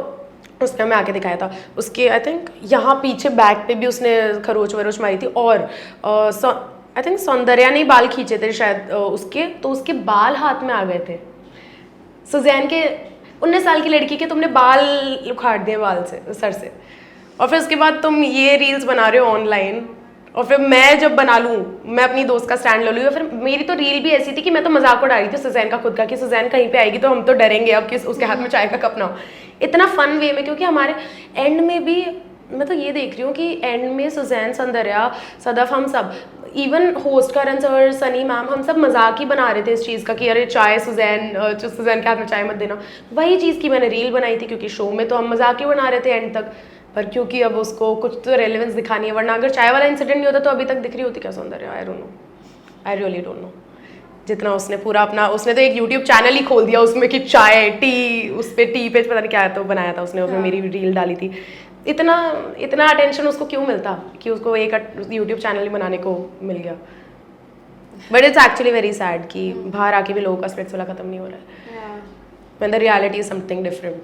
उसने हमें आके दिखाया था। उसके आई थिंक यहाँ पीछे बैक पे भी उसने खरोच वरोच मारी थी। और आई थिंक सौंदर्या ने बाल खींचे थे शायद उसके, तो उसके बाल हाथ में आ गए थे। सुजैन के 19 साल की लड़की के तुमने बाल उखाड़ दिए बाल से, सर से, और फिर उसके बाद तुम ये रील्स बना रहे हो ऑनलाइन। और फिर मैं जब बना लूँ, मैं अपनी दोस्त का स्टैंड ले लूँ, या फिर मेरी तो रील भी ऐसी थी कि मैं तो मजाक उड़ा रही थी सुजैन का खुद का, कि सुजैन कहीं पे आएगी तो हम तो डरेंगे अब कि उसके हाथ में चाय का कप ना हो। इतना फन वे में, क्योंकि हमारे एंड में भी मैं तो ये देख रही हूँ कि एंड में सुजैन, सौंदर्या, सदफ, हम सब, इवन होस्ट करण सर, सनी मैम, हम सब मजाक ही बना रहे थे इस चीज़ का कि अरे चाय सुजैन के हाथ में चाय मत देना। वही चीज़ की मैंने रील बनाई थी, क्योंकि शो में तो हम मजाक ही बना रहे थे एंड तक, पर क्योंकि अब उसको कुछ तो रेलेवेंस दिखानी है, वरना अगर चाय वाला इंसिडेंट नहीं होता तो अभी तक दिख रही होती क्या Soundarya? I don't know, I really don't know. जितना उसने पूरा अपना, उसने तो एक यूट्यूब चैनल ही खोल दिया उसमें कि चाय टी, उस पर टी पे पता नहीं क्या तो बनाया था उसने, उसमें मेरी रील डाली थी। इतना अटेंशन उसको क्यों मिलता कि उसको एक यूट्यूब चैनल ही बनाने को मिल गया। But it's actually very sad कि बाहर आके भी लोगों का स्प्लिट्स वाला खत्म नहीं हो रहा है, when the reality is something different.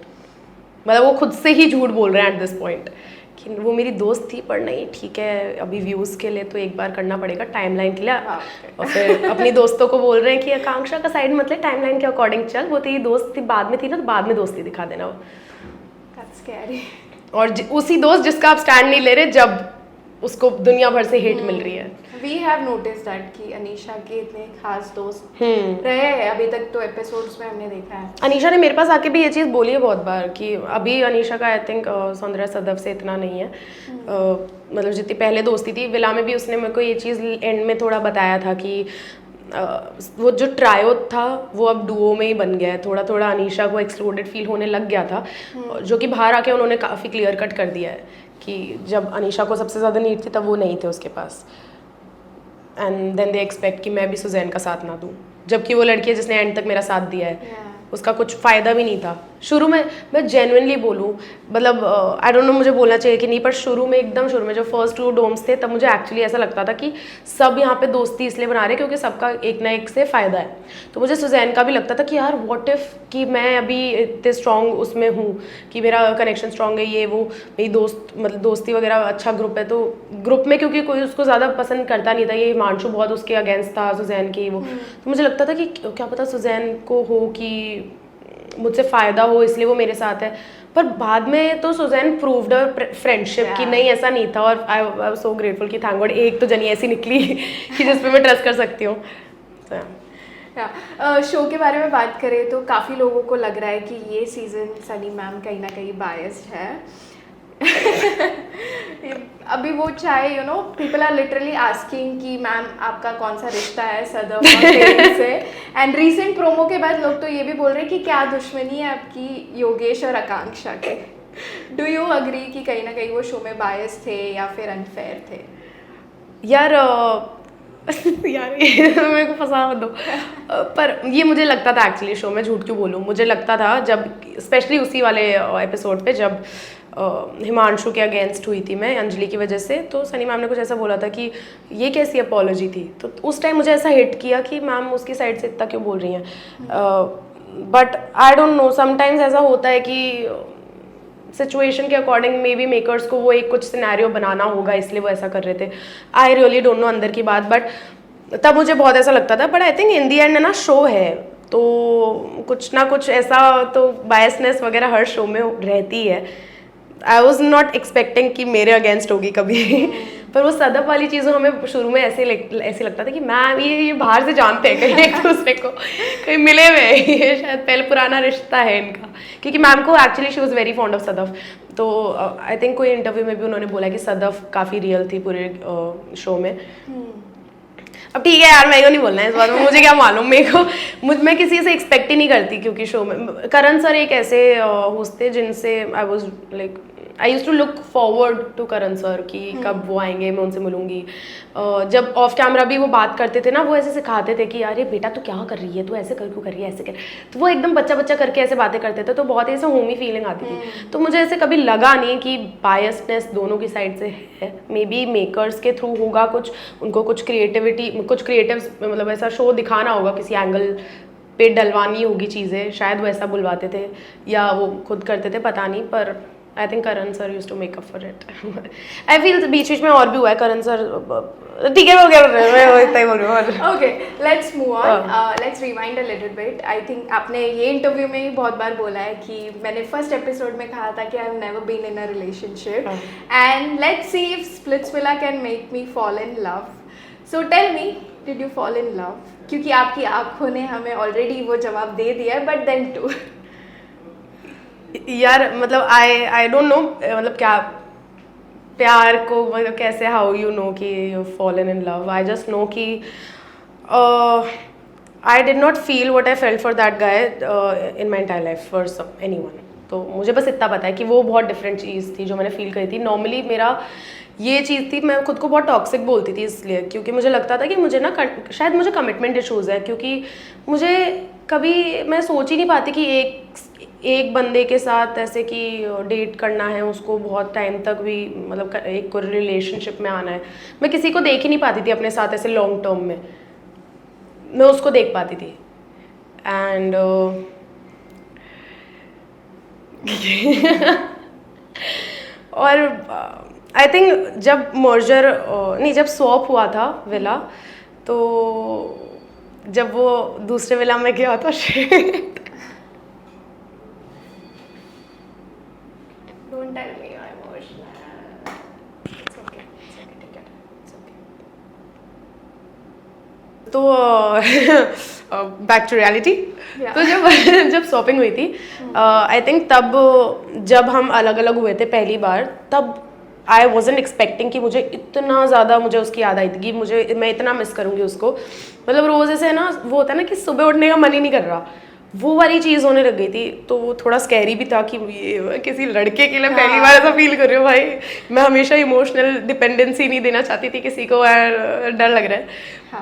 मतलब वो खुद से ही झूठ बोल रहे हैं एट दिस पॉइंट कि वो मेरी दोस्त थी, पर नहीं ठीक है अभी व्यूज़ के लिए तो एक बार करना पड़ेगा, टाइमलाइन के लिए। और फिर अपनी दोस्तों को बोल रहे हैं कि आकांक्षा का साइड मतलब टाइमलाइन के अकॉर्डिंग चल, वो तेरी दोस्त थी, बाद में थी ना, तो बाद में दोस्ती दिखा देना वो। That's scary. और उसी दोस्त जिसका आप स्टैंड नहीं ले रहे जब उसको दुनिया भर से हेट मिल रही है। We have noticed that कि अनीशा के इतने खास दोस्त रहे हैं अभी तक, तो एपिसोड्स में हमने देखा है। अनीशा ने मेरे पास आके भी ये चीज़ बोली है बहुत बार कि अभी अनीशा का आई थिंक सौंदर्या सदफ से इतना नहीं है, मतलब जितनी पहले दोस्ती थी। विला में भी उसने मेरे को ये चीज़ एंड में थोड़ा बताया था कि वो जो ट्रायो था वो अब डुओ में ही बन गया है। थोड़ा थोड़ा अनीशा को एक्सक्लूडेड फील होने लग गया था, जो कि बाहर आके उन्होंने काफ़ी क्लियर कट कर दिया है कि जब अनीशा को सबसे ज़्यादा नीड थी तब वो नहीं थे उसके पास। एंड देन दे एक्सपेक्ट कि मैं भी सुजैन का साथ ना दूँ, जबकि वो लड़की है जिसने एंड तक मेरा साथ दिया है, उसका कुछ फ़ायदा भी नहीं था। शुरू में मैं जेन्युइनली बोलूँ, मतलब आई डोंट नो मुझे बोलना चाहिए कि नहीं, पर शुरू में एकदम शुरू में जो फर्स्ट 2 डोम्स थे तब मुझे एक्चुअली ऐसा लगता था कि सब यहाँ पे दोस्ती इसलिए बना रहे क्योंकि सबका एक ना एक से फ़ायदा है। तो मुझे सुजैन का भी लगता था कि यार व्हाट इफ़ कि मैं अभी इतने स्ट्रॉन्ग उसमें हूँ कि मेरा कनेक्शन स्ट्रॉन्ग है, ये वो मेरी दोस्त, मतलब दोस्ती वगैरह अच्छा ग्रुप है, तो ग्रुप में क्योंकि कोई उसको ज़्यादा पसंद करता नहीं था, ये हिमांशु बहुत उसके अगेंस्ट था सुजैन की वो, तो मुझे लगता था कि क्या पता सुजैन को हो कि मुझसे फ़ायदा हो इसलिए वो मेरे साथ है। पर बाद में तो सुजैन प्रूव्ड फ्रेंडशिप कि नहीं ऐसा नहीं था, और आई वाज सो ग्रेटफुल कि थैंक गॉड एक तो जनी ऐसी निकली कि जिस पे मैं ट्रस्ट कर सकती हूँ। शो के बारे में बात करें तो काफ़ी लोगों को लग रहा है कि ये सीज़न सनी मैम कहीं ना कहीं बायस्ड है। अभी वो चाहे पीपल आर लिटरली आस्किंग कि मैम आपका कौन सा रिश्ता है सदफ और पेरेंट्स से, एंड रीसेंट प्रोमो के बाद लोग तो ये भी बोल रहे हैं कि क्या दुश्मनी है आपकी योगेश और आकांक्षा के। डू यू अग्री कि कहीं ना कहीं वो शो में बायस थे या फिर अनफेयर थे? यार ये मेरे को फंसा मत दो, पर ये मुझे लगता था एक्चुअली शो में, झूठ क्यों बोलूँ, मुझे लगता था जब स्पेशली उसी वाले एपिसोड पे जब हिमांशु के अगेंस्ट हुई थी मैं अंजलि की वजह से, तो सनी मैम ने कुछ ऐसा बोला था कि ये कैसी अपॉलॉजी थी, तो उस टाइम मुझे ऐसा हिट किया कि मैम उसकी साइड से इतना क्यों बोल रही हैं. But I don't know, sometimes ऐसा होता है कि सिचुएशन के अकॉर्डिंग मे बी मेकर्स को वो एक कुछ सिनेरियो बनाना होगा, इसलिए वो ऐसा कर रहे थे. आई रियली डोंट नो अंदर की बात, बट तब मुझे बहुत ऐसा लगता था. But I think in the and ना शो है, तो कुछ ना कुछ ऐसा तो बायसनेस वगैरह हर शो में रहती है. आई वॉज नॉट एक्सपेक्टिंग कि मेरे अगेंस्ट होगी कभी. पर वो सदफ वाली चीज़ों हमें शुरू में ऐसे लगता था कि मैम ये बाहर से जानते हैं कहीं एक दूसरे को, कहीं मिले हुए हैं, ये शायद पहले पुराना रिश्ता है इनका. क्योंकि मैम को actually she was very fond of Sadaf. तो आई थिंक कोई इंटरव्यू में भी उन्होंने बोला कि सदफ काफ़ी रियल थी पूरे शो में. अब ठीक है यार, मेरे को नहीं बोलना है इस बात में, मुझे क्या मालूम. मैं किसी से एक्सपेक्ट ही नहीं करती, क्योंकि शो में करण सर एक ऐसे होस्ट थे जिनसे I use to look forward to Karan sir कि कब वो आएंगे, मैं उनसे मिलूंगी. जब ऑफ कैमरा भी वो बात करते थे ना, वो ऐसे सिखाते थे कि अरे बेटा तू क्या कर रही है, तू ऐसे कर क्यों कर रही है, ऐसे कर. तो वो एकदम बच्चा बच्चा करके ऐसे बातें करते थे, तो बहुत ही ऐसे होमी फीलिंग आती थी. तो मुझे ऐसे कभी लगा नहीं कि बायसनेस दोनों की साइड से है. मे बी मेकर्स के थ्रू होगा कुछ, उनको कुछ क्रिएटिव मतलब ऐसा शो दिखाना होगा, किसी एंगल पे डलवानी होगी चीज़ें, शायद वो ऐसा बुलवाते थे या वो खुद करते थे, पता नहीं. पर I think Karan sir use to make up for it. I feel बीच बीच में और भी हुआ है. करण सर ठीक है, हो गया, मैं इतना ही बोल रही हूँ. Okay, let's move on. Let's rewind a little bit. I think आपने ये इंटरव्यू में ही बहुत बार बोला है कि मैंने फर्स्ट एपिसोड में कहा था कि I have never been in a relationship, and let's see if Splitsvilla can make me fall in love. So tell me, did you fall in love? क्योंकि आपकी आंखों ने हमें ऑलरेडी वो जवाब दे दिया है, बट देन टू. यार मतलब आई डोंट नो, मतलब क्या प्यार को मतलब कैसे, हाउ यू नो कि you fallen in love. I just know कि I did not feel what I felt for that guy in my entire life for anyone. तो मुझे बस इतना पता है कि वो बहुत डिफरेंट चीज़ थी जो मैंने फील करी थी. नॉर्मली मेरा ये चीज़ थी, मैं खुद को बहुत टॉक्सिक बोलती थी इसलिए, क्योंकि मुझे लगता था कि मुझे ना शायद मुझे कमिटमेंट इशूज़ है, क्योंकि मुझे कभी मैं सोच ही नहीं पाती कि एक बंदे के साथ ऐसे कि डेट करना है, उसको बहुत टाइम तक भी मतलब एक रिलेशनशिप में आना है. मैं किसी को देख ही नहीं पाती थी अपने साथ ऐसे लॉन्ग टर्म में. मैं उसको देख पाती थी. एंड और आई थिंक जब मर्जर नहीं, जब स्वॉप हुआ था विला, तो जब वो दूसरे विला में गया था, Don't tell me you're emotional. It's okay. Take it. It's okay. तो बैक टू रियलिटी. तो जब शॉपिंग हुई थी, आई थिंक तब जब हम अलग अलग हुए थे पहली बार, तब आई वॉजंट एक्सपेक्टिंग कि मुझे इतना ज़्यादा मुझे उसकी याद आई थी कि मैं इतना मिस करूँगी उसको. मतलब रोज़ ऐसे ना वो होता है ना कि सुबह उठने का मन ही नहीं कर रहा, वो वाली चीज़ होने लग गई थी. तो वो थोड़ा स्कैरी भी था कि ये किसी लड़के के लिए पहली बार ऐसा फील कर रही हूँ. भाई मैं हमेशा इमोशनल डिपेंडेंसी नहीं देना चाहती थी किसी को, डर लग रहा है.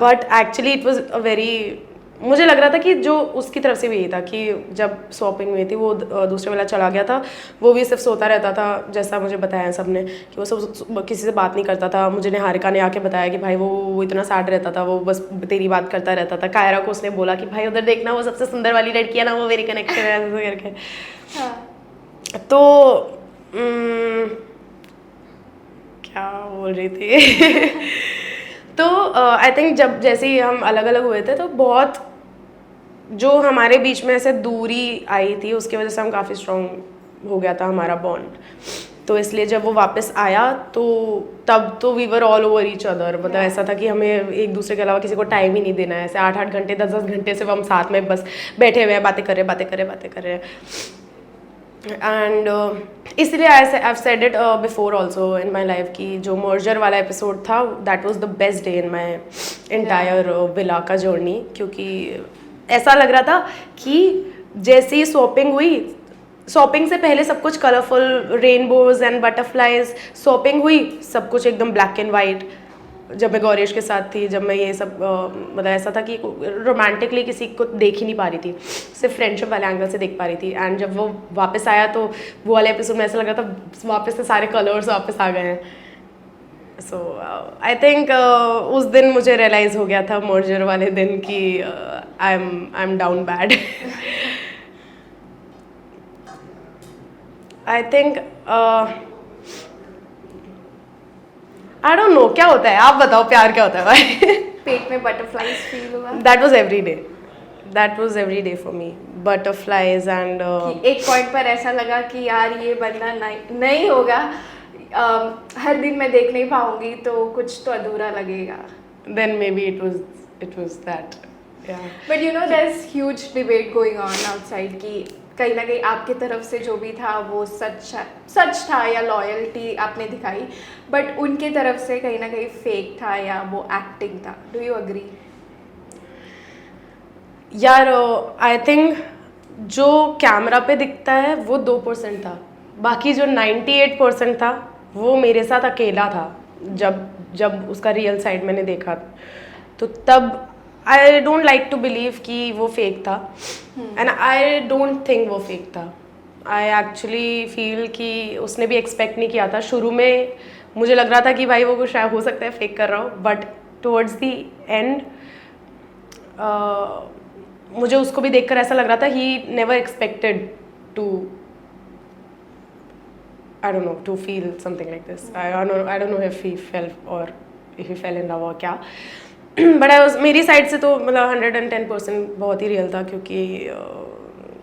But actually it was a very, मुझे लग रहा था कि जो उसकी तरफ से भी यही था कि जब शॉपिंग हुई थी वो दूसरे वाला चला गया था, वो भी सिर्फ सोता रहता था, जैसा मुझे बताया सबने कि वो सब किसी से बात नहीं करता था. मुझे निहारिका ने आके बताया कि भाई वो इतना सैड रहता था, वो बस तेरी बात करता रहता था. कायरा को उसने बोला कि भाई उधर देखना, वो सबसे सुंदर वाली लड़की है ना, वो मेरी कनेक्शन है, ऐसे करके. तो क्या बोल रही थी? तो आई थिंक जब जैसे ही हम अलग अलग हुए थे, तो बहुत जो हमारे बीच में ऐसे दूरी आई थी, उसकी वजह से हम काफ़ी स्ट्रॉन्ग हो गया था हमारा बॉन्ड. तो इसलिए जब वो वापस आया, तो तब तो we were all over each other. मतलब ऐसा था कि हमें एक दूसरे के अलावा किसी को टाइम ही नहीं देना है. ऐसे 8-8 घंटे 10-10 घंटे से हम साथ में बस बैठे हुए हैं, बातें कर रहे हैं. एंड इसलिए I said it before also in my life कि जो मर्जर वाला एपिसोड था, that was the best day in my entire villa का जर्नी. क्योंकि ऐसा लग रहा था कि जैसे ही शॉपिंग हुई, शॉपिंग से पहले सब कुछ colourful, rainbows and butterflies. Shopping हुई, सब कुछ एकदम ब्लैक एंड वाइट. जब मैं गौरीश के साथ थी, जब मैं ये सब मतलब ऐसा था कि रोमांटिकली किसी को देख ही नहीं पा रही थी, सिर्फ फ्रेंडशिप वाले एंगल से देख पा रही थी। एंड जब वो वापस आया तो वो वाले एपिसोड में ऐसा लग रहा था वापस से सारे कलर्स वापस आ गए हैं। सो आई थिंक उस दिन मुझे रियलाइज़ हो गया था मर्जर वाले दिन कि I am down bad. I think I don't know क्या होता है, आप बताओ प्यार क्या होता है भाई? पेट में बटरफ्लाईज फील हुआ? That was every day for me, butterflies and कि एक पॉइंट पर ऐसा लगा कि यार ये बंदा नहीं होगा, हर दिन मैं देख नहीं पाऊंगी तो कुछ तो अधूरा लगेगा। then maybe it was that, yeah. But you know there's huge debate going on outside कि कहीं ना कहीं आपकी तरफ से जो भी था वो सच था या लॉयल्टी आपने दिखाई, बट उनके तरफ से कहीं ना कहीं फेक था या वो एक्टिंग था। Do you agree? यार आई थिंक जो कैमरा पे दिखता है वो 2% था, बाकी जो 98% था वो मेरे साथ अकेला था। जब उसका रियल साइड मैंने देखा तो तब I don't like to believe कि वो फेक था, एंड आई डोंट थिंक वो फेक था। आई एक्चुअली फील कि उसने भी एक्सपेक्ट नहीं किया था। शुरू में मुझे लग रहा था कि भाई वो कुछ शायद हो सकता है फेक कर रहा हो, बट टुवर्ड्स द एंड मुझे उसको भी देखकर ऐसा लग रहा था he never expected to, I don't know, to feel something like this. I don't know if he fell or if he fell in love or क्या, but I was, मेरी साइड से तो मतलब 110% बहुत ही रियल था, क्योंकि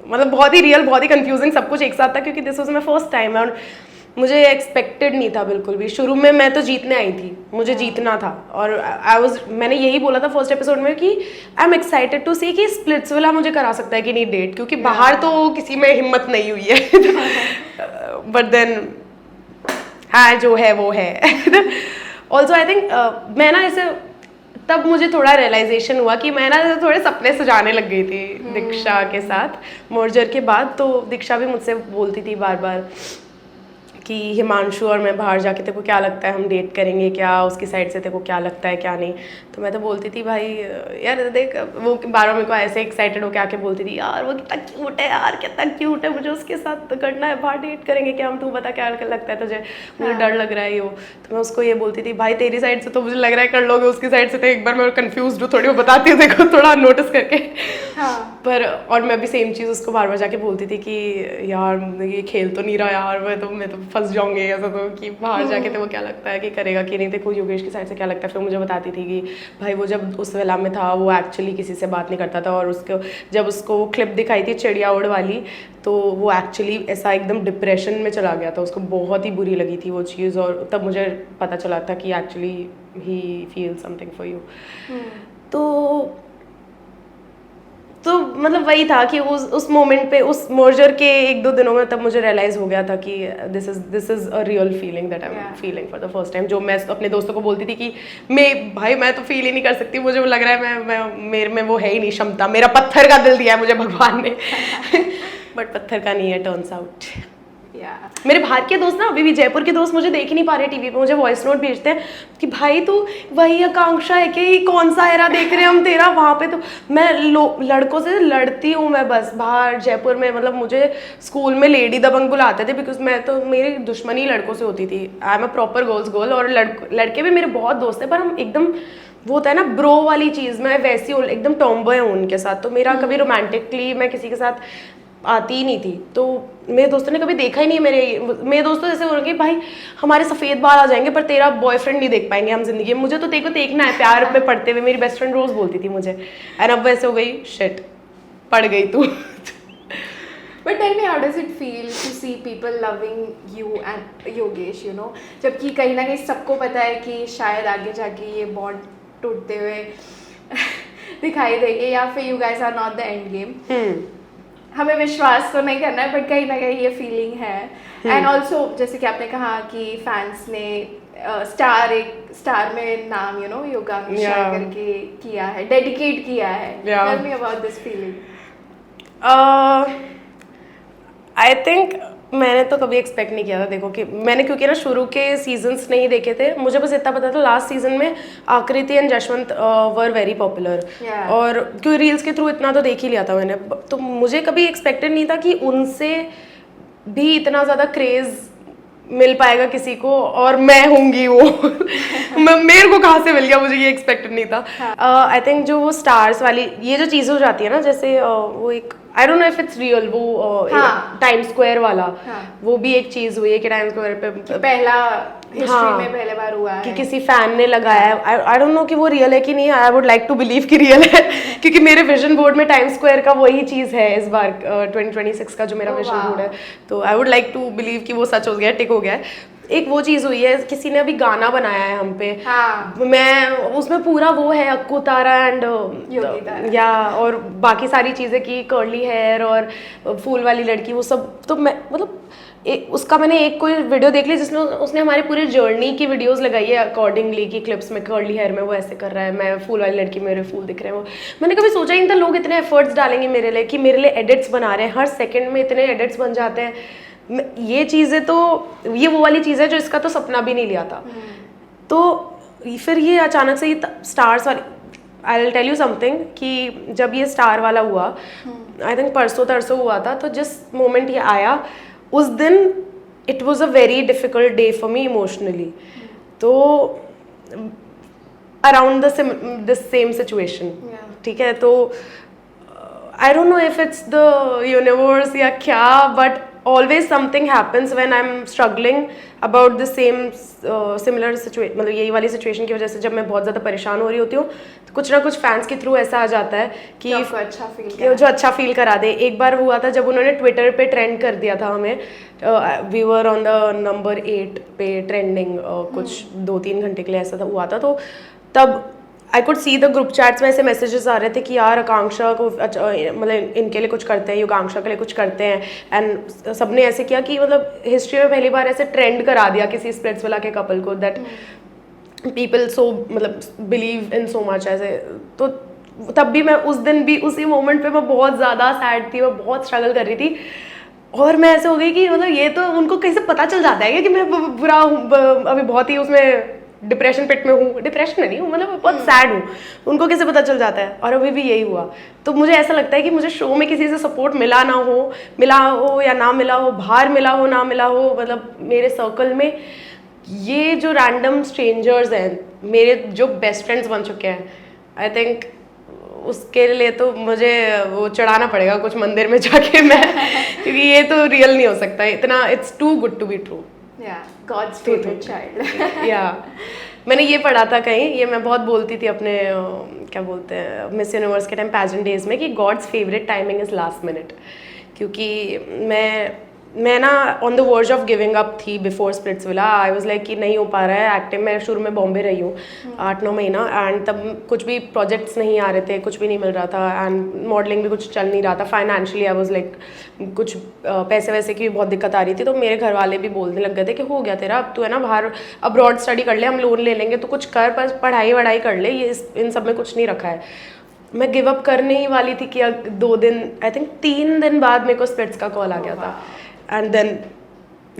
मतलब बहुत ही रियल, बहुत ही कंफ्यूजिंग सब कुछ एक साथ था, क्योंकि this was my first time और मुझे एक्सपेक्टेड नहीं था बिल्कुल भी। शुरू में मैं तो जीतने आई थी, मुझे जीतना था, और मैंने यही बोला था फर्स्ट एपिसोड में कि आई एम एक्साइटेड टू सी कि स्प्लिट्सविला मुझे करा सकता है कि नहीं डेट, क्योंकि बाहर तो किसी में हिम्मत नहीं हुई है। बट देन हाँ जो है वो है। ऑल्सो आई थिंक मैं ना ऐसे तब मुझे थोड़ा रियलाइजेशन हुआ कि मैं ना थोड़े सपने सजाने लग गई थी दीक्षा के साथ मर्जर के बाद। तो दीक्षा भी मुझसे बोलती थी बार बार कि हिमांशु और मैं बाहर जाके तेरे को क्या लगता है, हम डेट करेंगे क्या, उसकी साइड से तेरे को क्या लगता है क्या नहीं। तो मैं तो बोलती थी भाई यार देख, वो बार मेरे को ऐसे एक्साइटेड होकर आके बोलती थी यार वो कितना क्यूट है यार, कितना क्यूट है, मुझे उसके साथ करना है, बाहर डेट करेंगे क्या हम, तू बता क्या लगता है तुझे, मुझे डर लग रहा है ये वो। तो मैं उसको ये बोलती थी भाई तेरी साइड से तो मुझे लग रहा है कर लोगे, उसकी साइड से तो एक बार मैं कन्फ्यूज हूँ थोड़ी, वो बताती हूँ देखो थोड़ा नोटिस करके। पर और मैं भी सेम चीज़ उसको बार बार जाके बोलती थी कि यार ये खेल तो नहीं रहा यार, मैं तो फंस जाऊंगी ऐसा, तो कि बाहर जाके तो वो क्या लगता है कि करेगा कि नहीं, देखो योगेश की साइड से क्या लगता है। फिर मुझे बताती थी कि भाई वो जब उस वेला में था वो एक्चुअली किसी से बात नहीं करता था, और उसको जब उसको वो क्लिप दिखाई थी चिड़िया उड़ वाली, तो वो एक्चुअली ऐसा एकदम डिप्रेशन में चला गया था, उसको बहुत ही बुरी लगी थी वो चीज़, और तब मुझे पता चला था कि actually he feel something for you. तो मतलब वही था कि उस मोमेंट पे, उस मर्जर के 1-2 दिनों में तब मुझे रियलाइज़ हो गया था कि this is a real feeling that I am feeling for the first time. जो मैं अपने दोस्तों को बोलती थी कि मैं तो फील ही नहीं कर सकती, मुझे वो लग रहा है मेरे में वो है ही नहीं क्षमता, मेरा पत्थर का दिल दिया है मुझे भगवान ने। बट पत्थर का नहीं है टर्न्स आउट। मेरे बाहर के दोस्त ना, अभी भी जयपुर के दोस्त मुझे देख ही नहीं पा रहे टीवी पे, मुझे वॉइस नोट भेजते हैं कि भाई तू वही आकांक्षा है कि कौन सा एरा देख रहे हैं हम तेरा वहाँ पे। तो मैं लड़कों से लड़ती हूँ मैं बस बाहर जयपुर में, मतलब मुझे स्कूल में लेडी दबंग बुलाते थे, बिकॉज मेरी दुश्मनी लड़कों से होती थी। I am a proper girls girl, और लड़के भी मेरे बहुत दोस्त हैं, पर हम एकदम वो होता है ना ब्रो वाली चीज़, मैं वैसी एकदम टॉम्बॉय हूँ उनके साथ। तो मेरा कभी रोमांटिकली मैं किसी के साथ आती ही नहीं थी, तो मेरे दोस्तों ने कभी देखा ही नहीं। मेरे दोस्तों जैसे बोलेंगे भाई हमारे सफ़ेद बाल आ जाएंगे पर तेरा बॉयफ्रेंड नहीं देख पाएंगे हम जिंदगी में, मुझे तो तेरे को देखना है प्यार में पड़ते हुए। मेरी बेस्ट फ्रेंड रोज़ बोलती थी मुझे, एंड अब वैसे हो गई शिट पड़ गई तू। But tell me, how does it feel to see people loving you and Yogesh, you know? जबकि कहीं ना कहीं सबको पता है कि शायद आगे जाके ये बॉन्ड टूटते हुए दिखाई देंगे, या फिर you guys are not the end game. हमें विश्वास तो नहीं करना है, बट कहीं ना कहीं ये फीलिंग है। एंड ऑल्सो जैसे कि आपने कहा कि फैंस ने स्टार में नाम योगांक्षा करके किया है, डेडिकेट किया है। Tell me about this feeling. I think मैंने तो कभी एक्सपेक्ट नहीं किया था, देखो कि मैंने, क्योंकि ना शुरू के सीजन्स नहीं देखे थे, मुझे बस इतना पता था लास्ट सीजन में आकृति and Jashwant were very popular, और क्योंकि रील्स के थ्रू इतना तो देख ही लिया था मैंने, तो मुझे कभी एक्सपेक्टेड नहीं था कि उनसे भी इतना ज़्यादा क्रेज़ मिल पाएगा किसी को, और मैं होंगी वो मेरे को कहाँ से मिल गया, मुझे ये एक्सपेक्टेड नहीं था। आई थिंक जो वो स्टार्स वाली ये जो चीज़ हो जाती है ना, जैसे वो एक, I don't know if it's real, वो टाइम स्क्वायर वाला, वो भी एक चीज़ हुई है कि टाइम स्क्वायर पे पहला हिस्ट्री में पहले बार हुआ है कि किसी फैन ने लगाया है। आई डोंट नो कि वो रियल है कि नहीं, I would like to believe कि रियल है क्योंकि मेरे विजन बोर्ड में टाइम स्क्वायर का वही चीज़ है इस बार 2026 का जो मेरा विजन बोर्ड है, तो I would like to believe कि वो सच हो गया, टिक हो गया है। एक वो चीज़ हुई है, किसी ने अभी गाना बनाया है हम पे, मैं उसमें पूरा वो है अक्कू तारा एंड या और बाकी सारी चीज़ें की, कर्ली हेयर और फूल वाली लड़की, वो सब, तो मैं मतलब उसका मैंने एक कोई वीडियो देख ली जिसमें उसने हमारी पूरी जर्नी की वीडियोस लगाई है अकॉर्डिंगली, की क्लिप्स में कर्ली हेयर में वो ऐसे कर रहा है, मैं फूल वाली लड़की, मेरे फूल दिख रहे हैं। वो मैंने कभी सोचा ही नहीं था लोग इतने एफर्ट्स डालेंगे मेरे लिए, कि मेरे लिए एडिट्स बना रहे हैं, हर सेकंड में इतने एडिट्स बन जाते हैं। ये चीज़ें तो, ये वो वाली चीज़ है जो इसका तो सपना भी नहीं लिया था। तो फिर ये अचानक से ये स्टार्स वाली, I will tell you something, कि जब ये स्टार वाला हुआ, आई थिंक परसों तरसों हुआ था, तो जिस मोमेंट ये आया उस दिन it was a very difficult day for me emotionally. तो अराउंड द सेम सिचुएशन, ठीक है, तो I don't know if it's the universe या क्या, but always something happens when I'm struggling about the same similar situation, मतलब यही वाली situation की वजह से जब मैं बहुत ज़्यादा परेशान हो रही होती हूँ, तो कुछ ना कुछ फैंस के थ्रू ऐसा आ जाता है कि जो अच्छा फील करा दे। एक बार हुआ था जब उन्होंने ट्विटर पे ट्रेंड कर दिया था हमें, we were on the number 8 पे ट्रेंडिंग, कुछ 2-3 घंटे के लिए ऐसा हुआ था, तो तब I could see the group chats में ऐसे मैसेजेस आ रहे थे कि यार आकांक्षा को मतलब इनके लिए कुछ करते हैं, युगांक्षा के लिए कुछ करते हैं, एंड सबने ऐसे किया कि मतलब हिस्ट्री में पहली बार ऐसे ट्रेंड करा दिया किसी स्प्लिट्सविला के कपल को, दैट पीपल सो मतलब बिलीव इन सो मच ऐसे। तो तब भी मैं उस दिन भी उसी मोमेंट पे मैं बहुत ज़्यादा सैड थी, मैं बहुत स्ट्रगल कर रही थी, और मैं ऐसे हो गई कि मतलब ये तो उनको कैसे पता चल जाता है कि मैं बुरा हूँ, अभी बहुत ही उसमें डिप्रेशन पिट में हूँ, डिप्रेशन में नहीं हूँ, मतलब बहुत सैड हूँ, उनको कैसे पता चल जाता है, और अभी भी यही हुआ। तो मुझे ऐसा लगता है कि मुझे शो में किसी से सपोर्ट मिला हो या ना मिला हो, बाहर मिला हो ना मिला हो, मतलब मेरे सर्कल में ये जो रैंडम स्ट्रेंजर्स हैं, मेरे जो बेस्ट फ्रेंड्स बन चुके हैं, आई थिंक उसके लिए तो मुझे वो चढ़ाना पड़ेगा कुछ मंदिर में जाके मैं क्योंकि ये तो रियल नहीं हो सकता इतना, it's too good to be true. God's favorite child. मैंने ये पढ़ा था कहीं, ये मैं बहुत बोलती थी अपने क्या बोलते हैं मिस यूनिवर्स के टाइम पैजेंट डेज में, कि god's favourite timing is last minute, क्योंकि मैं ना on the verge of giving up थी before Splitsvilla. I was like कि नहीं हो पा रहा है एक्टिंग, मैं शुरू में बॉम्बे रही हूँ 8-9 महीना, एंड तब कुछ भी प्रोजेक्ट्स नहीं आ रहे थे, कुछ भी नहीं मिल रहा था, एंड मॉडलिंग भी कुछ चल नहीं रहा था, फाइनेंशियली आई वाज लाइक कुछ पैसे वैसे की भी बहुत दिक्कत आ रही थी। तो मेरे घर वाले भी बोलने लग गए थे कि हो गया तेरा, अब तू है ना बाहर अब्रॉड स्टडी कर ले, हम लोन ले लेंगे, तो कुछ कर, पर पढ़ाई वढ़ाई कर ले, ये इन सब में कुछ नहीं रखा है। मैं गिव अप करने ही वाली थी कि 2 दिन, आई थिंक 3 दिन बाद मेरे को स्प्लिट्स का कॉल आ गया था, एंड देन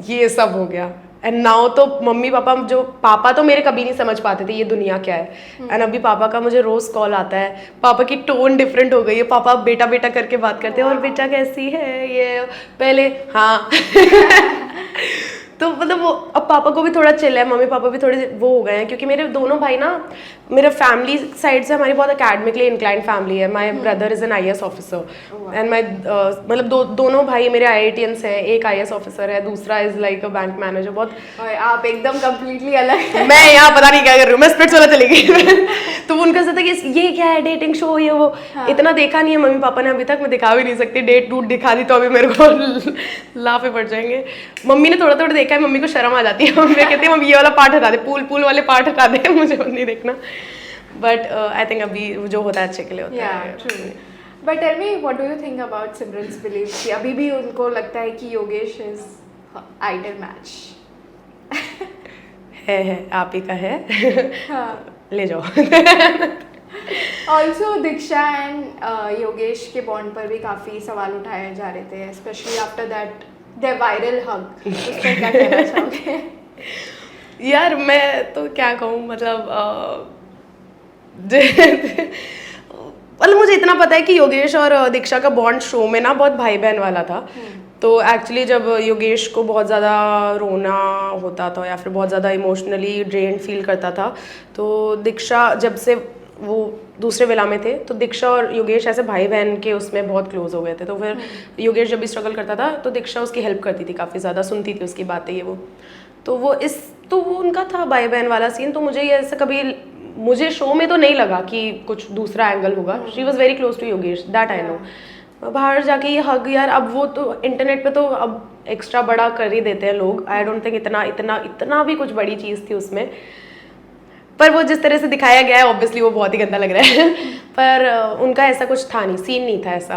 ये सब हो गया। एंड नाउ तो मम्मी पापा, जो पापा तो मेरे कभी नहीं समझ पाते थे ये दुनिया क्या है, एंड अभी पापा का मुझे रोज कॉल आता है, पापा की टोन डिफरेंट हो गई है, पापा बेटा बेटा करके बात करते हैं, और बेटा कैसी है ये, पहले हाँ तो मतलब वो अब पापा को भी थोड़ा चिल है, मम्मी पापा भी थोड़े वो हो गए हैं, क्योंकि मेरे दोनों भाई ना, मेरे फैमिली साइड से हमारी बहुत अकेडमिकली इंक्लाइंड फैमिली है। My brother is an IAS officer, and my मतलब दोनों भाई मेरे IITians हैं, एक IAS ऑफिसर है, दूसरा is like a bank manager. बहुत आप एकदम कम्प्लीटली अलग मैं यहाँ पता नहीं क्या कर रही हूँ, मैं स्प्लिट्सविला चली गई तो उनका ऐसा था कि ये क्या है डेटिंग शो, ये वो इतना देखा नहीं है मम्मी पापा ने अभी तक, मैं दिखा भी नहीं सकती, डेट टूट दिखा दी तो अभी मेरे को लाफे पड़ जाएंगे। मम्मी ने थोड़ा थोड़ा देखा है, मम्मी को शर्म आ जाती है, मम्मी कहती है मम्मी ये वाला पार्ट हटा दे, पूल वाले पार्ट हटा दे, मुझे नहीं देखना, बट आई थिंक अभी जो होता है अच्छे के लिए होता है। But tell me what do you think about Simran's believe कि अभी भी उनको लगता है कि योगेश इज आइडल मैच है आप ही का है ले जाओ ऑल्सो दीक्षा एंड योगेश के बॉन्ड पर भी काफ़ी सवाल उठाए जा रहे थे, specially after that their viral hug, उस पर क्या कहना चाहोगे? यार मैं तो क्या कहूँ, मतलब मतलब मुझे इतना पता है कि योगेश और दीक्षा का बॉन्ड शो में ना बहुत भाई बहन वाला था। तो एक्चुअली जब योगेश को बहुत ज़्यादा रोना होता था या फिर बहुत ज़्यादा इमोशनली ड्रेन फील करता था, तो दीक्षा, जब से वो दूसरे विला में थे तो दीक्षा और योगेश ऐसे भाई बहन के उसमें बहुत क्लोज हो गए थे। तो फिर योगेश जब भी स्ट्रगल करता था तो दीक्षा उसकी हेल्प करती थी, काफ़ी ज़्यादा सुनती थी उसकी बातें ये वो। तो वो उनका था भाई बहन वाला सीन। तो मुझे ये ऐसे कभी, मुझे शो में तो नहीं लगा कि कुछ दूसरा एंगल होगा। She was very close to Yogesh, that I know. बाहर जाके ये हग यार, अब वो तो इंटरनेट पे तो अब एक्स्ट्रा बड़ा कर ही देते हैं लोग। आई डोंट थिंक इतना भी कुछ बड़ी चीज़ थी उसमें, पर वो जिस तरह से दिखाया गया है ऑब्वियसली वो बहुत ही गंदा लग रहा है। पर उनका ऐसा कुछ था नहीं, सीन नहीं था ऐसा।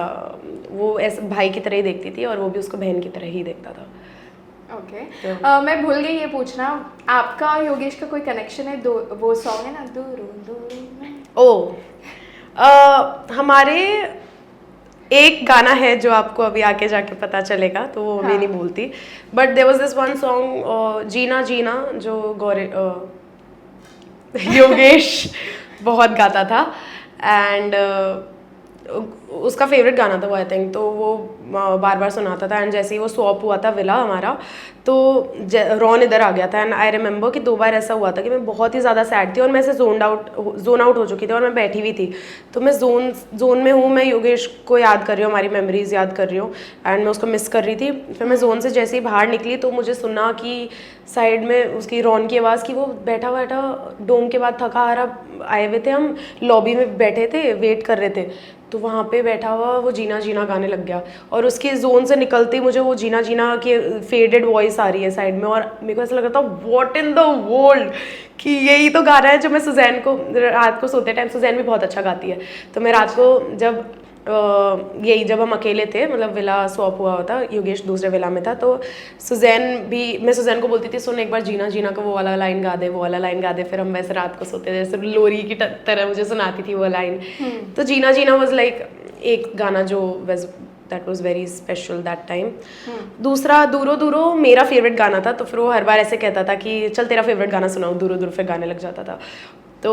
वो ऐसे भाई की तरह ही देखती थी और वो भी उसको बहन की तरह ही देखता था। ओके, मैं भूल गई ये पूछना, आपका योगेश का कोई कनेक्शन है? वो सॉन्ग है ना, दूर दूर। हमारे एक गाना है जो आपको अभी आके जाके पता चलेगा, तो वो मैं नहीं बोलती। But there was this one song जीना जीना जो योगेश बहुत गाता था, एंड उसका फेवरेट गाना था वो, आई थिंक। तो वो बार बार सुनाता था। एंड जैसे ही वो स्वॉप हुआ था विला हमारा, तो रॉन इधर आ गया था। एंड आई रिमेंबर कि 2 बार ऐसा हुआ था कि मैं बहुत ही ज़्यादा सैड थी और मैं ऐसे जोन आउट हो चुकी थी और मैं बैठी हुई थी। तो मैं जोन में हूँ, मैं योगेश को याद कर रही हूँ, हमारी मेमोरीज याद कर रही हूँ, एंड मैं उसको मिस कर रही थी। फिर मैं जोन से जैसे ही बाहर निकली तो मुझे सुना कि साइड में उसकी रॉन की आवाज़ कि वो बैठा बैठा डोम के बाद थका हारा आए हुए थे, हम लॉबी में बैठे थे, वेट कर रहे थे, तो वहाँ पे बैठा हुआ वो जीना जीना गाने लग गया। और उसके जोन से निकलते ही मुझे वो जीना जीना की फेडेड वॉइस आ रही है साइड में, और मेरे को ऐसा लग रहा था व्हाट इन द वर्ल्ड, कि यही तो गाना है जो मैं सुजैन को रात को सोते टाइम, सुजैन भी बहुत अच्छा गाती है, तो मैं रात को जब जब हम अकेले थे, मतलब विला स्वॉप हुआ होता, योगेश दूसरे विला में था, तो मैं सुजैन को बोलती थी सुन एक बार जीना जीना का वो वाला लाइन गा दे, वो वाला लाइन गा दे। फिर हम वैसे रात को सोते थे, जैसे लोरी की तरह मुझे सुनाती थी वो लाइन। तो जीना जीना वाज लाइक एक गाना जो that was very special that time. दूसरा दूरो दूरो मेरा फेवरेट गाना था, तो फिर वो हर बार ऐसे कहता था कि चल तेरा फेवरेट गाना सुनाओ दूरो दूरो, फिर गाने लग जाता था। तो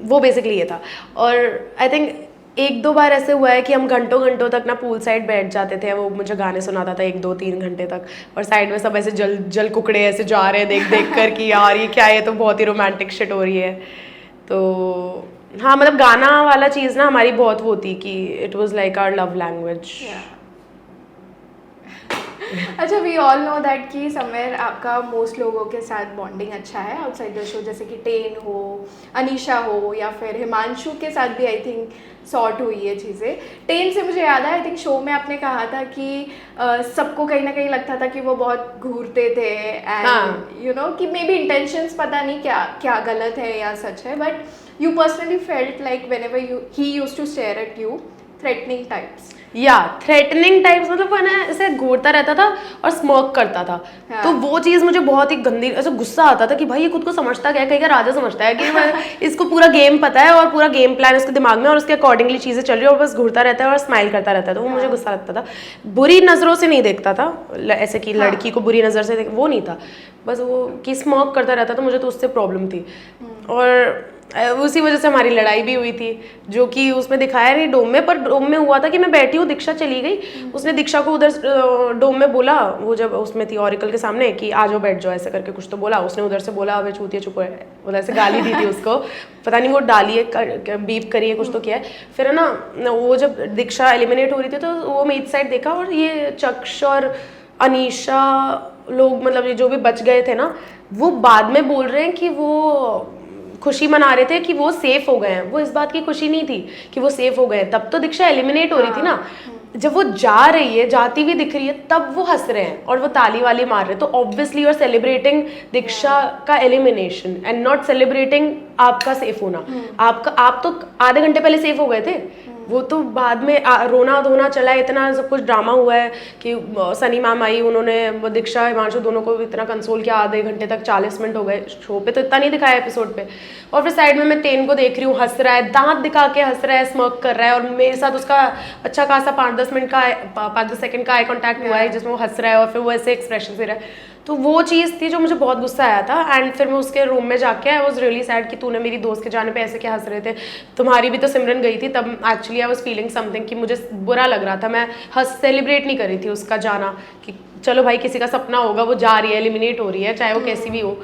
वो बेसिकली ये था। और आई थिंक 1-2 बार ऐसे हुआ है कि हम घंटों घंटों तक ना पूल साइड बैठ जाते थे, वो मुझे गाने सुनाता था 1-2-3 घंटे तक, और साइड में सब ऐसे जल कुकड़े ऐसे जा रहे हैं देख देख कर कि यार ये क्या है, तो बहुत ही रोमांटिक शिट हो रही है। तो हाँ, मतलब गाना वाला चीज़ ना हमारी बहुत वो थी कि it was like our love language. अच्छा, वी ऑल नो दैट कि समवेयर आपका मोस्ट लोगों के साथ बॉन्डिंग अच्छा है आउटसाइड द शो, जैसे कि टेन हो, अनीशा हो, या फिर हिमांशु के साथ भी आई थिंक सॉर्ट हुई है चीज़ें। टेन से मुझे याद है, आई थिंक शो में आपने कहा था कि सबको कहीं ना कहीं लगता था कि वो बहुत घूरते थे, एंड यू नो कि मे बी इंटेंशंस पता नहीं क्या गलत है या सच है, but you personally felt like whenever he used to stare at you, threatening types. Threatening types, मतलब वो ना ऐसे घूरता रहता था और स्मर्क करता था। तो वो चीज़ मुझे बहुत ही गंदी, ऐसा गुस्सा आता था कि भाई ये खुद को समझता क्या है, कहीं का राजा समझता है कि इसको पूरा गेम पता है और पूरा गेम प्लान उसके दिमाग में और उसके अकॉर्डिंगली चीज़ें चल रही है और बस घूरता रहता है और स्माइल करता रहता है। तो वो मुझे गुस्सा लगता था। बुरी नज़रों से नहीं देखता था, ऐसे कि लड़की को बुरी नज़र से वो नहीं था, बस वो कि स्मर्क करता रहता था, मुझे तो उससे प्रॉब्लम थी। और उसी वजह से हमारी लड़ाई भी हुई थी, जो कि उसमें दिखाया नहीं डोम में, पर डोम में हुआ था कि मैं बैठी हूँ, दीक्षा चली गई, उसने दीक्षा को उधर डोम में बोला, वो जब उसमें थी ऑरिकल के सामने कि आ जाओ बैठ जाओ ऐसे करके कुछ तो बोला, उसने उधर से बोला अबे चूतिया चुप है, उधर से गाली दी थी उसको, पता नहीं वो डाली है बीप करी है कुछ तो किया है। फिर है ना, वो जब दीक्षा एलिमिनेट हो रही थी तो वो मैं इस साइड देखा और ये चक्ष और अनीशा लोग, मतलब ये जो भी बच गए थे ना, वो बाद में बोल रहे हैं कि वो खुशी मना रहे थे कि वो सेफ हो गए हैं। वो इस बात की खुशी नहीं थी कि वो सेफ हो गए, तब तो दीक्षा एलिमिनेट हो रही थी ना। जब वो जा रही है, जाती हुई दिख रही है, तब वो हंस रहे हैं और वो ताली वाली मार रहे हैं। तो ऑब्वियसली यू आर सेलिब्रेटिंग दीक्षा का एलिमिनेशन एंड नॉट सेलिब्रेटिंग आपका सेफ होना। आप तो आधे घंटे पहले सेफ हो गए थे, वो तो बाद में रोना धोना चला, इतना सब कुछ ड्रामा हुआ है कि सनी मैम आई, उन्होंने दीक्षा हिमांशु दोनों को इतना कंसोल किया, आधे घंटे तक 40 मिनट हो गए शो पे, तो इतना नहीं दिखाया एपिसोड पे। और फिर साइड में मैं टेन को देख रही हूँ, हंस रहा है, दांत दिखा के हंस रहा है, स्मर्क कर रहा है, और मेरे साथ उसका अच्छा खासा 5-10 सेकंड का आई कॉन्टैक्ट हुआ है जिसमें वो हंस रहा है और फिर वो ऐसे एक्सप्रेशन दे रहा है। तो वो चीज़ थी जो मुझे बहुत गुस्सा आया था। एंड फिर मैं उसके रूम में जाके आई वॉज रियली सैड कि तूने मेरी दोस्त के जाने पे ऐसे क्या हंस रहे थे, तुम्हारी भी तो सिमरन गई थी तब। Actually I was feeling something कि मुझे बुरा लग रहा था, मैं सेलिब्रेट नहीं कर रही थी उसका जाना कि चलो भाई किसी का सपना होगा, वो जा रही है, एलिमिनेट हो रही है, चाहे वो कैसी भी हो।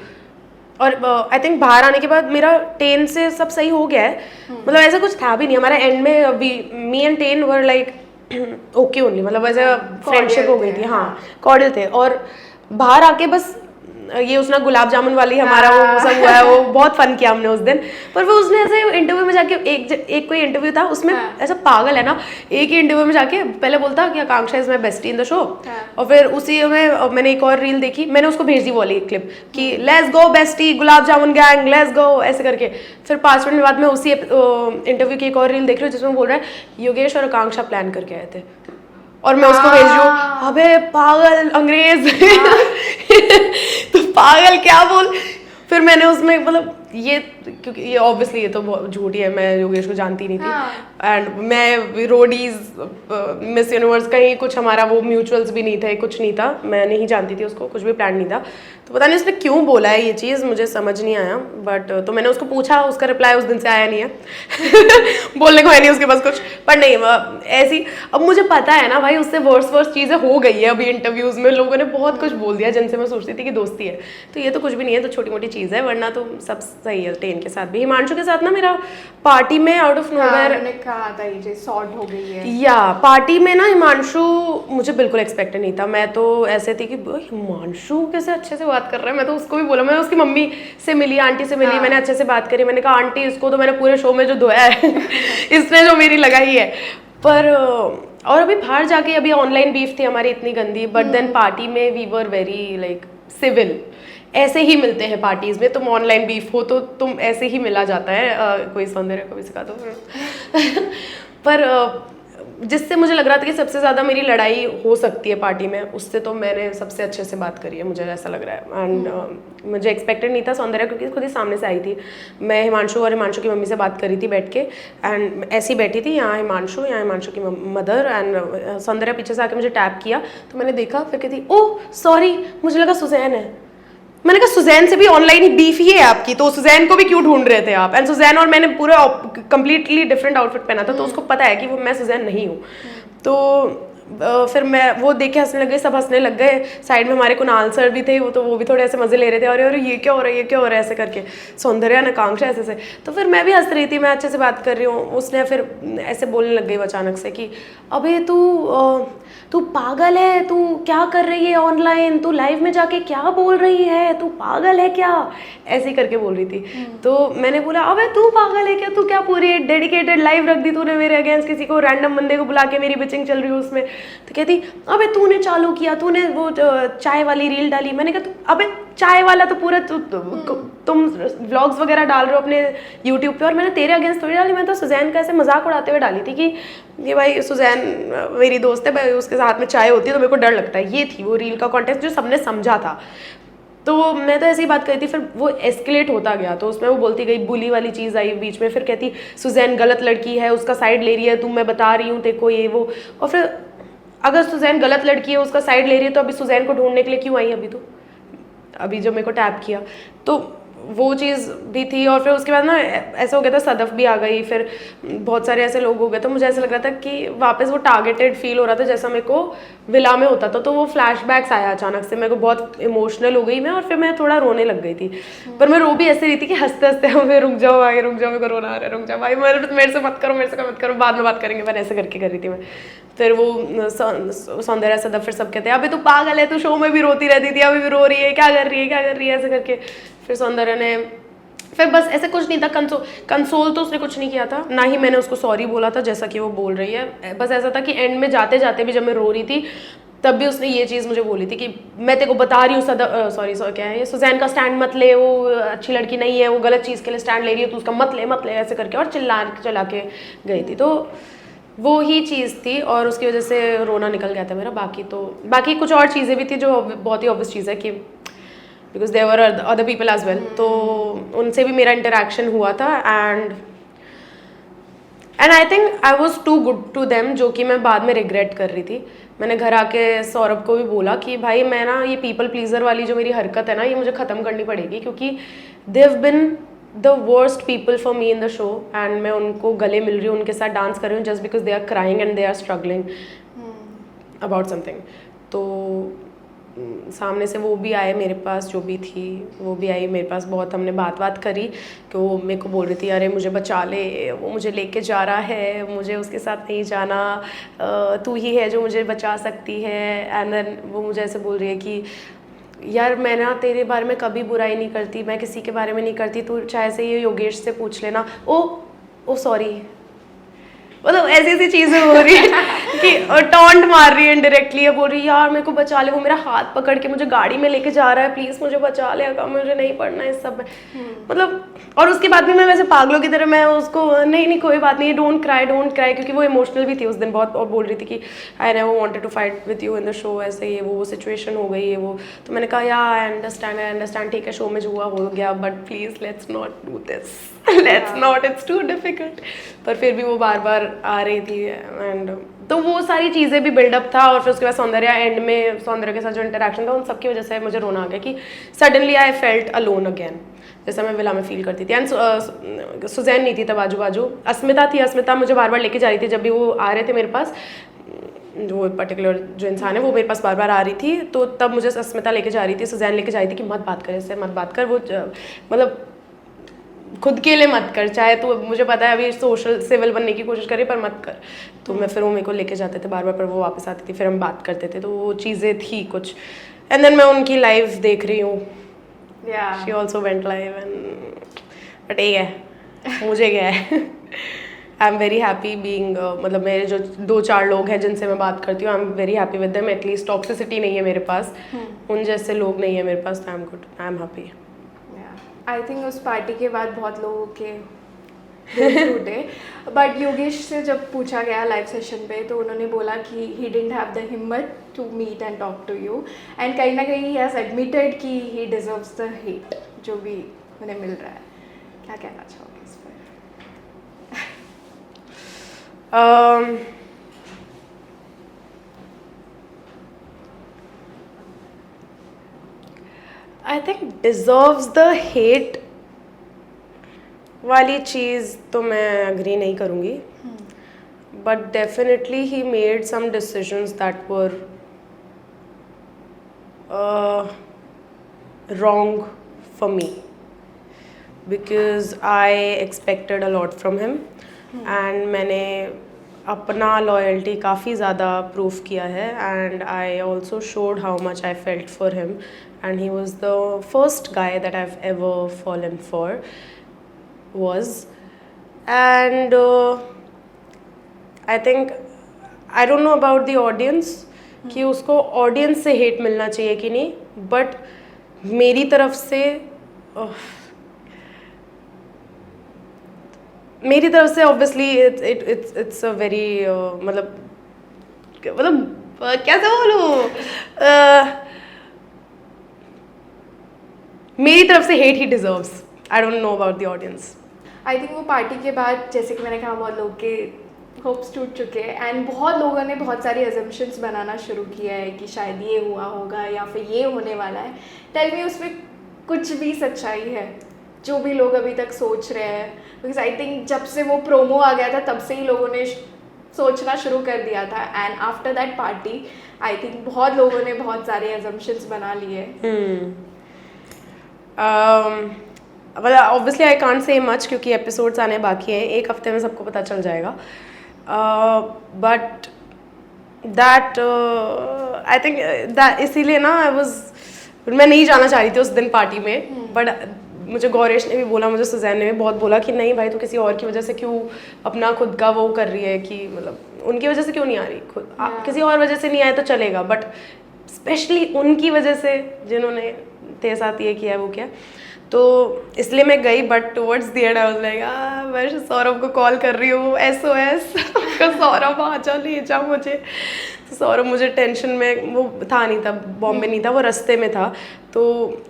और आई थिंक बाहर आने के बाद मेरा टेन से सब सही हो गया है, मतलब ऐसा कुछ था भी नहीं हमारा एंड में, me and ten were like okay only, मतलब ऐसे फ्रेंडशिप हो गई थी, हाँ कॉर्डियल थे। और बाहर आके बस ये उसने गुलाब जामुन वाली हमारा वो सब हुआ है, वो बहुत फन किया हमने उस दिन। पर वो उसने ऐसे इंटरव्यू में जाके एक कोई इंटरव्यू था उसमें ऐसा पागल है ना, एक ही इंटरव्यू में जाके पहले बोलता कि Akanksha is my bestie in the show, और फिर उसी में मैंने एक और रील देखी, मैंने उसको भेज दी वाली क्लिप कि let's go bestie gulab jamun gang let's go ऐसे करके। फिर 5 मिनट बाद में उसी इंटरव्यू की एक और रील देख रही हूँ जिसमें बोल रहा है योगेश और आकांक्षा प्लान करके आए थे, और मैं उसको भेज रही हूँ अबे पागल अंग्रेज तो पागल क्या बोल। फिर मैंने उसमें मतलब ये, क्योंकि ये ऑब्वियसली ये तो बहुत झूठी है, मैं योगेश को जानती नहीं थी। एंड मैं रोडीज मिस यूनिवर्स कहीं कुछ हमारा वो म्यूचुअल्स भी नहीं थे, कुछ नहीं था, मैं नहीं जानती थी उसको, कुछ भी प्लान नहीं था। तो पता नहीं उसने क्यों बोला है ये चीज़, मुझे समझ नहीं आया। बट तो मैंने उसको पूछा, उसका रिप्लाई उस दिन से आया नहीं है बोलने को है नहीं उसके पास कुछ। पर नहीं ऐसी, अब मुझे पता है ना भाई उससे वर्स चीज़ें हो गई है अभी इंटरव्यूज़ में, लोगों ने बहुत कुछ बोल दिया जिनसे मैं सोचती थी कि दोस्ती है, तो ये तो कुछ भी नहीं है, तो छोटी मोटी चीज़ है, वरना तो सब सही है। टेन के साथ भी, हिमांशु के साथ ना मेरा पार्टी में आउट ऑफ नोवेयर कहा था ये सॉर्ट हो गई है, या पार्टी में ना हिमांशु मुझे बिल्कुल एक्सपेक्टेड नहीं था। मैं तो ऐसे थी कि हिमांशु कैसे अच्छे से बात कर रहा है, मैं तो उसको भी बोला, मैं उसकी मम्मी से मिली, आंटी से मिली, मैंने अच्छे से बात करी, मैंने कहा आंटी इसको तो मैंने पूरे शो में जो धोया है इसने जो मेरी लगाई है। पर और अभी बाहर जाके अभी ऑनलाइन बीफ थी हमारी इतनी गंदी, बट देन पार्टी में we were very like civil, ऐसे ही मिलते हैं पार्टीज में, तुम ऑनलाइन बीफ हो तो तुम ऐसे ही मिला जाता है, कोई सौंदर्य को भी सिखा दो पर जिससे मुझे लग रहा था कि सबसे ज़्यादा मेरी लड़ाई हो सकती है पार्टी में, उससे तो मैंने सबसे अच्छे से बात करी है, मुझे ऐसा लग रहा है। एंड मुझे एक्सपेक्टेड नहीं था सौंदर्य, क्योंकि खुद ही सामने से आई थी। मैं हिमांशु और हिमांशु की मम्मी से बात करी थी बैठ के, एंड ऐसी बैठी थी, यहाँ हिमांशु की मदर, एंड सौंदर्य पीछे से आके मुझे टैप किया, तो मैंने देखा, फिर कहती ओह सॉरी, मुझे लगा सुजैन है। मैंने कहा सुजैन से भी ऑनलाइन ही बीफ ही है आपकी, तो सुजैन को भी क्यों ढूंढ रहे थे आप? एंड सुजैन और मैंने पूरा कंप्लीटली डिफरेंट आउटफिट पहना था, तो उसको पता है कि वो मैं सुजैन नहीं हूँ। तो फिर मैं वो देख के हंसने लग गई, सब हंसने लग गए। साइड में हमारे कुणाल सर भी थे, वो भी थोड़े ऐसे मजे ले रहे थे, अरे ये क्या हो रहा है, ये क्या हो रहा है, ऐसे करके सौंदर्य आकांक्षा ऐसे। तो फिर मैं भी हंस रही थी, मैं अच्छे से बात कर रही हूँ, उसने फिर ऐसे बोलने लग गई अचानक से कि अबे तू पागल है, तू क्या कर रही है ऑनलाइन, तू लाइव में जाके क्या बोल रही है, तू पागल है क्या, ऐसे ही करके बोल रही थी। तो मैंने बोला अबे तू पागल है क्या, तू क्या पूरी डेडिकेटेड लाइव रख दी तूने मेरे अगेंस्ट, किसी को रैंडम बंदे को बुला के मेरी बिचिंग चल रही है उसमें। तो कहती अबे तूने चालू किया, तूने वो चाय वाली रील डाली। मैंने कहा अबे चाय वाला तो पूरा तुम व्लॉग्स वगैरह डाल रहे हो अपने यूट्यूब पे, और मैंने तेरे अगेंस्ट थोड़ी डाली, मैं तो सुजैन का ऐसे मजाक उड़ाते हुए डाली थी कि ये भाई सुजैन मेरी दोस्त है, भाई उसके साथ में चाय होती है तो मेरे को डर लगता है। ये थी वो रील का कॉन्टेक्स्ट जो सबने समझा था। तो मैं तो ऐसे ही बात करी थी, फिर वो एस्केलेट होता गया, तो उसमें वो बोलती गई, बुली वाली चीज़ आई बीच में, फिर कहती सुजैन गलत लड़की है, उसका साइड ले रही है, तुम मैं बता रही हूँ देखो ये वो। और फिर अगर सुजैन गलत लड़की है, उसका साइड ले रही है, तो अभी सुजैन को ढूंढने के लिए क्यों आई अभी जो मेरे को टैप किया, तो वो चीज़ भी थी। और फिर उसके बाद ना ऐसा हो गया था, सदफ भी आ गई, फिर बहुत सारे ऐसे लोग हो गए, तो मुझे ऐसा लग रहा था कि वापस वो टारगेटेड फील हो रहा था जैसा मेरे को विला में होता था। तो वो फ्लैशबैक्स आया अचानक से, मेरे को बहुत इमोशनल हो गई मैं, और फिर मैं थोड़ा रोने लग गई थी। पर मैं रो भी ऐसे रही थी कि हंसते हंसते हमें रुक जाओ भाई, रुक जाओ, मेरे को रोना आ रहा है, रुक जाओ भाई, मेरे से मत करो, बाद में बात करेंगे, मैंने ऐसे करके कर रही थी मैं। फिर वो सौंदर्य सदफ फिर सब कहते हैं अभी तू पागल है, तू शो में भी रोती रहती थी, अभी भी रो रही है, क्या कर रही है ऐसे करके। फिर सौंदर्य ने फिर बस ऐसे कुछ नहीं था, कंसोल तो उसने कुछ नहीं किया था, ना ही मैंने उसको सॉरी बोला था जैसा कि वो बोल रही है। बस ऐसा था कि एंड में जाते जाते भी जब मैं रो रही थी तब भी उसने ये चीज़ मुझे बोली थी कि मैं तेरे को बता रही हूँ सॉरी क्या है ये, सुजैन का स्टैंड मत ले, वो अच्छी लड़की नहीं है, वो गलत चीज़ के लिए स्टैंड ले रही है, तू उसका मत ले ऐसे करके, और चिल्ला के गई थी। तो वो ही चीज़ थी और उसकी वजह से रोना निकल गया था मेरा। बाकी कुछ और चीज़ें भी थी जो बहुत ही ऑब्वियस चीज़ है कि because there were other people as well, तो उनसे भी मेरा इंटरेक्शन हुआ था and I think I was too good to them, जो कि मैं बाद में रिग्रेट कर रही थी। मैंने घर आके सौरभ को भी बोला कि भाई मैं ना ये पीपल प्लीजर वाली जो मेरी हरकत है ना, ये मुझे ख़त्म करनी पड़ेगी, क्योंकि they have been the worst people for me in the show and मैं उनको गले मिल रही हूँ, उनके साथ डांस कर रही हूँ just because they are crying and they are struggling about something. तो सामने से वो भी आए मेरे पास, जो भी थी वो भी आई मेरे पास, बहुत हमने बात करी कि वो मेरे को बोल रही थी अरे मुझे बचा ले, वो मुझे लेके जा रहा है, मुझे उसके साथ नहीं जाना, तू ही है जो मुझे बचा सकती है। एंड देन वो मुझे ऐसे बोल रही है कि यार मैं ना तेरे बारे में कभी बुराई नहीं करती, मैं किसी के बारे में नहीं करती, तू चाहे से ये योगेश से पूछ लेना। ओ सॉरी, मतलब ऐसी ऐसी चीज़ें हो रही है कि टॉन्ट मार रही है इनडायरेक्टली, बोल रही है यार मेरे को बचा ले, वो मेरा हाथ पकड़ के मुझे गाड़ी में लेके जा रहा है, प्लीज़ मुझे बचा ले, अगर मुझे नहीं पढ़ना है इस सब में। मतलब और उसके बाद भी मैं वैसे पागलों की तरह मैं उसको नहीं कोई बात नहीं, डोंट क्राई, क्योंकि वो इमोशनल भी थी उस दिन बहुत, और बोल रही थी कि I never wanted to fight with you in the show, ऐसे ये वो सिचुएशन हो गई है वो। तो मैंने कहा या आई अंडरस्टैंड, ठीक है शो में जो हुआ हो गया, but please let's not do this, let's not, it's too difficult. पर फिर भी वो बार बार आ रही थी एंड तो वो सारी चीज़ें भी बिल्डअप था। और फिर उसके बाद सौंदर्य एंड में सौंदर्य के साथ जो इंटरेक्शन था उन सब की वजह से मुझे रोना आ गया कि suddenly I felt alone again, जैसा मैं विला में फील करती थी। एंड सुजैन नहीं थी तब आजू बाजू, अस्मिता थी। अस्मिता मुझे बार बार लेके जा रही थी, जब भी वो आ रहे थे मेरे पास, जो पर्टिकुलर जो इंसान है वो मेरे पास बार बार आ रही थी, तो तब मुझे अस्मिता लेके जा रही थी, सुजैन लेके जा रही थी कि मत बात कर इससे, मत बात कर, वो मतलब खुद के लिए मत कर, चाहे तो मुझे पता है अभी सोशल सिविल बनने की कोशिश करे पर मत कर। तो मैं फिर वो मेरे को लेके जाते थे बार बार, पर वो वापस आती थी, फिर हम बात करते थे, तो वो चीज़ें थी कुछ। एंड देन मैं उनकी लाइव देख रही हूँ, she also went live and but ये है मुझे क्या है आई एम वेरी हैप्पी बीइंग, मतलब मेरे जो 2-4 लोग हैं जिनसे मैं बात करती हूँ, आई am very happy with them, at least toxicity नहीं है मेरे पास, उन जैसे लोग नहीं है मेरे पास, तो I am good, I am happy. I think उस पार्टी के बाद बहुत लोगों के दिल टूटे, बट योगेश से जब पूछा गया लाइव सेशन पे तो उन्होंने बोला कि ही डिडंट हैव द हिम्मत to meet and talk to you, and कहीं ना कहीं ही हैज़ एडमिटेड कि ही डिजर्व्स द हेट जो भी उन्हें मिल रहा है। क्या कहना चाहोगे इस पर? I think deserves the hate वाली चीज़ तो मैं अग्री नहीं करूँगी, but definitely he made some decisions that were wrong for me because I expected a lot from him and मैंने अपना लॉयल्टी काफ़ी ज़्यादा प्रूव किया है and I also showed how much I felt for him and he was the first guy that I've ever fallen for was and I think I don't know about the audience कि उसको audience से hate मिलना चाहिए कि नहीं, but मेरी तरफ से ऑब्वियसली इट्स अ वेरी मतलब कैसे बोलूँ, मेरी तरफ से hate he deserves, I don't know about the audience. I think वो पार्टी के बाद जैसे कि मैंने कहा बहुत लोग के होप्स टूट चुके हैं एंड बहुत लोगों ने बहुत सारी अजम्पशंस बनाना शुरू किया है कि शायद ये हुआ होगा या फिर ये होने वाला है। टेल मी उसमें कुछ भी सच्चाई है जो भी लोग अभी तक सोच रहे हैं? बिकॉज आई थिंक जब से वो प्रोमो आ गया था तब से ही लोगों ने सोचना शुरू कर दिया था and after that party I think बहुत लोगों ने बहुत सारे अजम्पशंस बना लिए। well obviously I can't say much क्योंकि एपिसोड्स आने बाकी हैं, एक हफ्ते में सबको पता चल जाएगा, but that I think that इसीलिए ना मैं नहीं जाना चाह रही थी उस दिन पार्टी में, बट मुझे गौरेश ने भी बोला, मुझे सुजैन ने भी बहुत बोला कि नहीं भाई तो किसी और की वजह से क्यों अपना खुद का वो कर रही है, कि मतलब उनकी वजह से क्यों नहीं आ रही, खुद किसी और वजह से नहीं आए तो चलेगा, बट स्पेशली उनकी वजह से जिन्होंने तेरे साथ ये किया वो किया। तो इसलिए मैं गई, but towards the end I was like मैं सौरभ को कॉल कर रही हूँ SOS का सौरभ आ जा, ले जा मुझे। तो सौरभ मुझे टेंशन में, वो था नहीं था, बॉम्बे नहीं था, वो रास्ते में था। तो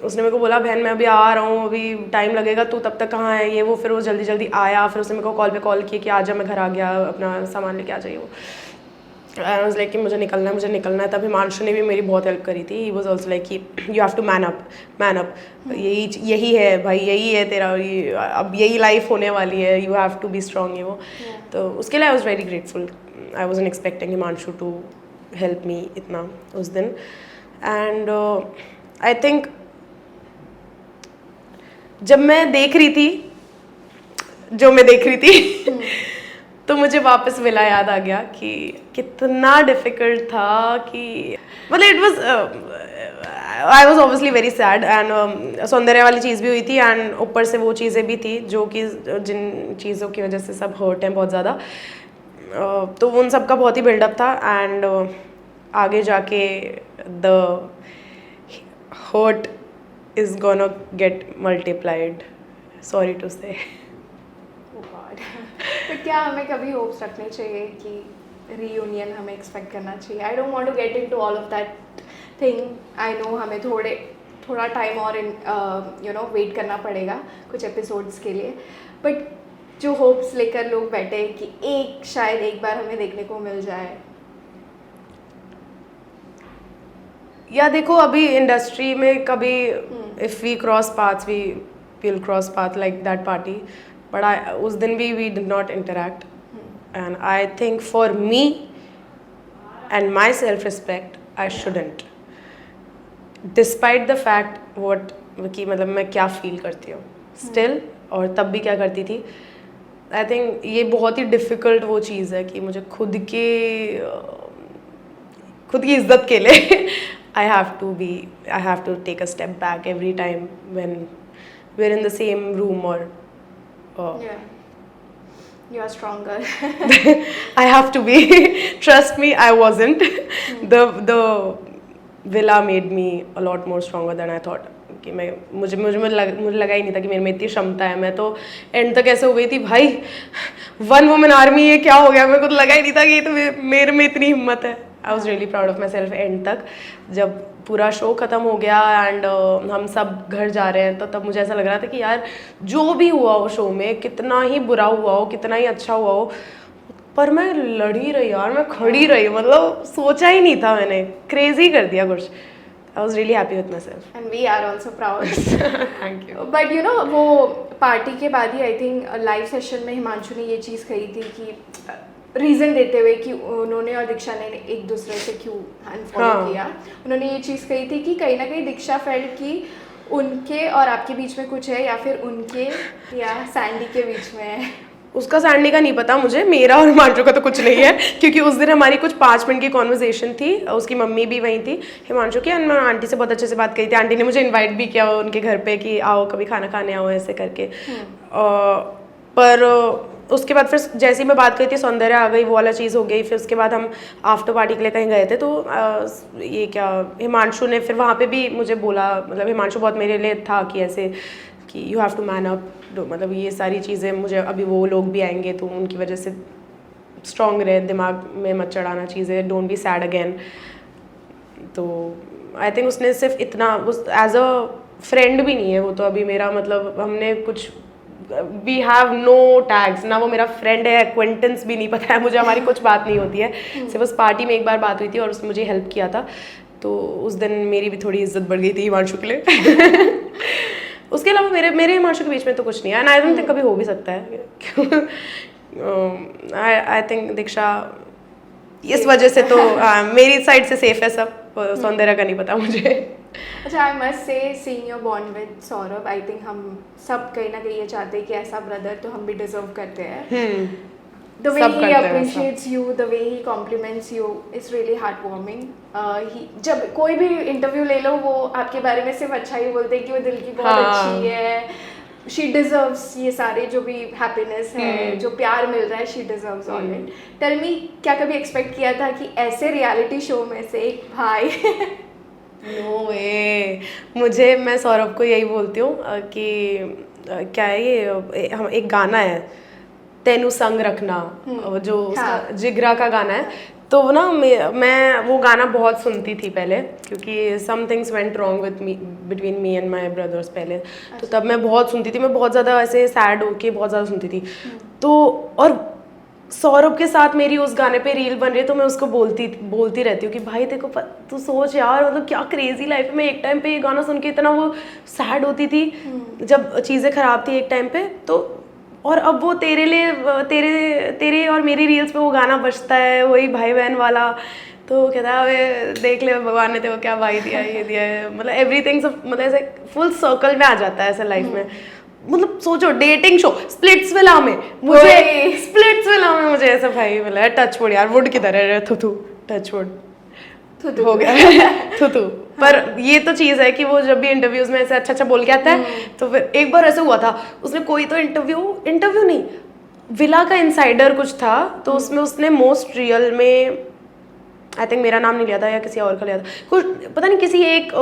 उसने मेरे को बोला बहन मैं अभी आ रहा हूँ, अभी टाइम लगेगा, तू तब तक कहाँ है, ये वो। फिर वो जल्दी जल्दी आया, फिर उसने मेरे को कॉल पे कॉल किया कि आ जा, मैं घर आ गया, अपना सामान लेके आ जाइए वो। आई वाज लाइक कि मुझे निकलना है। तब हिमांशु ने भी मेरी बहुत हेल्प करी थी। ही वाज आल्सो लाइक कि you have to man up, यही है भाई, यही है तेरा, अब यही लाइफ होने वाली है, you have to be strong, ये वो। तो उसके लिए I was very grateful. I wasn't expecting Himanshu to help me इतना उस दिन। एंड आई थिंक जब मैं देख रही थी जो मैं देख रही थी तो मुझे वापस विला याद आ गया कि कितना डिफिकल्ट था, कि मतलब it was, I was obviously very sad. And सौंदर्य वाली चीज़ भी हुई थी, एंड ऊपर से वो चीज़ें भी थी जो कि जिन चीज़ों की वजह से सब हर्ट हैं बहुत ज़्यादा। तो उन सब का बहुत ही बिल्डअप था। एंड आगे जाके the hurt is gonna get multiplied, sorry to say. Oh God. तो क्या हमें कभी होप्स रखने चाहिए कि रीयूनियन हमें एक्सपेक्ट करना चाहिए? I don't want to get into all of that thing. I know हमें थोड़ा टाइम और वेट करना पड़ेगा कुछ एपिसोड्स के लिए, बट जो होप्स लेकर लोग बैठे हैं कि शायद एक बार हमें देखने को मिल जाए। या देखो अभी इंडस्ट्री में कभी if we cross paths we will cross path like that party, but उस दिन भी we did not interact. And I think for me and my self respect I shouldn't, despite the fact what कि मतलब मैं क्या feel करती हूँ still, और तब भी क्या करती थी। आई थिंक ये बहुत ही डिफ़िकल्ट वो चीज़ है कि मुझे खुद की इज्जत के लिए I have to take a step back every time when we're in the same room or Yeah, you are stronger. I have to be. Trust me, I wasn't. The villa made me a lot more stronger than I thought. कि मुझे लगा ही नहीं था कि मेरे में इतनी क्षमता है। मैं तो एंड तक ऐसे हो गई थी भाई, 1 वुमन आर्मी ये क्या हो गया, मेरे को तो लगा ही नहीं था कि तो मेरे में इतनी हिम्मत है। I was really proud of my self and तक। जब पूरा शो ख़त्म हो गया एंड हम सब घर जा रहे हैं, तो तब मुझे ऐसा लग रहा था कि यार जो भी हुआ हो शो में, कितना ही बुरा हुआ हो, कितना ही अच्छा हुआ हो, पर मैं लड़ी रही यार, मैं खड़ी रही, मतलब सोचा ही नहीं था मैंने, क्रेजी कर दिया कुछ। I was really happy with myself. And we are also proud. Thank you. But you know वो पार्टी के बाद ही आई थिंक लाइव सेशन में हिमांशु ने ये चीज़ कही थी कि रीज़न देते हुए कि उन्होंने और दीक्षा ने एक दूसरे से क्यों अनफॉलो किया, उन्होंने ये चीज़ कही थी कि कहीं ना कहीं दीक्षा फेल्ट कि उनके और आपके बीच में कुछ है, या फिर उनके या सैंडी के बीच में है। उसका सैंडी का नहीं पता मुझे, मेरा और हिमांशु का तो कुछ नहीं है क्योंकि उस दिन हमारी कुछ 5 मिनट की कॉन्वर्जेशन थी, उसकी मम्मी भी वहीं थी हिमांशु की, और मैं आंटी से बहुत अच्छे से बात करी थी। आंटी ने मुझे इनवाइट भी किया उनके घर पे कि आओ कभी खाना खाने आओ ऐसे करके। पर उसके बाद फिर जैसे ही मैं बात करी थी सौंदर्य आ गई, वो वाला चीज़ हो गई। फिर उसके बाद हम आफ्टर पार्टी के लिए कहीं गए थे, तो ये क्या हिमांशु ने फिर वहाँ पे भी मुझे बोला, मतलब हिमांशु बहुत मेरे लिए था कि ऐसे कि you have to man up, मतलब ये सारी चीज़ें मुझे, अभी वो लोग भी आएंगे तो उनकी वजह से स्ट्रॉन्ग रहे, दिमाग में मत चढ़ाना चीज़ें, डोंट बी सैड अगेन। तो आई थिंक उसने सिर्फ इतना, उस एज अ फ्रेंड भी नहीं है वो तो अभी मेरा, मतलब हमने कुछ, वी हैव नो टैग्स, ना वो मेरा फ्रेंड है, एक्वेंटेंस भी नहीं पता है मुझे, हमारी कुछ बात नहीं होती है। सिर्फ उस पार्टी में एक बार बात हुई थी और उसने मुझे हेल्प किया था, तो उस दिन मेरी भी थोड़ी इज्जत बढ़ गई थी हिमांशु के लिए। उसके अलावा मेरे हिमांशु के बीच में तो कुछ नहीं है, एंड आई डोंट थिंक कभी हो भी सकता है। आई थिंक दीक्षा इस वजह से तो मेरी साइड से सेफ है सब, सौंदर्य का नहीं पता मुझे। अच्छा, I must say seeing your bond with Saurabh, I think हम सब कहीं ना कहीं ये चाहते हैं कि ऐसा ब्रदर तो हम भी डिजर्व करते हैं। The way he appreciates you, the way he compliments you is really heartwarming. जब कोई भी इंटरव्यू ले लो वो आपके बारे में सिर्फ अच्छा ही बोलते हैं कि वो दिल की बहुत अच्छी है, she deserves ये सारे जो भी हैप्पीनेस है, जो प्यार मिल रहा है, she deserves all it. Tell me, क्या कभी एक्सपेक्ट किया था कि ऐसे रियलिटी शो में से एक भाई नो वे। मैं सौरभ को यही बोलती हूँ कि क्या है ये, हम एक गाना है तेनू संग रखना, जो उसका जिगरा का गाना है, तो ना मैं वो गाना बहुत सुनती थी पहले, क्योंकि some things went wrong with me between me and my brothers पहले। तो तब मैं बहुत सुनती थी, मैं बहुत ज़्यादा ऐसे सैड होके बहुत ज़्यादा सुनती थी। तो और सौरभ के साथ मेरी उस गाने पे रील बन रही है, तो मैं उसको बोलती रहती हूँ कि भाई देखो तू सोच यार, मतलब क्या क्रेजी लाइफ है। मैं एक टाइम पे ये गाना सुन के इतना वो सैड होती थी जब चीज़ें ख़राब थी एक टाइम पे, तो और अब वो तेरे लिए तेरे और मेरी रील्स पे वो गाना बजता है, वही भाई बहन वाला। तो कहता है देख ले भगवान ने तेरे को क्या भाई दिया है, ये दिया है, मतलब एवरीथिंग सब, मतलब ऐसे फुल सर्कल में आ जाता है ऐसा लाइफ में। मतलब सोचो डेटिंग शो स्प्लिट्सविला में मुझे ऐसा भाई मिला है, टच वुड यार, वुड किधर है, थुथु टच वुड हो गया थुथु। पर ये तो चीज़ है कि वो जब भी इंटरव्यूज में ऐसे अच्छा बोल के आता है, तो फिर एक बार ऐसे हुआ था, उसने कोई तो इंटरव्यू नहीं, विला का इनसाइडर कुछ था, तो उसमें उसने मोस्ट रियल में आई थिंक मेरा नाम नहीं लिया था या किसी और का लिया था, कुछ पता नहीं, किसी एक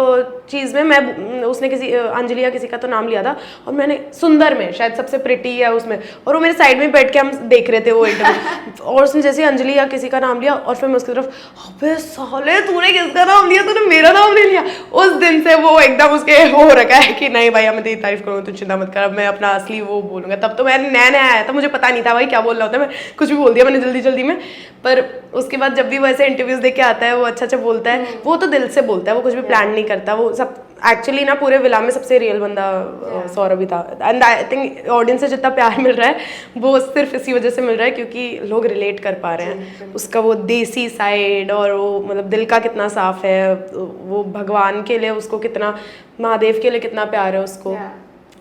चीज़ में उसने किसी अंजलि या किसी का तो नाम लिया था, और मैंने सुंदर में शायद सबसे प्रिटी है उसमें, और वो मेरे साइड में बैठ के हम देख रहे थे वो इंटरव्यू, और उसने जैसे अंजलि या किसी का नाम लिया, और फिर मैं उसकी तरफ, अबे साले तूने किसका नाम लिया, तूने मेरा नाम नहीं लिया। उस दिन से वो एकदम उसके हो रखा है कि नहीं भाई मैं तेरी तारीफ करूँगा, तू चिंता मत कर, अब मैं अपना असली वो बोलूँगा। तब तो मैं नया आया था, मुझे पता नहीं था भाई क्या बोल रहा होता है, मैं कुछ भी बोल दिया मैंने जल्दी में। पर उसके बाद जब भी वो ऐसे इंटरव्यूज देख के आता है, वो अच्छा बोलता है, वो तो दिल से बोलता है, वो कुछ भी प्लान नहीं करता, वो सब एक्चुअली ना पूरे विला में सबसे रियल बंदा सौरभ ही था। एंड आई थिंक ऑडियंस से जितना प्यार मिल रहा है वो सिर्फ इसी वजह से मिल रहा है क्योंकि लोग रिलेट कर पा रहे हैं उसका वो देसी साइड, और वो मतलब दिल का कितना साफ है, वो भगवान के लिए उसको कितना, महादेव के लिए कितना प्यार है उसको।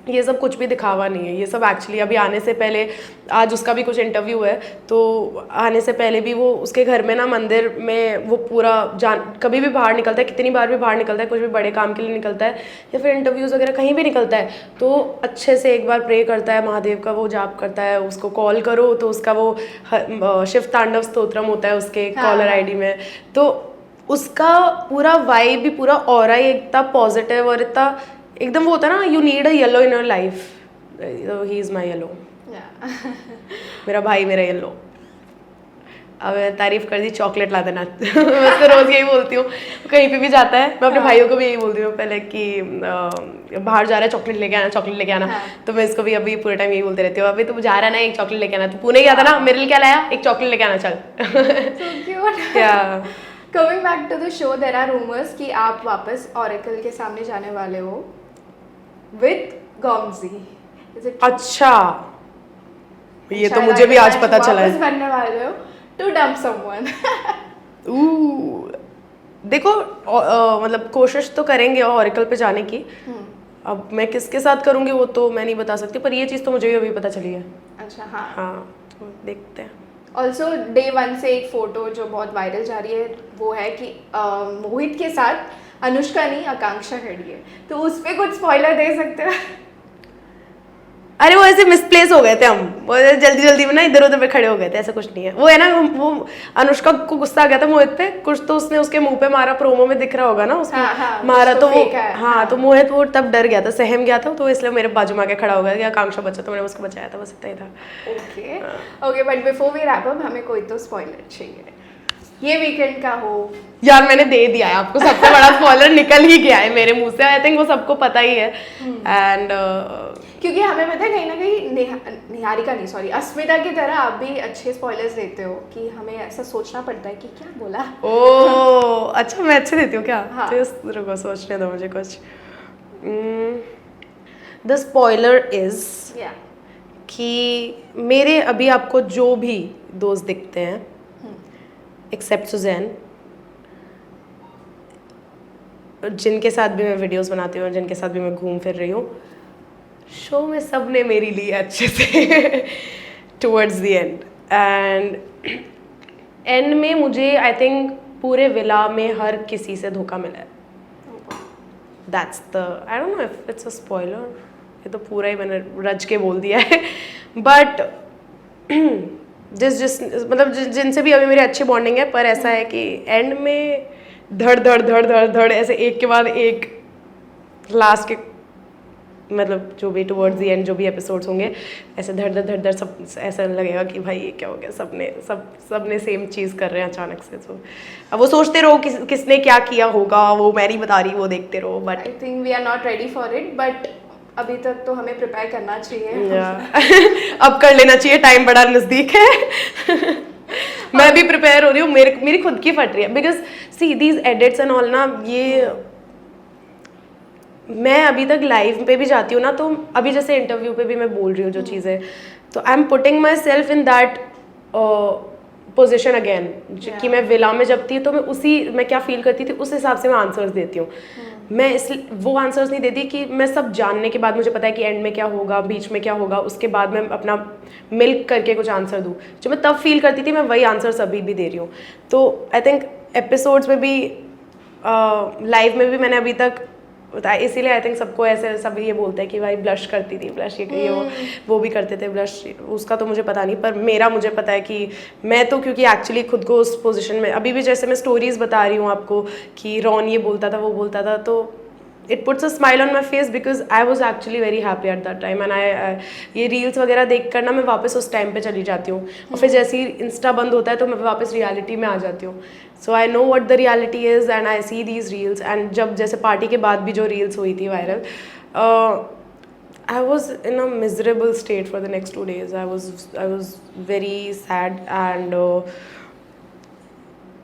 ये सब कुछ भी दिखावा नहीं है, ये सब एक्चुअली अभी आने से पहले, आज उसका भी कुछ इंटरव्यू है, तो आने से पहले भी वो उसके घर में ना मंदिर में वो पूरा कभी भी बाहर निकलता है, कितनी बार भी बाहर निकलता है, कुछ भी बड़े काम के लिए निकलता है या फिर इंटरव्यूज़ वगैरह कहीं भी निकलता है, तो अच्छे से एक बार प्रे करता है, महादेव का वो जाप करता है, उसको कॉल करो तो उसका वो शिव तांडव स्तोत्रम होता है उसके कॉलर आईडी में, तो उसका पूरा वाइब भी, पूरा ऑरा ही इतना पॉजिटिव और इतना एकदम वो होता है ना, you need a yellow in your life, he is my yellow, मेरा भाई मेरा येलो। अब तारीफ कर दी, चॉकलेट ला देना मैं तो रोज़ यही बोलती हूँ, कहीं पे भी जाता है, मैं अपने भाइयों को भी यही बोलती हूँ पहले कि बाहर जा रहा है चॉकलेट लेके आना, तो मैं इसको भी अभी पूरे टाइम यही बोलते रहती हूँ, अभी तू जा रहा है ना एक चॉकलेट लेके आना, तू पुणे गया था ना मेरे लिए क्या लाया, एक चॉकलेट लेके आना चल। क्या coming back to the show, there are rumours कि आप वापस ऑरेकल के सामने जाने वाले हो विद गॉमजी। अच्छा, ये तो मुझे भी आज पता चला है। बनने वाले हो टू डंप समवन। देखो मतलब कोशिश तो करेंगे ऑरेकल पे जाने की, अब मैं किसके साथ करूंगी वो तो मैं नहीं बता सकती, पर ये चीज़ तो मुझे भी अभी पता चली है। अच्छा, हाँ हाँ, तो देखते हैं। ऑल्सो डे 1 से एक फोटो जो बहुत वायरल जा रही है वो है कि मोहित के साथ अनुष्का नहीं आकांक्षा खड़ी है, तो उस पर कुछ स्पॉइलर दे सकते हो? अरे वो ऐसे मिसप्लेस हो गए थे, हम वो जल्दी में ना इधर उधर पे खड़े हो गए थे, ऐसा कुछ नहीं है। वो है ना, वो अनुष्का को गुस्सा आ गया था मोहित पे, कुछ तो उसने उसके मुंह पे मारा, प्रोमो में दिख रहा होगा ना उसमें। हाँ, मारा तो वो हाँ, तो मोहित वो तब डर गया था, सहम गया था, तो इसलिए मेरे बाजू में आके खड़ा हो गया कि आकांक्षा बचा, तो मैंने उसको बचाया था, बस इतना ही था। Okay, but before we wrap up हमें कोई तो स्पॉइलर चाहिए, ये वीकेंड का हो। यार मैंने दे दिया है आपको, सबसे बड़ा स्पॉइलर निकल ही गया है मेरे मुंह से, आई थिंक वो सबको पता ही है। एंड क्योंकि हमें पता है कहीं ना कहीं निहारिका नहीं, सॉरी, अस्मिता की तरह आप भी अच्छे स्पॉयलर्स देते हो कि हमें ऐसा सोचना पड़ता है कि क्या बोला। ओह अच्छा, मैं अच्छे देती हूँ क्या? हाँ। तो रुको सोचने दो मुझे कुछ। द स्पॉइलर इज कि मेरे अभी आपको जो भी दोस्त दिखते हैं एक्सेप्ट सुजैन, जिनके साथ भी मैं वीडियोस बनाती हूँ, जिनके साथ भी मैं घूम फिर रही हूँ, शो में सब ने मेरी ली अच्छे से towards the end, and and में मुझे आई थिंक पूरे विला में हर किसी से धोखा मिला है। That's the, I don't know if it's a spoiler, ये तो पूरा ही मैंने रच के बोल दिया है, बट जिस मतलब जिनसे भी अभी मेरी अच्छी बॉन्डिंग है, पर ऐसा है कि एंड में धड़ धड़ धड़ धड़ धड़ ऐसे एक के बाद एक लास्ट के मतलब जो भी टुवर्ड्स द एंड जो भी एपिसोड्स होंगे ऐसे धड़ धड़ धड़ धड़ सब ऐसा लगेगा कि भाई ये क्या हो गया, सबने सेम चीज़ कर रहे हैं अचानक से। तो अब वो सोचते रहो किसने क्या किया होगा, वो मैं नहीं बता रही, वो देखते रहो। But I think we are not ready for it, but अभी तक तो हमें प्रिपेयर करना चाहिए। अब कर लेना चाहिए, टाइम बड़ा नज़दीक है। मैं भी प्रिपेयर हो रही हूँ, मेरी खुद की फट रही है because see these edits and all ना, ये मैं अभी तक लाइव पे भी जाती हूँ ना, तो अभी जैसे इंटरव्यू पे भी मैं बोल रही हूँ जो चीज़ें, तो I am putting my self in that position again कि मैं विला में जब थी तो मैं क्या फील करती थी उस हिसाब से मैं आंसर्स देती हूँ। मैं वो आंसर्स नहीं देती कि मैं सब जानने के बाद मुझे पता है कि एंड में क्या होगा, बीच में क्या होगा, उसके बाद मैं अपना मिल्क करके कुछ आंसर दूँ। जो मैं तब फील करती थी मैं वही आंसर्स अभी भी दे रही हूँ। तो आई थिंक एपिसोड्स में भी लाइव में भी मैंने अभी तक बताया, इसीलिए आई थिंक सबको ऐसे सब ये बोलते हैं कि भाई ब्लश करती थी, ब्लश ये वो भी करते थे ब्लश, उसका तो मुझे पता नहीं, पर मुझे पता है कि मैं तो क्योंकि एक्चुअली खुद को उस पोजीशन में अभी भी जैसे मैं स्टोरीज बता रही हूँ आपको कि रॉन ये बोलता था वो बोलता था, तो it puts a smile on my face because I was actually very happy at that time and ये रील्स वगैरह देख कर ना मैं वापस उस टाइम पे चली जाती हूँ और फिर जैसे ही इंस्टा बंद होता है तो मैं वापस रियलिटी में आ जाती हूँ। So I know what the reality is and I see these reels and जब जैसे पार्टी के बाद भी जो रील्स हुई थी viral, I was in a miserable state for the next 2 days. I was very sad and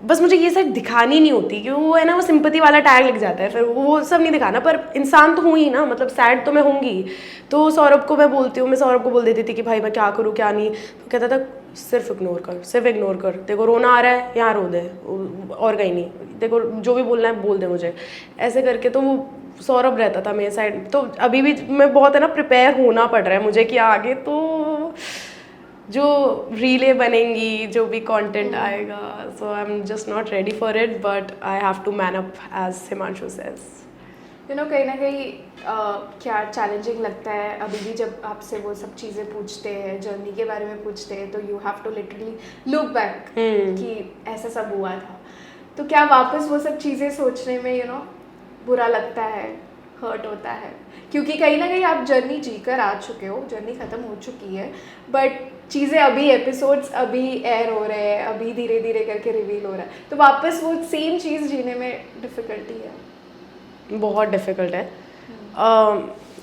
बस मुझे ये सब दिखानी नहीं होती कि वो है ना, वो सिंपैथी वाला टैग लग जाता है, फिर वो सब नहीं दिखाना, पर इंसान तो हूँ ही ना, मतलब सैड तो मैं होंगी। तो सौरभ को मैं बोलती हूँ, मैं सौरभ को बोल देती थी कि भाई मैं क्या करूँ क्या नहीं, तो कहता था सिर्फ इग्नोर कर, देखो रोना आ रहा है यहाँ रो दे और कहीं नहीं, देखो जो भी बोलना है बोल दे मुझे, ऐसे करके। तो वो सौरभ रहता था मेरे साइड। तो अभी भी मैं बहुत है ना प्रिपेयर होना पड़ रहा है मुझे कि आगे तो जो रीलें बनेंगी, जो भी कंटेंट आएगा, so I am just not ready for it, but I have to man up as Himanshu says. You know कहीं ना कहीं क्या चैलेंजिंग लगता है अभी भी जब आपसे वो सब चीज़ें पूछते हैं, जर्नी के बारे में पूछते हैं, तो you have to literally look back कि ऐसा सब हुआ था। तो क्या वापस वो सब चीज़ें सोचने में बुरा लगता है, हर्ट होता है? क्योंकि कहीं ना कहीं आप जर्नी जीकर आ चुके हो, जर्नी ख़त्म हो चुकी है, बट चीज़ें अभी एपिसोड्स अभी एयर हो रहे हैं, अभी धीरे धीरे करके रिवील हो रहा है, तो वापस वो सेम चीज़ जीने में डिफ़िकल्टी है। बहुत डिफ़िकल्ट है।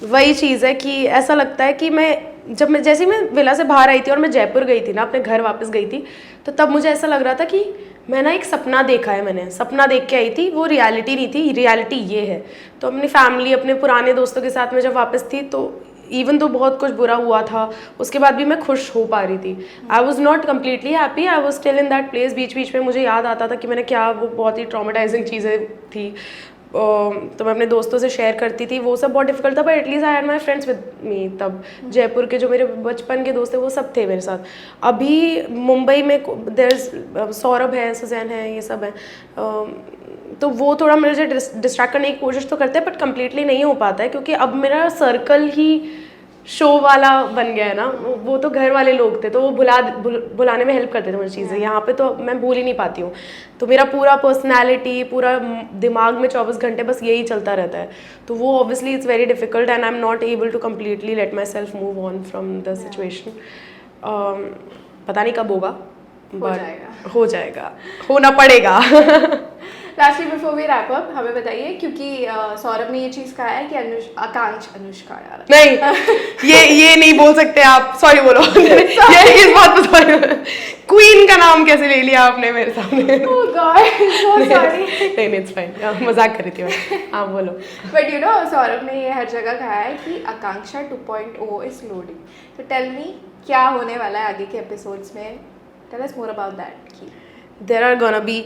वही चीज़ है कि ऐसा लगता है कि मैं जैसे मैं विला से बाहर आई थी और मैं जयपुर गई थी ना, अपने घर वापस गई थी, तो तब मुझे ऐसा लग रहा था कि मैं ना एक सपना देखा है, मैंने सपना देख के आई थी, वो रियलिटी नहीं थी, रियलिटी ये है। तो अपनी फैमिली, अपने पुराने दोस्तों के साथ में जब वापस थी, तो इवन तो बहुत कुछ बुरा हुआ था, उसके बाद भी मैं खुश हो पा रही थी। I was not completely happy, I was still in that place. बीच बीच में मुझे याद आता था कि मैंने क्या, वो बहुत ही ट्रॉमेटाइजिंग चीज़ें थी, तो मैं अपने दोस्तों से शेयर करती थी, वो सब बहुत डिफिकल्ट था, but at least I had my friends with me. तब जयपुर के जो मेरे बचपन के दोस्त थे वो सब थे मेरे साथ। अभी मुंबई में देयर सौरभ है, सुजैन है, ये सब है, तो वो थोड़ा मुझे डिस्ट्रैक्ट करने की कोशिश तो करते हैं, बट कम्प्लीटली नहीं हो पाता है, क्योंकि अब मेरा सर्कल ही शो वाला बन गया है ना। वो तो घर वाले लोग थे, तो वो बुलाने में हेल्प करते थे मुझे चीज़ें। यहाँ पे तो मैं भूल ही नहीं पाती हूँ, तो मेरा पूरा पर्सनैलिटी, पूरा दिमाग में 24 घंटे बस यही चलता रहता है। तो वो obviously it's very difficult and I am not able to completely let my self move on from the situation. पता नहीं कब होगा, बट हो जाएगा, होना पड़ेगा। Lastly before we wrap up, हमें बताइए, क्योंकि सौरभ ने ये चीज़ कहा है कि अनुष्का यार नहीं, ये नहीं बोल सकते आप, सॉरी बोलो। ये इस बात पर सॉरी, क्वीन का नाम कैसे ले लिया आपने मेरे सामने? Oh God, so sorry. नहीं, इट्स फाइन, मजाक कर रही थी मैं। हाँ बोलो। बट सौरभ ने ये हर जगह कहा है कि आकांक्षा 2.0 इज लोडिंग। तो टेल मी, क्या होने वाला है आगे के एपिसोड्स में? Tell us more about that. There are gonna be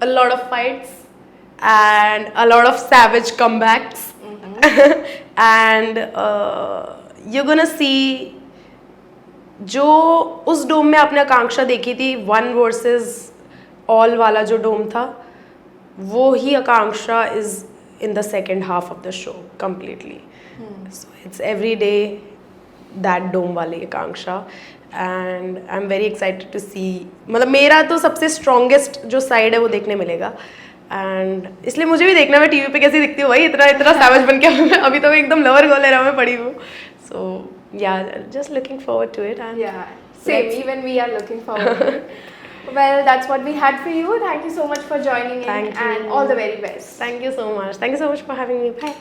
a lot of fights and a lot of savage comebacks. And you're gonna see जो उस डोम में आपने आकांक्षा देखी थी 1 versus all वाला जो डोम था, वो ही आकांक्षा is in the second half of the show completely. So it's every day that dome वाली Akanksha, and I am very excited to see, मतलब मेरा तो सबसे स्ट्रॉन्गेस्ट जो साइड है वो देखने मिलेगा। एंड इसलिए मुझे भी देखना मैं टीवी पे कैसी दिखती हूँ भाई, इतना इतना सैवेज बन के मैं अभी तो मैं एकदम लोअर गोल एरा में पड़ी हूँ. So yeah just looking forward to it. And Yeah, same. Even we are looking forward to it. Well, that's what we had for you. Thank you so much for joining in, Thank you. and all the very best. Thank you so much. Thank you so much for having me. Bye.